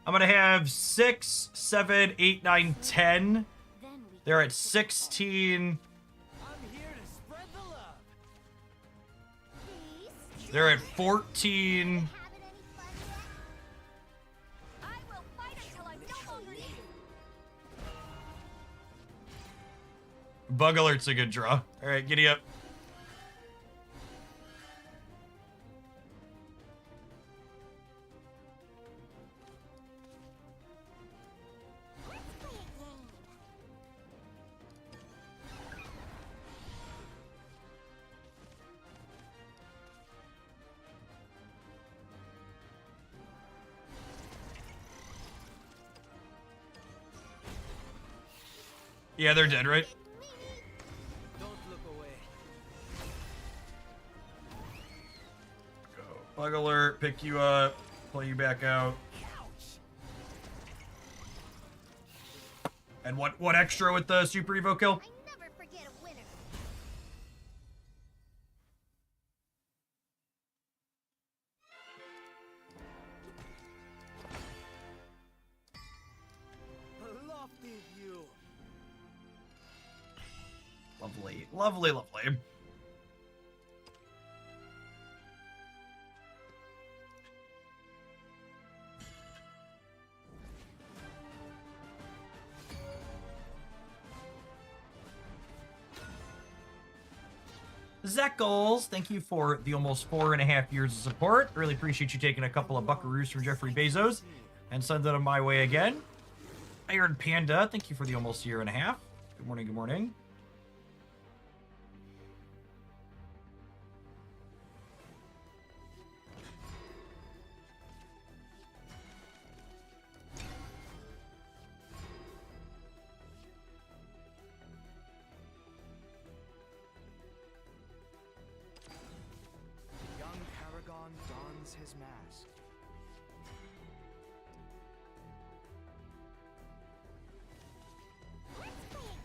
I'm gonna have 6, 7, 8, 9, 10.
Then we
They're
can
at 16.
I'm here to spread the love.
Please.
They're at 14.
Having any fun yet?
I will fight until I'm no longer needed.
Bug alert's a good draw. All right, giddy up.
Let's play a game.
Yeah, they're dead, right?
Don't look away.
Go.
Bug alert, pick you up, pull you back out. And what extra with the super evo kill?
I never forget a winner.
A lofty view.
Lovely, lovely, lovely. Zeckles, thank you for the almost 4.5 years of support. Really appreciate you taking a couple of buckaroos from Jeffrey Bezos and sending them my way again. Iron Panda, thank you for the almost 1.5 years. Good morning, good morning.
Young Paragon dons his mask.
Let's play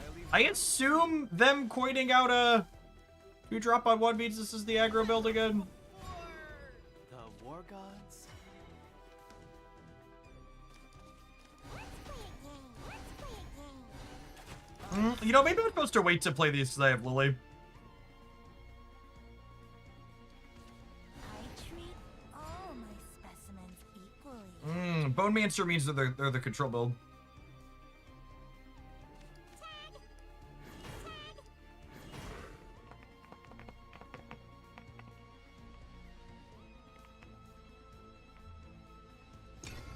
a game.
I assume them coining out a 2-drop on 1 means this is the aggro build again.
The war gods?
Let's play a game. Let's play a game.
You know, maybe I'm supposed to wait to play these because I have Lily.
I treat all my specimens equally.
Bone Mancer means that they're the control build.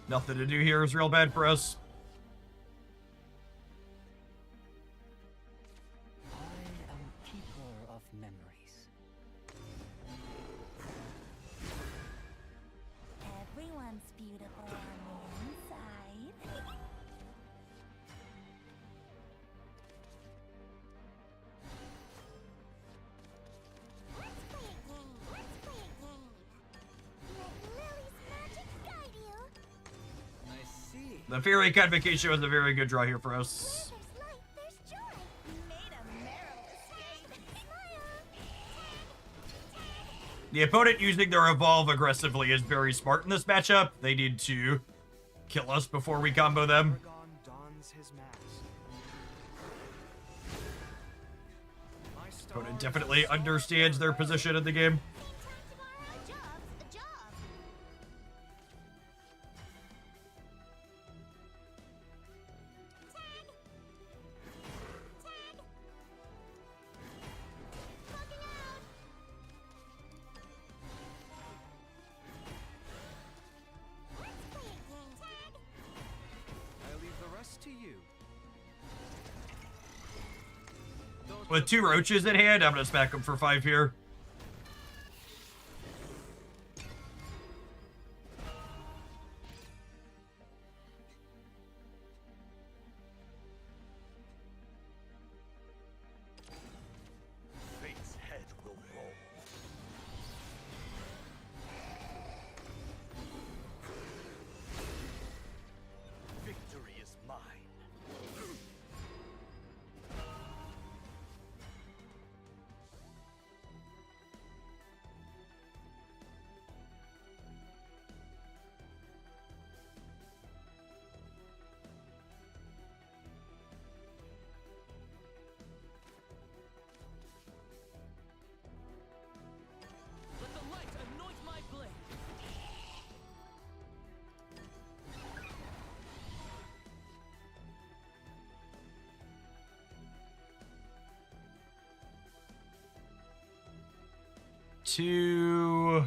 Nothing to do here is real bad for us.
I am keeper of memories.
Everyone's beautiful on the inside.
Let's play a game. Let's play a game. Let Lily's magic guide you.
I see.
The Fairy Convocation was a very good draw here for us.
Where there's light, there's joy.
Made a narrow escape.
Smile.
The opponent using their Evolve aggressively is very smart in this matchup. They need to kill us before we combo them.
Paragon dons his mask. My
Opponent
stars
definitely
are
understands their position in the game.
Same time tomorrow. A job's a job. Tag. Tag. Bugging out. Let's play a game. Tag.
I leave the rest to you. Don't
With 2 roaches in hand, I'm gonna smack them for 5 here.
Fate's head will roll. Victory is mine.
2.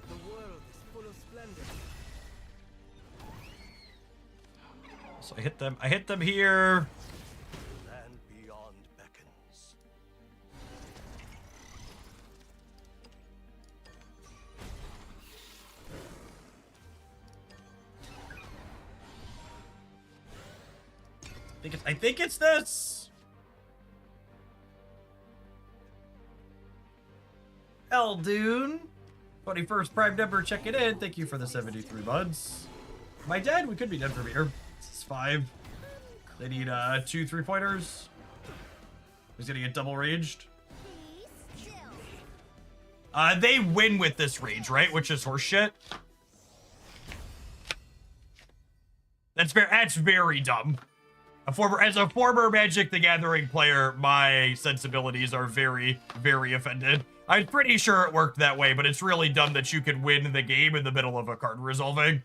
The world is full of splendor.
So I hit them here.
Land beyond beckons.
I think it's this. Eldune, 21st Prime number, check it in. Thank you for the 73 months. Am I dead? We could be dead from here. This is 5. They need 2 3-pointers. Who's gonna get double raged?
Please chill.
They win with this rage, right? Which is horseshit. That's very dumb. As a former Magic the Gathering player, my sensibilities are very, very offended. I'm pretty sure it worked that way, but it's really dumb that you could win the game in the middle of a card resolving.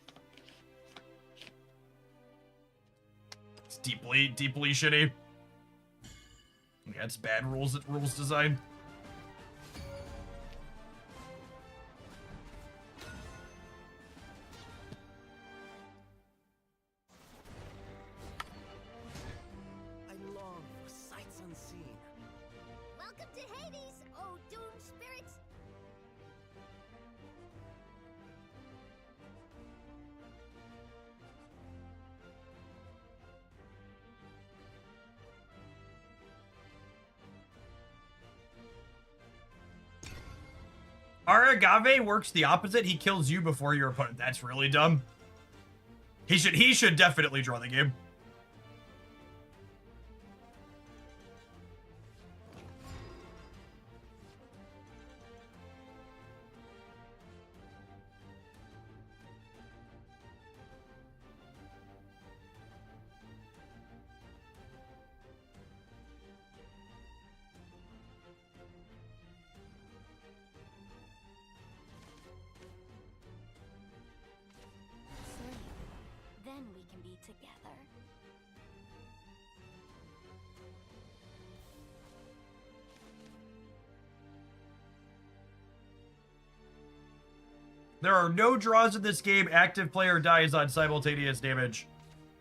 It's deeply, deeply shitty. Yeah, it's bad rules design.
I long for sights unseen.
Welcome to Hades, oh doom spirits.
Our Agave works the opposite. He kills you before your opponent. That's really dumb. He should definitely draw the game.
Then we can be together.
There are no draws in this game. Active player dies on simultaneous damage.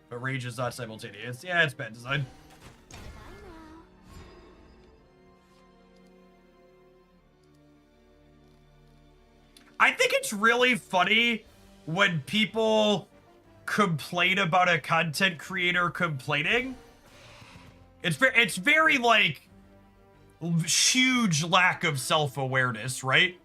But rage is not simultaneous. Yeah, it's bad design.
Bye now.
I think it's really funny when people complain about a content creator complaining. It's very like huge lack of self-awareness, right?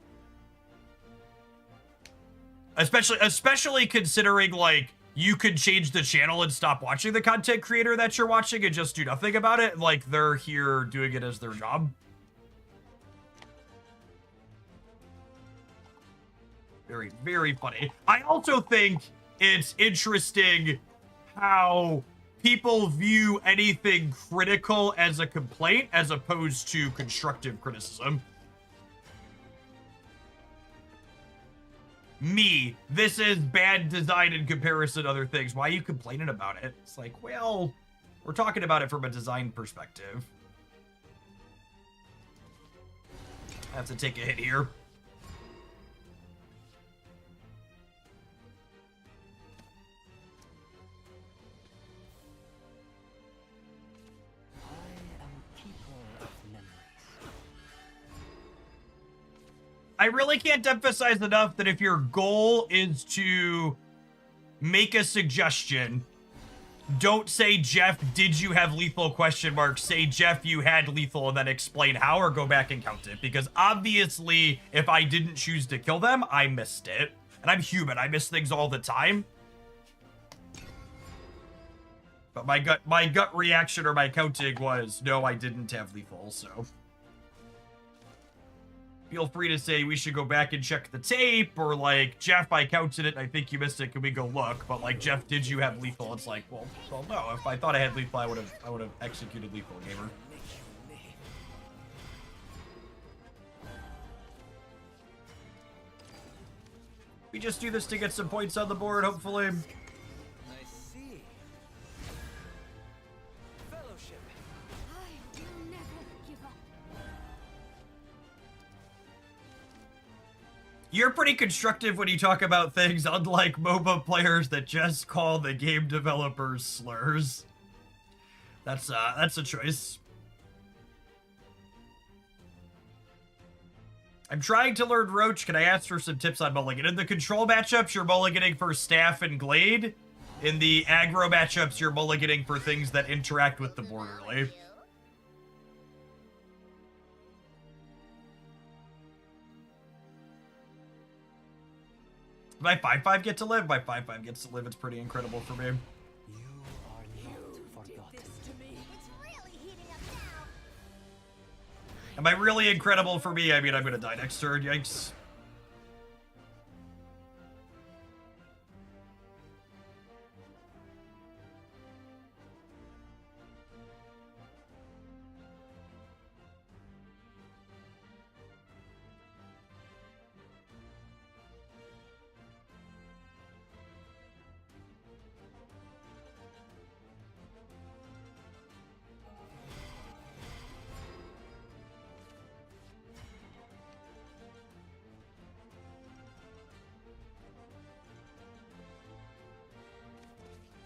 Especially considering like you could change the channel and stop watching the content creator that you're watching and just do nothing about it. Like they're here doing it as their job. Very, very funny. I also think it's interesting how people view anything critical as a complaint as opposed to constructive criticism. This is bad design in comparison to other things. Why are you complaining about it? It's like, well, we're talking about it from a design perspective. I have to take a hit here. I really can't emphasize enough that if your goal is to make a suggestion, don't say, Jeff, did you have lethal question mark? Say, Jeff, you had lethal, and then explain how, or go back and count it. Because obviously, if I didn't choose to kill them, I missed it. And I'm human. I miss things all the time. But my gut reaction or my counting was, no, I didn't have lethal, so... Feel free to say we should go back and check the tape, or like, Jeff, I counted it and I think you missed it. Can we go look? But like, Jeff, did you have lethal? It's like, well, no. If I thought I had lethal, I would have executed lethal, gamer. We just do this to get some points on the board, hopefully.
I see. Fellowship.
I will never give up.
You're pretty constructive when you talk about things, unlike MOBA players that just call the game developers slurs. That's a choice. I'm trying to learn Roach. Can I ask for some tips on mulligan? In the control matchups, you're mulliganing for staff and glade. In the aggro matchups, you're mulliganing for things that interact with the board early. My 5/5 get to live? My 5/5 gets to live. It's pretty incredible for me.
You are not forgotten.
This to me.
It's really heating up now.
Am I really incredible for me? I mean, I'm gonna die next turn. Yikes.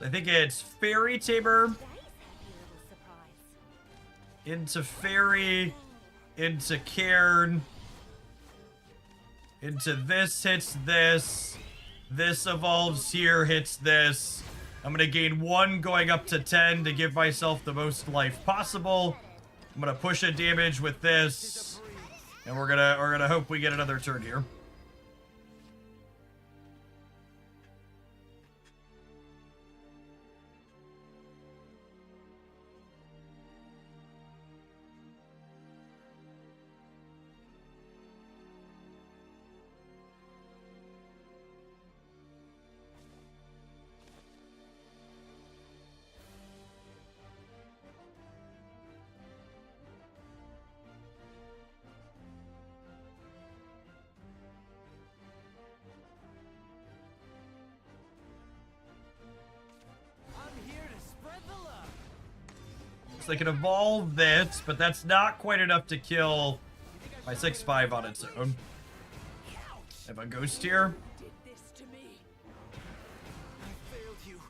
I think it's Fairy Tamer
Today's happy little surprise.
into Fairy, into Cairn, into this hits this. This evolves here, hits this. I'm gonna gain 1 going up to 10 to give myself the most life possible. I'm gonna push a damage with this. And we're gonna hope we get another turn here.
I'm here to spread the love.
So they can evolve this, but that's not quite enough to kill my 6/5 on its own. I have a ghost here.
Did this to me.
I failed you.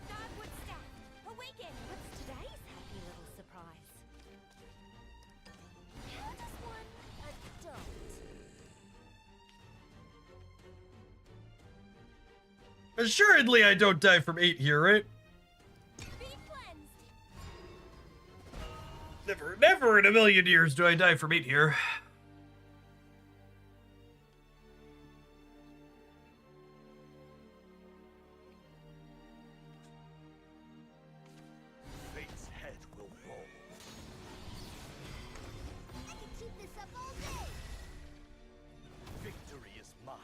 Dogwood staff, awaken.
What's today's happy little surprise?
How does one adult?
Assuredly, I don't die from 8 here, right?
Be cleansed.
Never in a million years do I die from 8 here.
Fate's head will roll.
I can keep this up all day.
Victory is mine.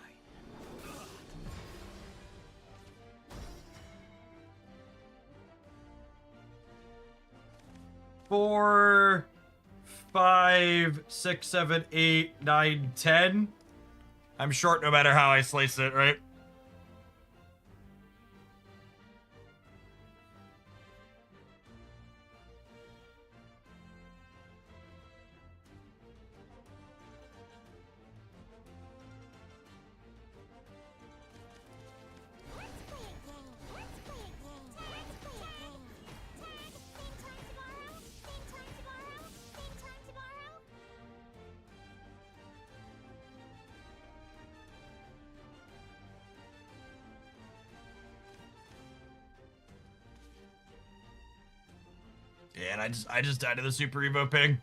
Four, 5, 6, 7, 8, 9, 10. I'm short no matter how I slice it, right?
Let's play a game. Let's play a game. Let's play a game. Same time tomorrow. Same time tomorrow. Same time tomorrow.
Yeah, and I just died to the Super Evo ping.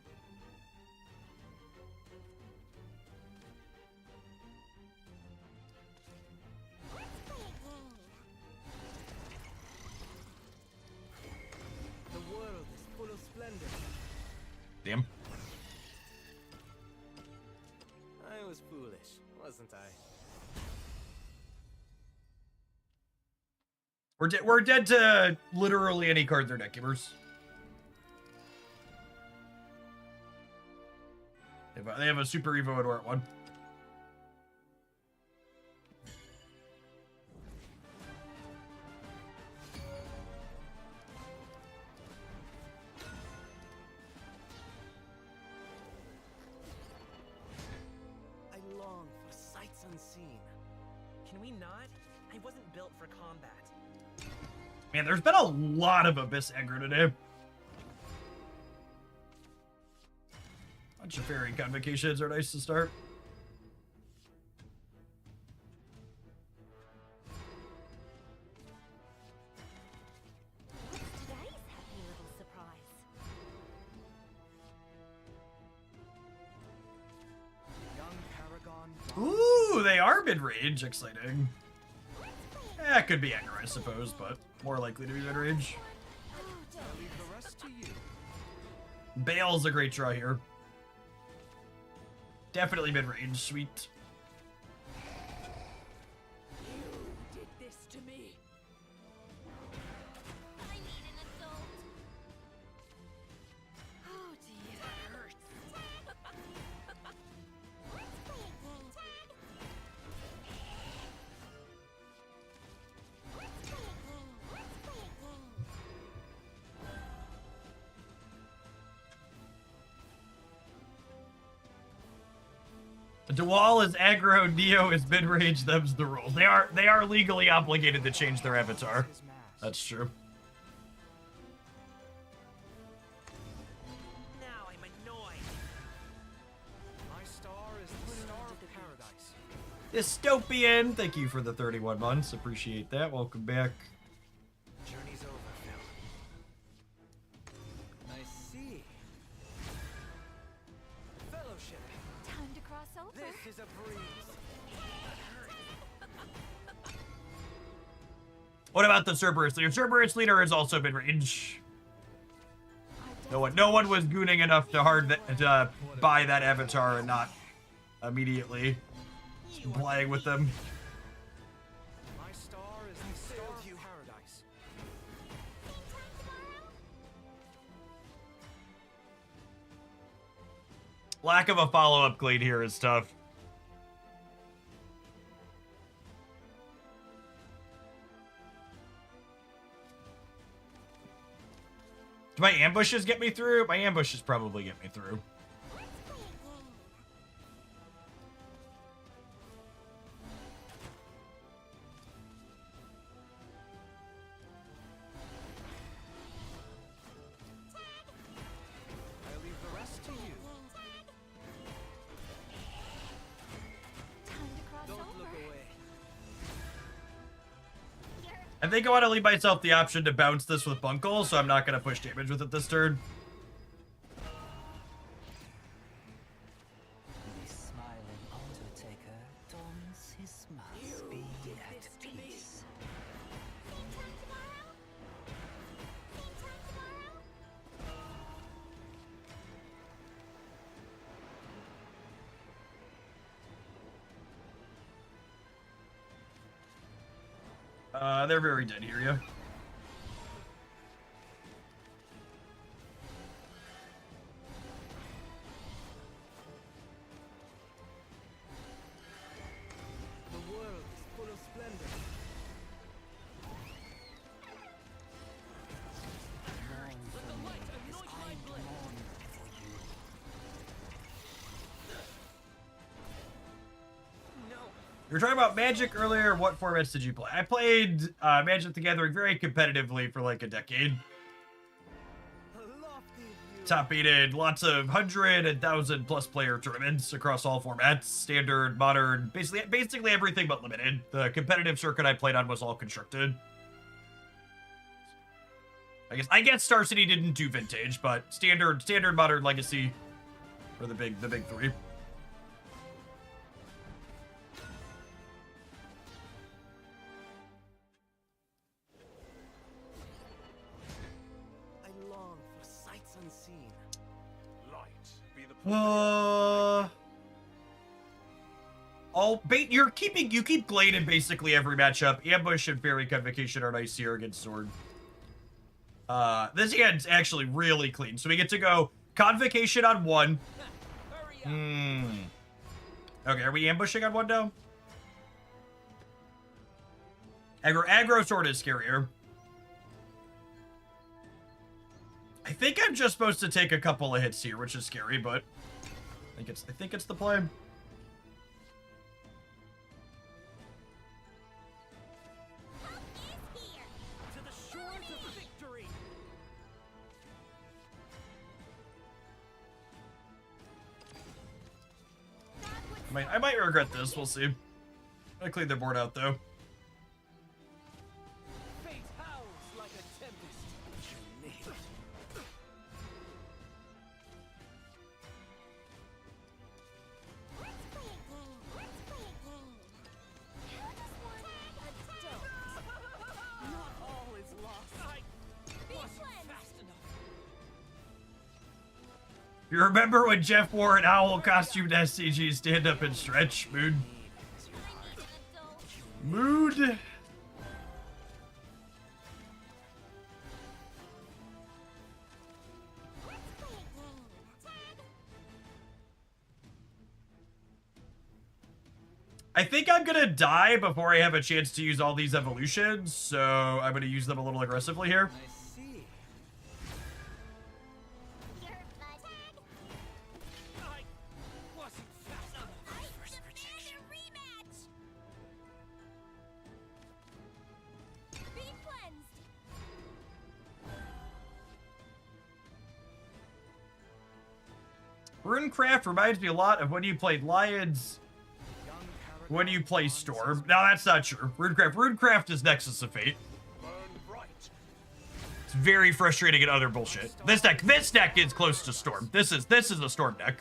Let's play a game.
The world is full of splendor.
Damn.
I was foolish, wasn't I?
We're dead to literally any card their deck givers. They have a Super Evo and Art one.
I long for sights unseen.
Can we not? I wasn't built for combat.
Man, there's been a lot of Abyss aggro today. Bunch of fairy convocations are nice to start.
What's today's happy little surprise?
Young Paragon.
Ooh, they are mid-range. Exciting. It could be aggro, I suppose, but more likely to be mid-range.
I'll leave the rest to you.
Bale's a great draw here. Definitely mid-range, sweet.
You did this to me.
I need an adult. Oh dear.
That hurts.
Let's play a game tag. Let's play a game. Let's play a game.
Dewall is aggro, Neo is mid-range, them's the rules. They are legally obligated to change their avatar.
His mask.
That's true.
Now I'm annoyed.
My star is the star of paradise.
Dystopian, thank you for the 31 months. Appreciate that. Welcome back.
Journey's over, Phil. I see. Fellowship.
Time to cross over.
This is a breeze.
What about the Cerberus leader? Cerberus leader is also mid-range. No one was gooning enough to buy that avatar and not immediately playing with them.
My star is the star of paradise.
Lack of a follow-up Glade here is tough. Do my ambushes get me through? My ambushes probably get me through.
I leave the rest to you.
Time to cross
Don't
over.
look away.
I think I want to leave myself the option to bounce this with Bunkle, so I'm not going to push damage with it this turn.
The smiling Undertaker dons his mask. Be at peace.
They're very dead here, yeah.
The world is full of splendor.
Mourn for me as I mourn for you.
No.
You were talking about Magic earlier. What formats did you play? I played Magic the Gathering very competitively for like a decade.
A lofty view.
Top-aided lots of 100 and 1,000 plus player tournaments across all formats. Standard, modern, basically everything but limited. The competitive circuit I played on was all constructed. I guess Star City didn't do vintage, but standard, modern, legacy were the big three.
I long for sights unseen.
Light be the
all bait. You keep Glade in basically every matchup. Ambush and Fairy Convocation are nice here against Sword. This hand's actually really clean. So we get to go Convocation on 1. Okay, are we ambushing on 1 now? Aggro Sword is scarier. I think I'm just supposed to take a couple of hits here, which is scary, but I think it's the play.
To the shores of victory.
I might regret this. We'll see. I cleaned their board out though.
Fate howls like a tempest. Not all is lost. I wasn't fast enough.
You remember when Jeff wore an owl costume to SCG stand up and stretch? Mood. I think I'm gonna die before I have a chance to use all these evolutions, so I'm gonna use them a little aggressively here.
I see. I wasn't fast enough. First protection.
Runecraft reminds me a lot of when you played Lions. When you play Storm. No, that's not true. Runecraft is Nexus of Fate. It's very frustrating and other bullshit. This deck is close to Storm. This is a Storm deck.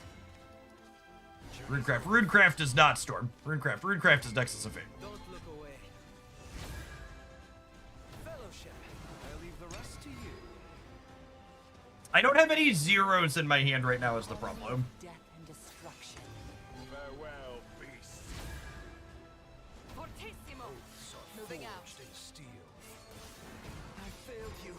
Runecraft is not Storm. Runecraft is Nexus of Fate.
Don't look away. Fellowship. I leave the rest to you.
I don't have any zeros in my hand right now is the problem.
Death and destruction.
Farewell, beast.
Fortissimo.
Moving out.
Forged in steel.
I failed you.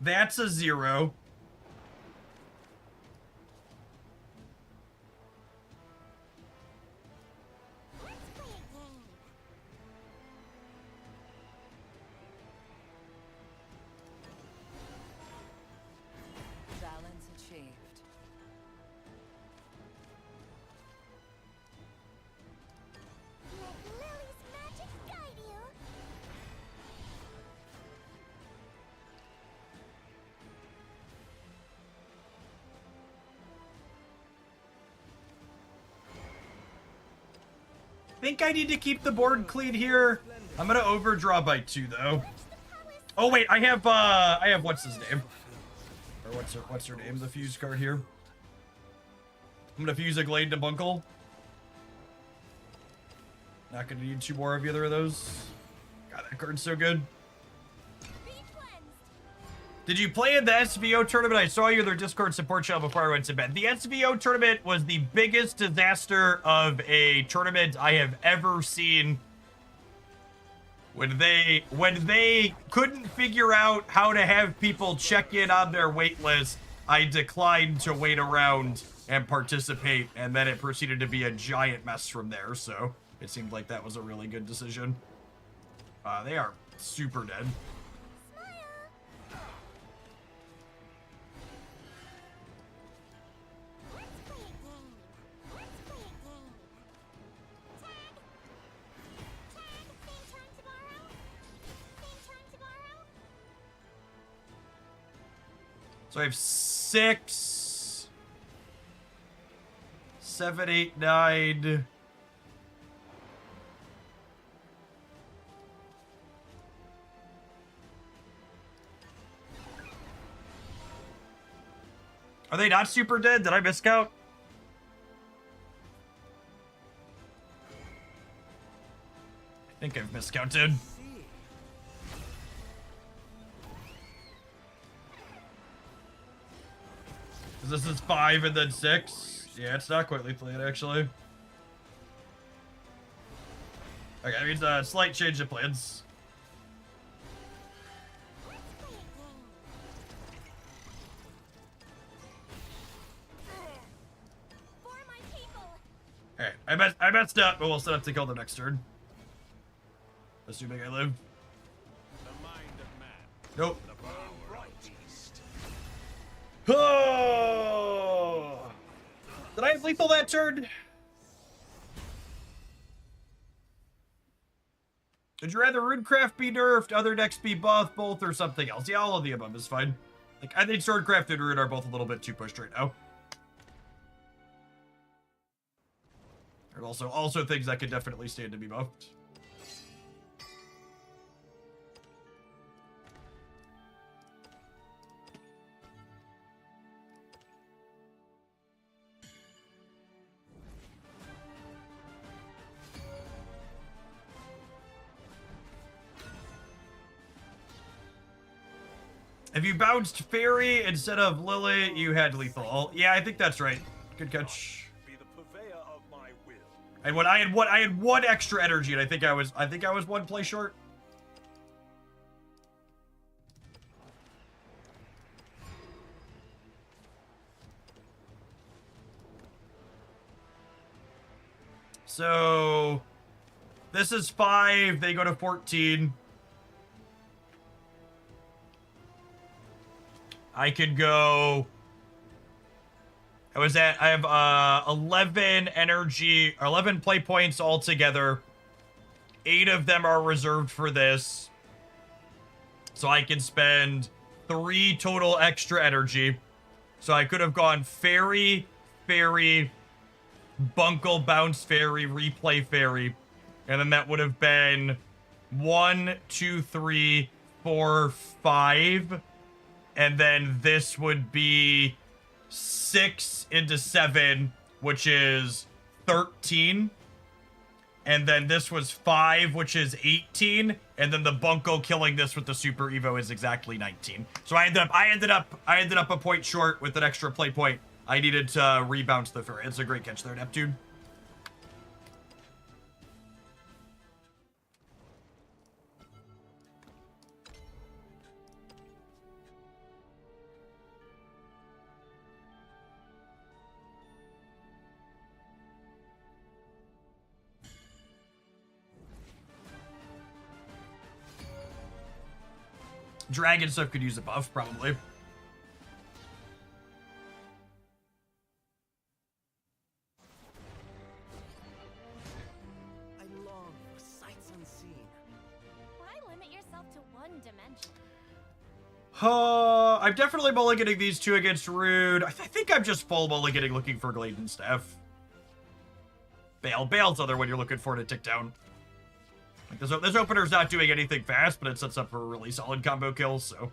That's a 0.
Balance achieved.
Let Lily's magic guide you.
Think I need to keep the board clean here. I'm gonna overdraw by 2 though. Oh wait, I have what's his name? Or what's her name? The fuse card here. I'm gonna fuse a Glade to Bunkle. Not gonna need 2 more of either of those. God, that card's so good. Did you play in the SVO tournament? I saw you in their Discord support channel before I went to bed. The SVO tournament was the biggest disaster of a tournament I have ever seen. When they couldn't figure out how to have people check in on their wait list, I declined to wait around and participate, and then it proceeded to be a giant mess from there, so it seemed like that was a really good decision. They are super dead. So I have 6, 7, 8, 9. Are they not super dead? Did I miscount? I think I've miscounted. this is 5 and then 6. Yeah, it's not quite lethal yet, actually. Okay, that means a slight change of plans.
For my people.
Alright, I messed up, but we'll set up to kill them next turn. Assuming I live.
The mind of man.
Nope.
The power of beast.
Oh! Did I have lethal that turn? Would you rather Runecraft be nerfed, other decks be buffed, both, or something else? Yeah, all of the above is fine. Like, I think Swordcraft and Rune are both a little bit too pushed right now. There's also things that could definitely stand to be buffed. If you bounced Fairy instead of Lily, you had lethal. Yeah, I think that's right. Good catch.
Be the purveyor of my will.
And when I had one extra energy, and I think I was one play short. So this is 5, they go to 14. I could go. I have 11 energy, 11 play points altogether. 8 of them are reserved for this. So I can spend 3 total extra energy. So I could have gone Fairy, Fairy, Bunkle, Bounce Fairy, Replay Fairy. And then that would have been 1, 2, 3, 4, 5. And then this would be 6 into 7, which is 13. And then this was 5, which is 18. And then the Bunko killing this with the Super Evo is exactly 19. So I ended up a point short with an extra play point. I needed to rebounce the Fairy. It's a great catch there, Neptune. Dragon stuff could use a buff, probably.
I long for sights unseen.
Why limit yourself to one dimension?
I'm definitely mulliganing these 2 against Rude. I think I'm just full mulliganing looking for Gladen Staff. Bail's other one you're looking for to tick down. Like this opener's not doing anything fast, but it sets up for a really solid combo kill, so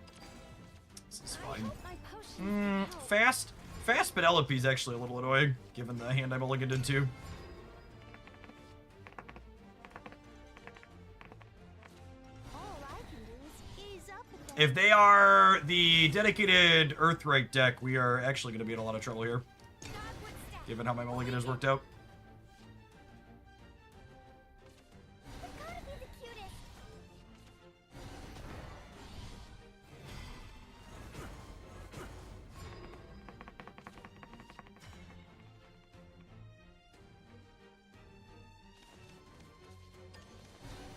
this is fine. Fast Penelope's actually a little annoying, given the hand I mulliganed into.
All I can do is ease up a bit.
If they are the dedicated Earthright deck, we are actually going to be in a lot of trouble here,
Dogwood staff.
given how my mulligan has worked out.
I've gotta be the cutest.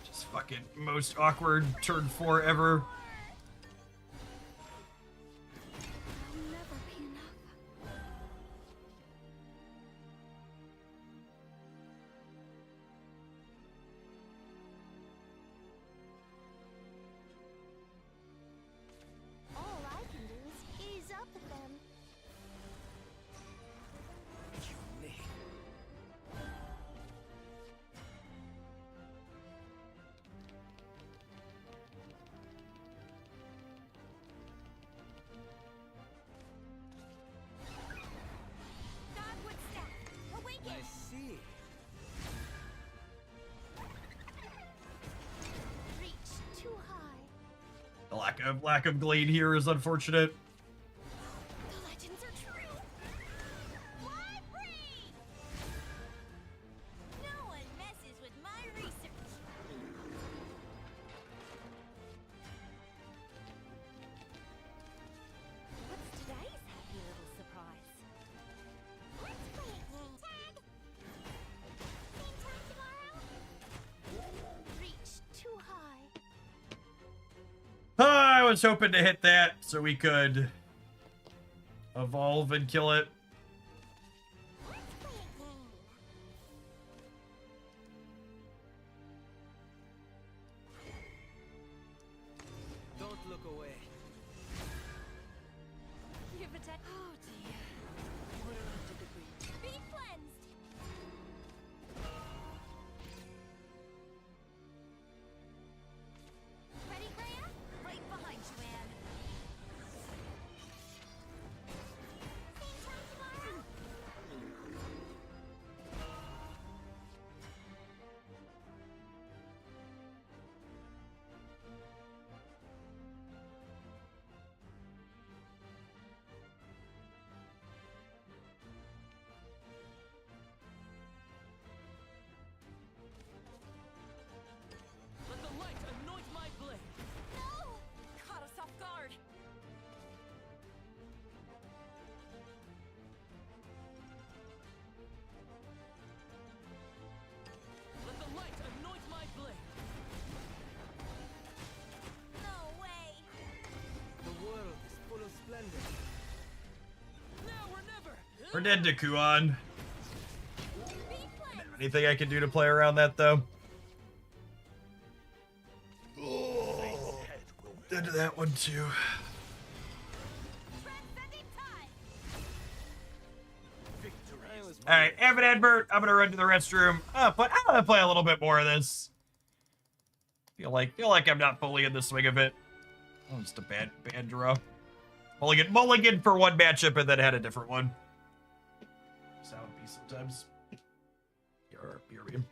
Just fucking most awkward turn 4 ever.
I'll never be enough. All I can do is ease up with them.
Unique.
Dogwood staff, awaken!
I see.
Reach too high.
The lack of Glade here is unfortunate.
The legends are true.
was hoping to hit that so we could evolve and kill it.
Don't look away.
You've attacked. Oh dear.
Water under the bridge.
Be cleansed. Ready, Freya? Right behind you, Anne. Same time tomorrow.
Let the light anoint my blade.
No!
Caught us off guard.
Let the light anoint my blade.
No way.
The world is full of splendor. Now or never.
We're dead to Kuan.
Be cleansed.
Anything I can do to play around that, though? Dead to that one, too.
Transcending time.
I was
Alright, Evan Edbert, I'm gonna run to the restroom. But I'm gonna play a little bit more of this. Feel like I'm not fully in the swing of it. Oh, just a bad draw. Mulligan for one matchup and then had a different one. That's how it be sometimes. Your beam.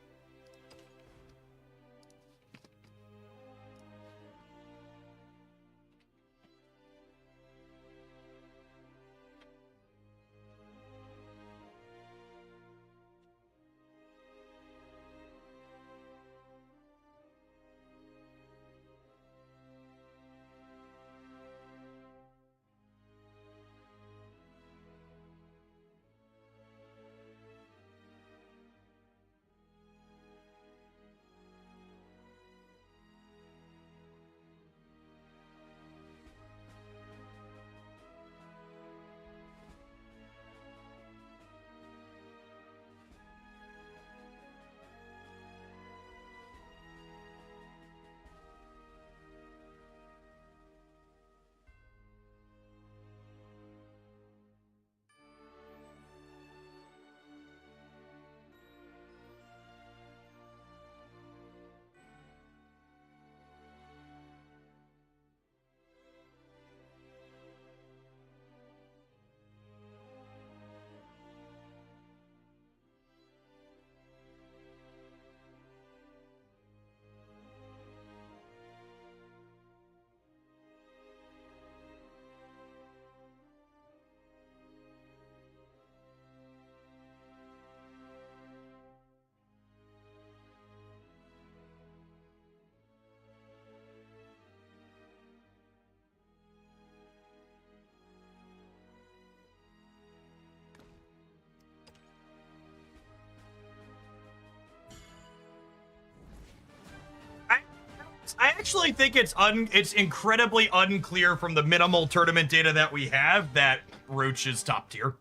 I actually think it's incredibly unclear from the minimal tournament data that we have that Roach is top tier.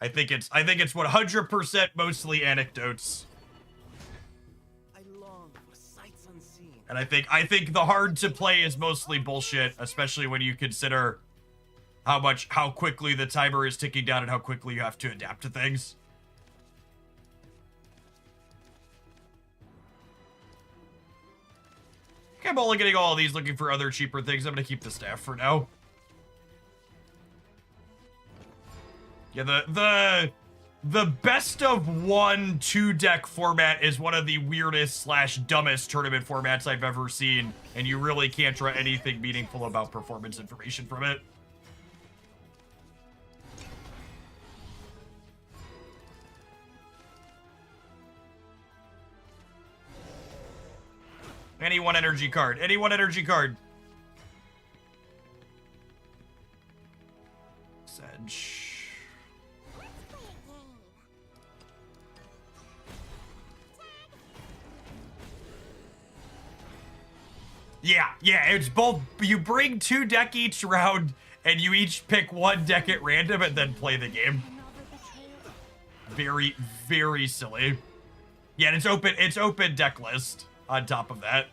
I think it's 100% mostly anecdotes.
I long for sights unseen.
And I think the hard to play is mostly bullshit, especially when you consider how quickly the timer is ticking down and how quickly you have to adapt to things. Okay, I'm only getting all of these looking for other cheaper things. I'm gonna keep the staff for now. Yeah, the best of 1 2-deck format is one of the weirdest / dumbest tournament formats I've ever seen, and you really can't draw anything meaningful about performance information from it. Any one energy card. Any one energy card. Sedge. Yeah, it's both. You bring 2 deck each round, and you each pick 1 deck at random and then play the game. Very, very silly. Yeah, and it's open deck list on top of that.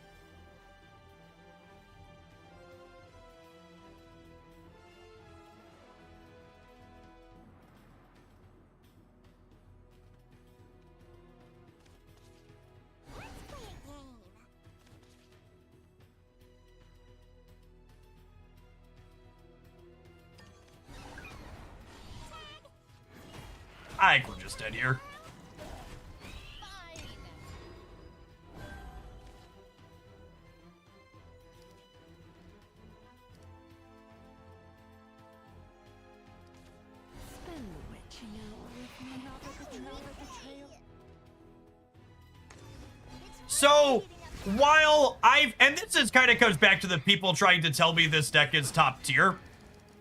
I think we're just dead here.
Spend the witching hour with me, another betrayal.
So, while and this is kind of comes back to the people trying to tell me this deck is top tier.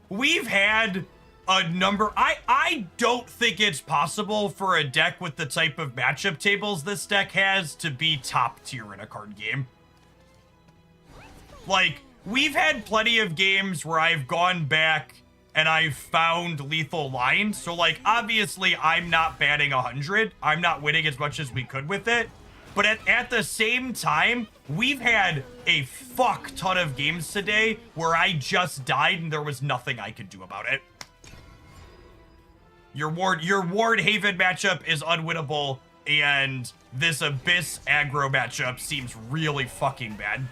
We've had a number. I don't think it's possible for a deck with the type of matchup tables this deck has to be top tier in a card game. Like, we've had plenty of games where I've gone back and I've found lethal lines. So, like, obviously, I'm not batting 100. I'm not winning as much as we could with it. But at the same time, we've had a fuck ton of games today where I just died and there was nothing I could do about it. Your Ward Haven matchup is unwinnable, and this Abyss aggro matchup seems really fucking bad.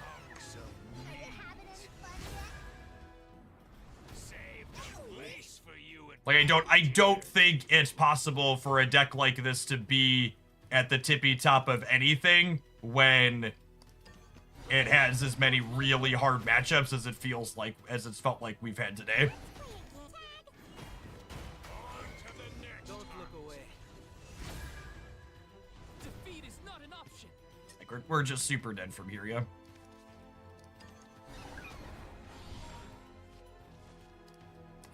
Like, I don't think it's possible for a deck like this to be at the tippy top of anything when it has as many really hard matchups as it's felt like we've had today.
Don't look away.
Defeat is not an option.
Like, we're just super dead from here, yeah.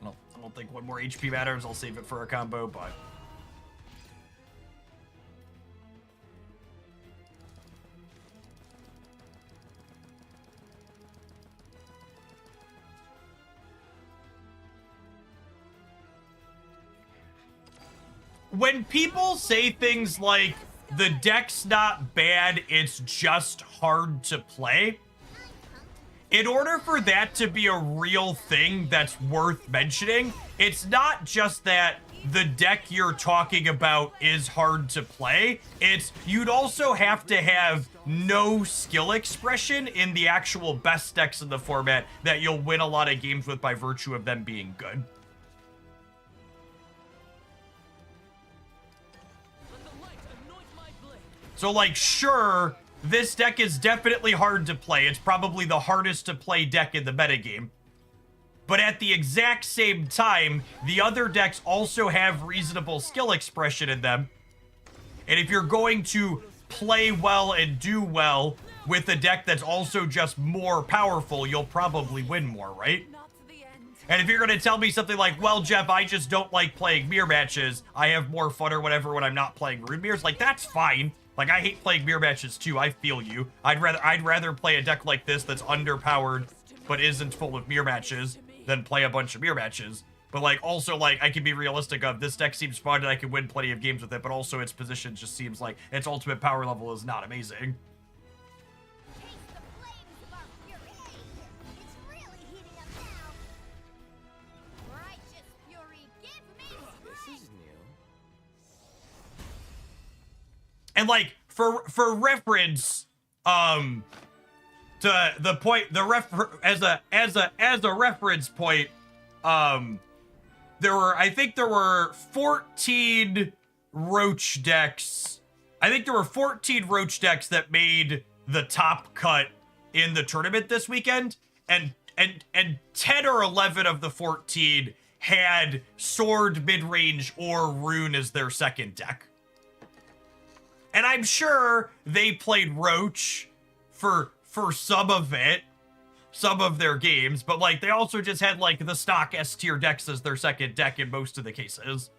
I don't think 1 more HP matters. I'll save it for a combo, but when people say things like, the deck's not bad, it's just hard to play, in order for that to be a real thing that's worth mentioning, it's not just that the deck you're talking about is hard to play, it's you'd also have to have no skill expression in the actual best decks in the format that you'll win a lot of games with by virtue of them being good. So, like, sure, this deck is definitely hard to play. It's probably the hardest to play deck in the metagame. But at the exact same time, the other decks also have reasonable skill expression in them. And if you're going to play well and do well with a deck that's also just more powerful, you'll probably win more, right? And if you're going to tell me something like, well, Jeff, I just don't like playing mirror matches, I have more fun or whatever when I'm not playing rune mirrors, like, that's fine. Like, I hate playing mirror matches too, I feel you. I'd rather play a deck like this that's underpowered but isn't full of mirror matches than play a bunch of mirror matches. But, like, also, like, I can be realistic of, this deck seems fun and I can win plenty of games with it, but also its position just seems like its ultimate power level is not amazing.
Taste the flames of our fury. It's really heating up now. Righteous fury, give me
This is new.
And, like, for reference, to the point, as a reference point, I think there were 14 Roach decks. I think there were 14 Roach decks that made the top cut in the tournament this weekend, and 10 or 11 of the 14 had Sword, Midrange, or Rune as their second deck. And I'm sure they played Roach for some of it, some of their games, but, like, they also just had, like, the stock S tier decks as their second deck in most of the cases.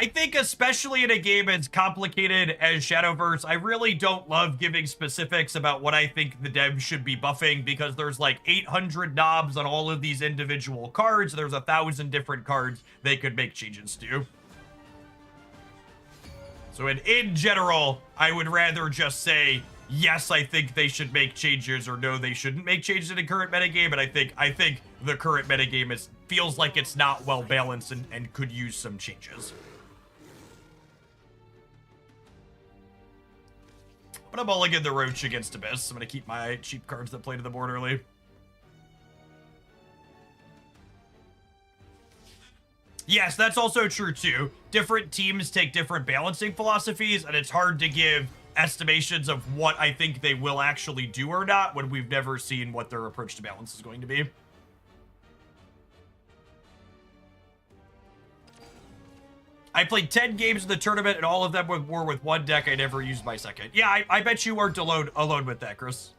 I think especially in a game as complicated as Shadowverse, I really don't love giving specifics about what I think the devs should be buffing because there's like 800 knobs on all of these individual cards. There's 1,000 different cards they could make changes to. So in general, I would rather just say, yes, I think they should make changes, or no, they shouldn't make changes in the current metagame. And I think the current metagame feels like it's not well balanced and could use some changes. But I'm mulligan the Roach against Abyss. I'm going to keep my cheap cards that play to the board early. Yes, that's also true too. Different teams take different balancing philosophies, and it's hard to give estimations of what I think they will actually do or not when we've never seen what their approach to balance is going to be. I played 10 games in the tournament, and all of them were with one deck. I never used my second. Yeah, I bet you weren't alone with that, Chris.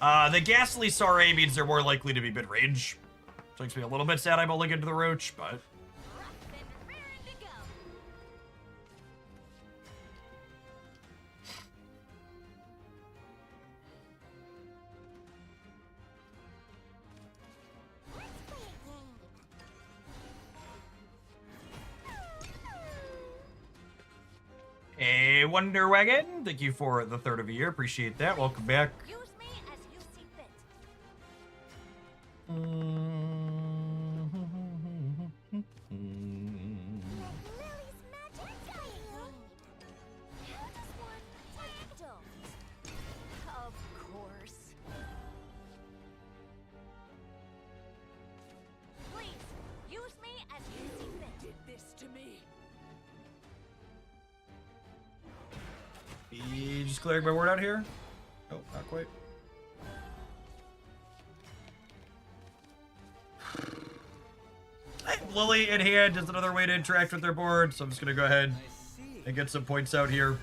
The Ghastly Sorry means they're more likely to be mid-range. Which makes me a little bit sad I mulliganed to the Roach, but... Hey, Wonder Wagon, thank you for the third of a year. Appreciate that. Welcome back.
Use me as you see fit. Lily's magic dying. How does one handle? Of course. Please, use me as you see fit.
Did this to me.
You just clearing my word out here? Oh, not quite. I have Lily in hand is another way to interact with their board, so I'm just gonna go ahead and get some points out here.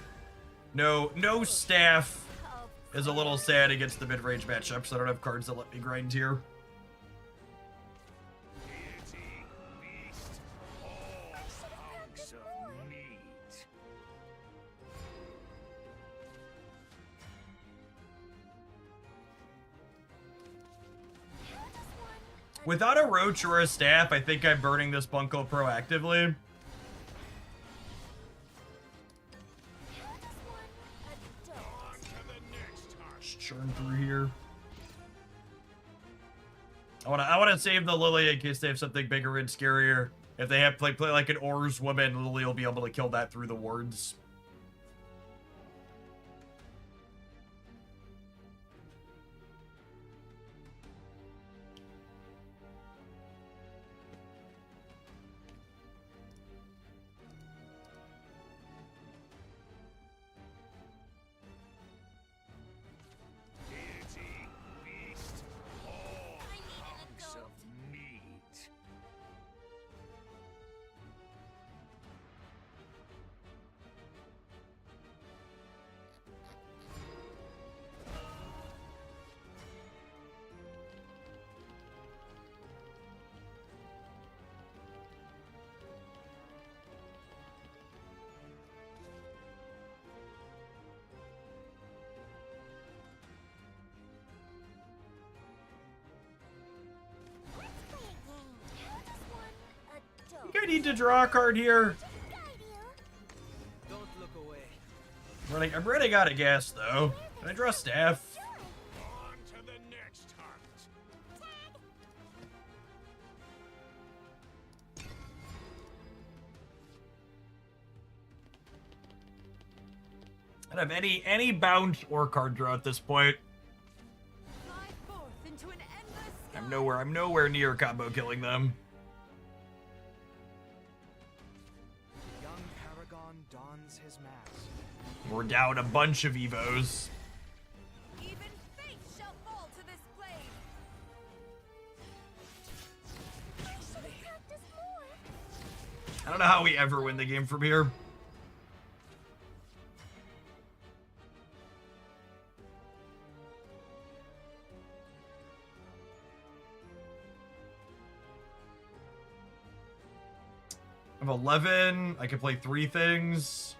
No staff is a little sad against the mid-range matchups. I don't have cards that let me grind here.
Deity, beast, all hunks of meat.
How does one
Without a Roach or a staff, I think I'm burning this Bunko proactively.
How does one adult?
On to the next hunt.
Just churn through here. I wanna save the Lily in case they have something bigger and scarier. If they have play like an Ors woman, Lily will be able to kill that through the wards.
Deity, beast, all
I need an
hunks
adult.
of meat.
Let's play a game. How does one
I
adult?
think I need to draw a card here.
Guide you.
Don't look away.
I'm running out of gas though. Can I draw staff?
On to the next hunt.
I don't have any bound or card draw at this point.
Fly forth into an endless sky.
I'm nowhere near combo killing them.
Young Paragon dons his mask.
We're down a bunch of Evos.
Even fate shall fall to this blade.
I should have practiced more.
I don't know how we ever win the game from here. I have 11. I can play 3 things.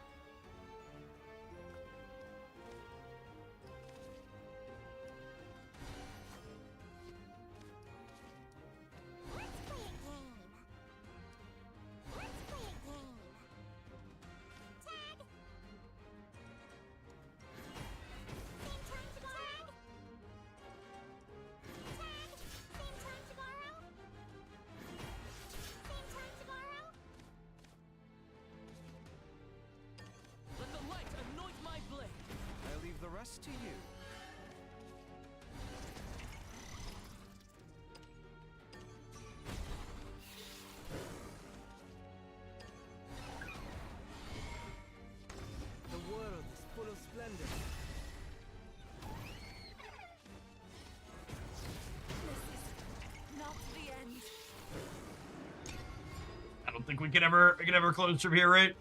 Let the light anoint my blade. I leave the rest to you. The world is full of splendor.
Not the end.
I don't think we can ever close from here, right?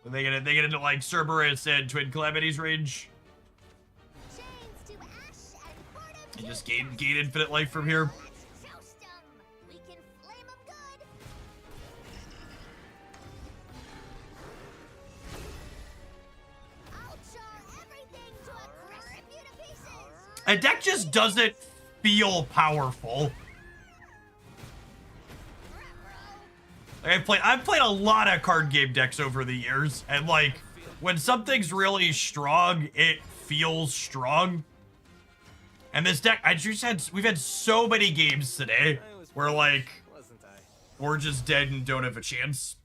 They get into like Cerberus and Twin Calamities range.
Chains to ash and boredom
And
to
just gain infinite life from here.
Let's toast 'em. We can flame 'em good. I'll char everything to a crisp, rip you to pieces.
A deck just doesn't feel powerful. I've played a lot of card game decks over the years, and like when something's really strong, it feels strong. And this deck, we've had so many games today where like
Wasn't I?
we're just dead and don't have a chance.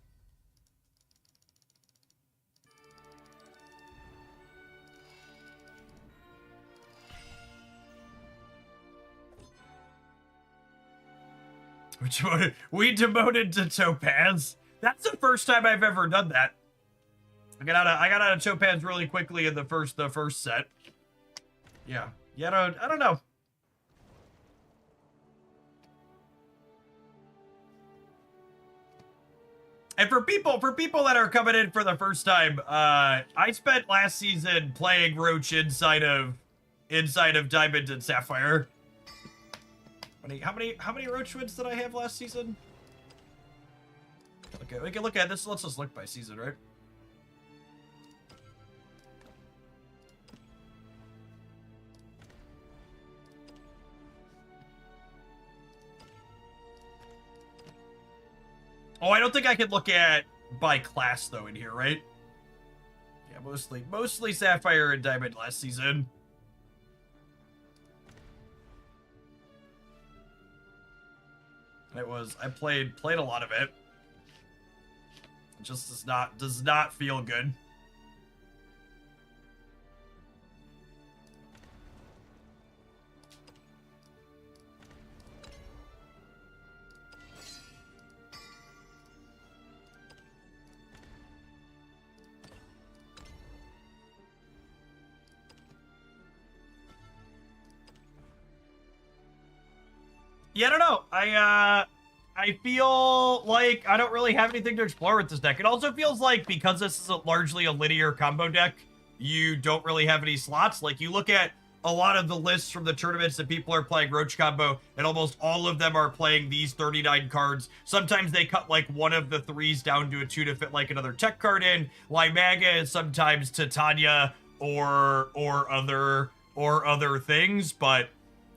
We demoted to Topaz. That's the first time I've ever done that. I got out of Topaz really quickly in the first set. Yeah. I don't know. And for people that are coming in for the first time, I spent last season playing Roach inside of Diamond and Sapphire. How many Roach wins did I have last season? Okay, we can look at this. Let's just look by season, right? Oh, I don't think I could look at by class though in here, right? Yeah, mostly Sapphire and Diamond last season. I played a lot of it. It just does not feel good. Yeah, I don't know. I feel like I don't really have anything to explore with this deck. It also feels like because this is largely a linear combo deck, you don't really have any slots. Like you look at a lot of the lists from the tournaments that people are playing Roach combo, and almost all of them are playing these 39 cards. Sometimes they cut like one of the 3s down to a 2 to fit like another tech card in. Lymaga, and sometimes Titania or other things, but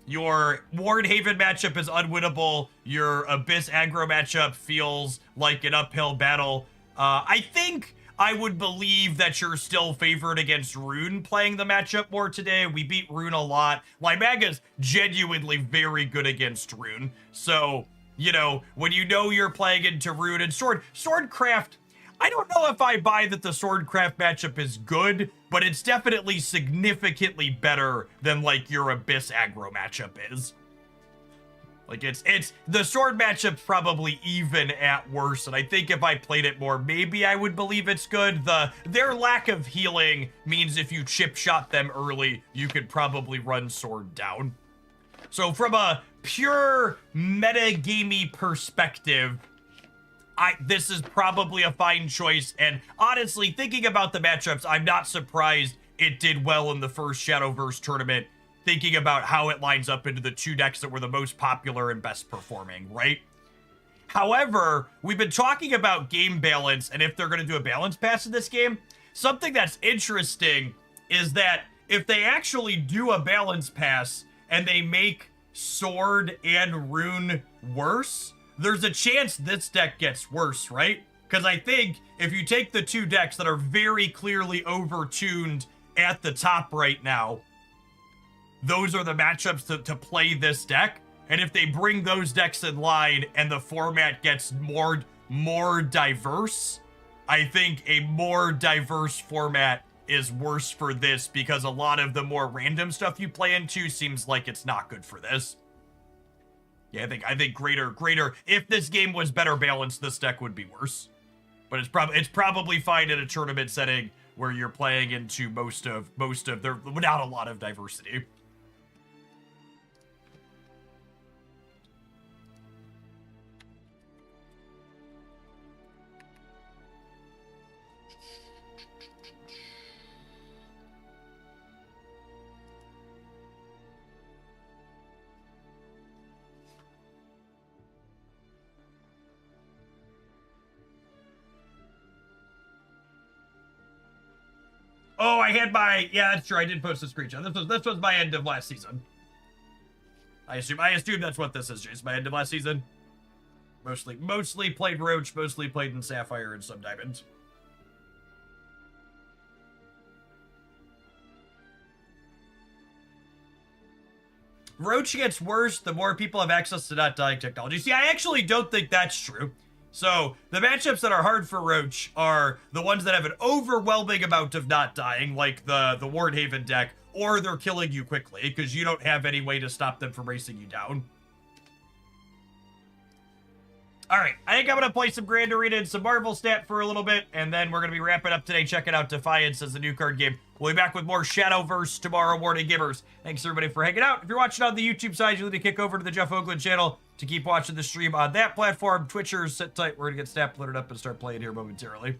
your Warnhaven matchup is unwinnable. Your Abyss aggro matchup feels like an uphill battle. I think I would believe that you're still favored against Rune playing the matchup more today. We beat Rune a lot. Lymaga's genuinely very good against Rune. So, you know, when you know you're playing into Rune and Swordcraft, I don't know if I buy that the Swordcraft matchup is good, but it's definitely significantly better than like your Abyss aggro matchup is. Like it's the sword matchup's probably even at worst, and I think if I played it more, maybe I would believe it's good. Their lack of healing means if you chip shot them early, you could probably run sword down. So from a pure metagamey perspective, this is probably a fine choice, and honestly, thinking about the matchups, I'm not surprised it did well in the first Shadowverse tournament, thinking about how it lines up into the 2 decks that were the most popular and best performing, right? However, we've been talking about game balance and if they're going to do a balance pass in this game. Something that's interesting is that if they actually do a balance pass and they make sword and rune worse, there's a chance this deck gets worse, right? Because I think if you take the two decks that are very clearly overtuned at the top right now, those are the matchups to play this deck. And if they bring those decks in line and the format gets more diverse, I think a more diverse format is worse for this because a lot of the more random stuff you play into seems like it's not good for this. Yeah, I think greater. If this game was better balanced, this deck would be worse. But it's probably fine in a tournament setting where you're playing into most of there without a lot of diversity. Oh, I had my, yeah, that's true. I did post a screenshot. This was my end of last season. I assume that's what this is, Jace. My end of last season. Mostly played Roach, mostly played in Sapphire and some Diamond. Roach gets worse the more people have access to not dying technology. See, I actually don't think that's true. So, the matchups that are hard for Roach are the ones that have an overwhelming amount of not dying, like the Wardhaven deck, or they're killing you quickly, because you don't have any way to stop them from racing you down. Alright, I think I'm going to play some Grand Arena and some Marvel Stat for a little bit, and then we're going to be wrapping up today, checking out Defiance as the new card game. We'll be back with more Shadowverse tomorrow morning, Givers. Thanks, everybody, for hanging out. If you're watching on the YouTube side, you'll need to kick over to the Jeff Oakland channel to keep watching the stream on that platform. Twitchers, sit tight. We're going to get Snap loaded up and start playing here momentarily.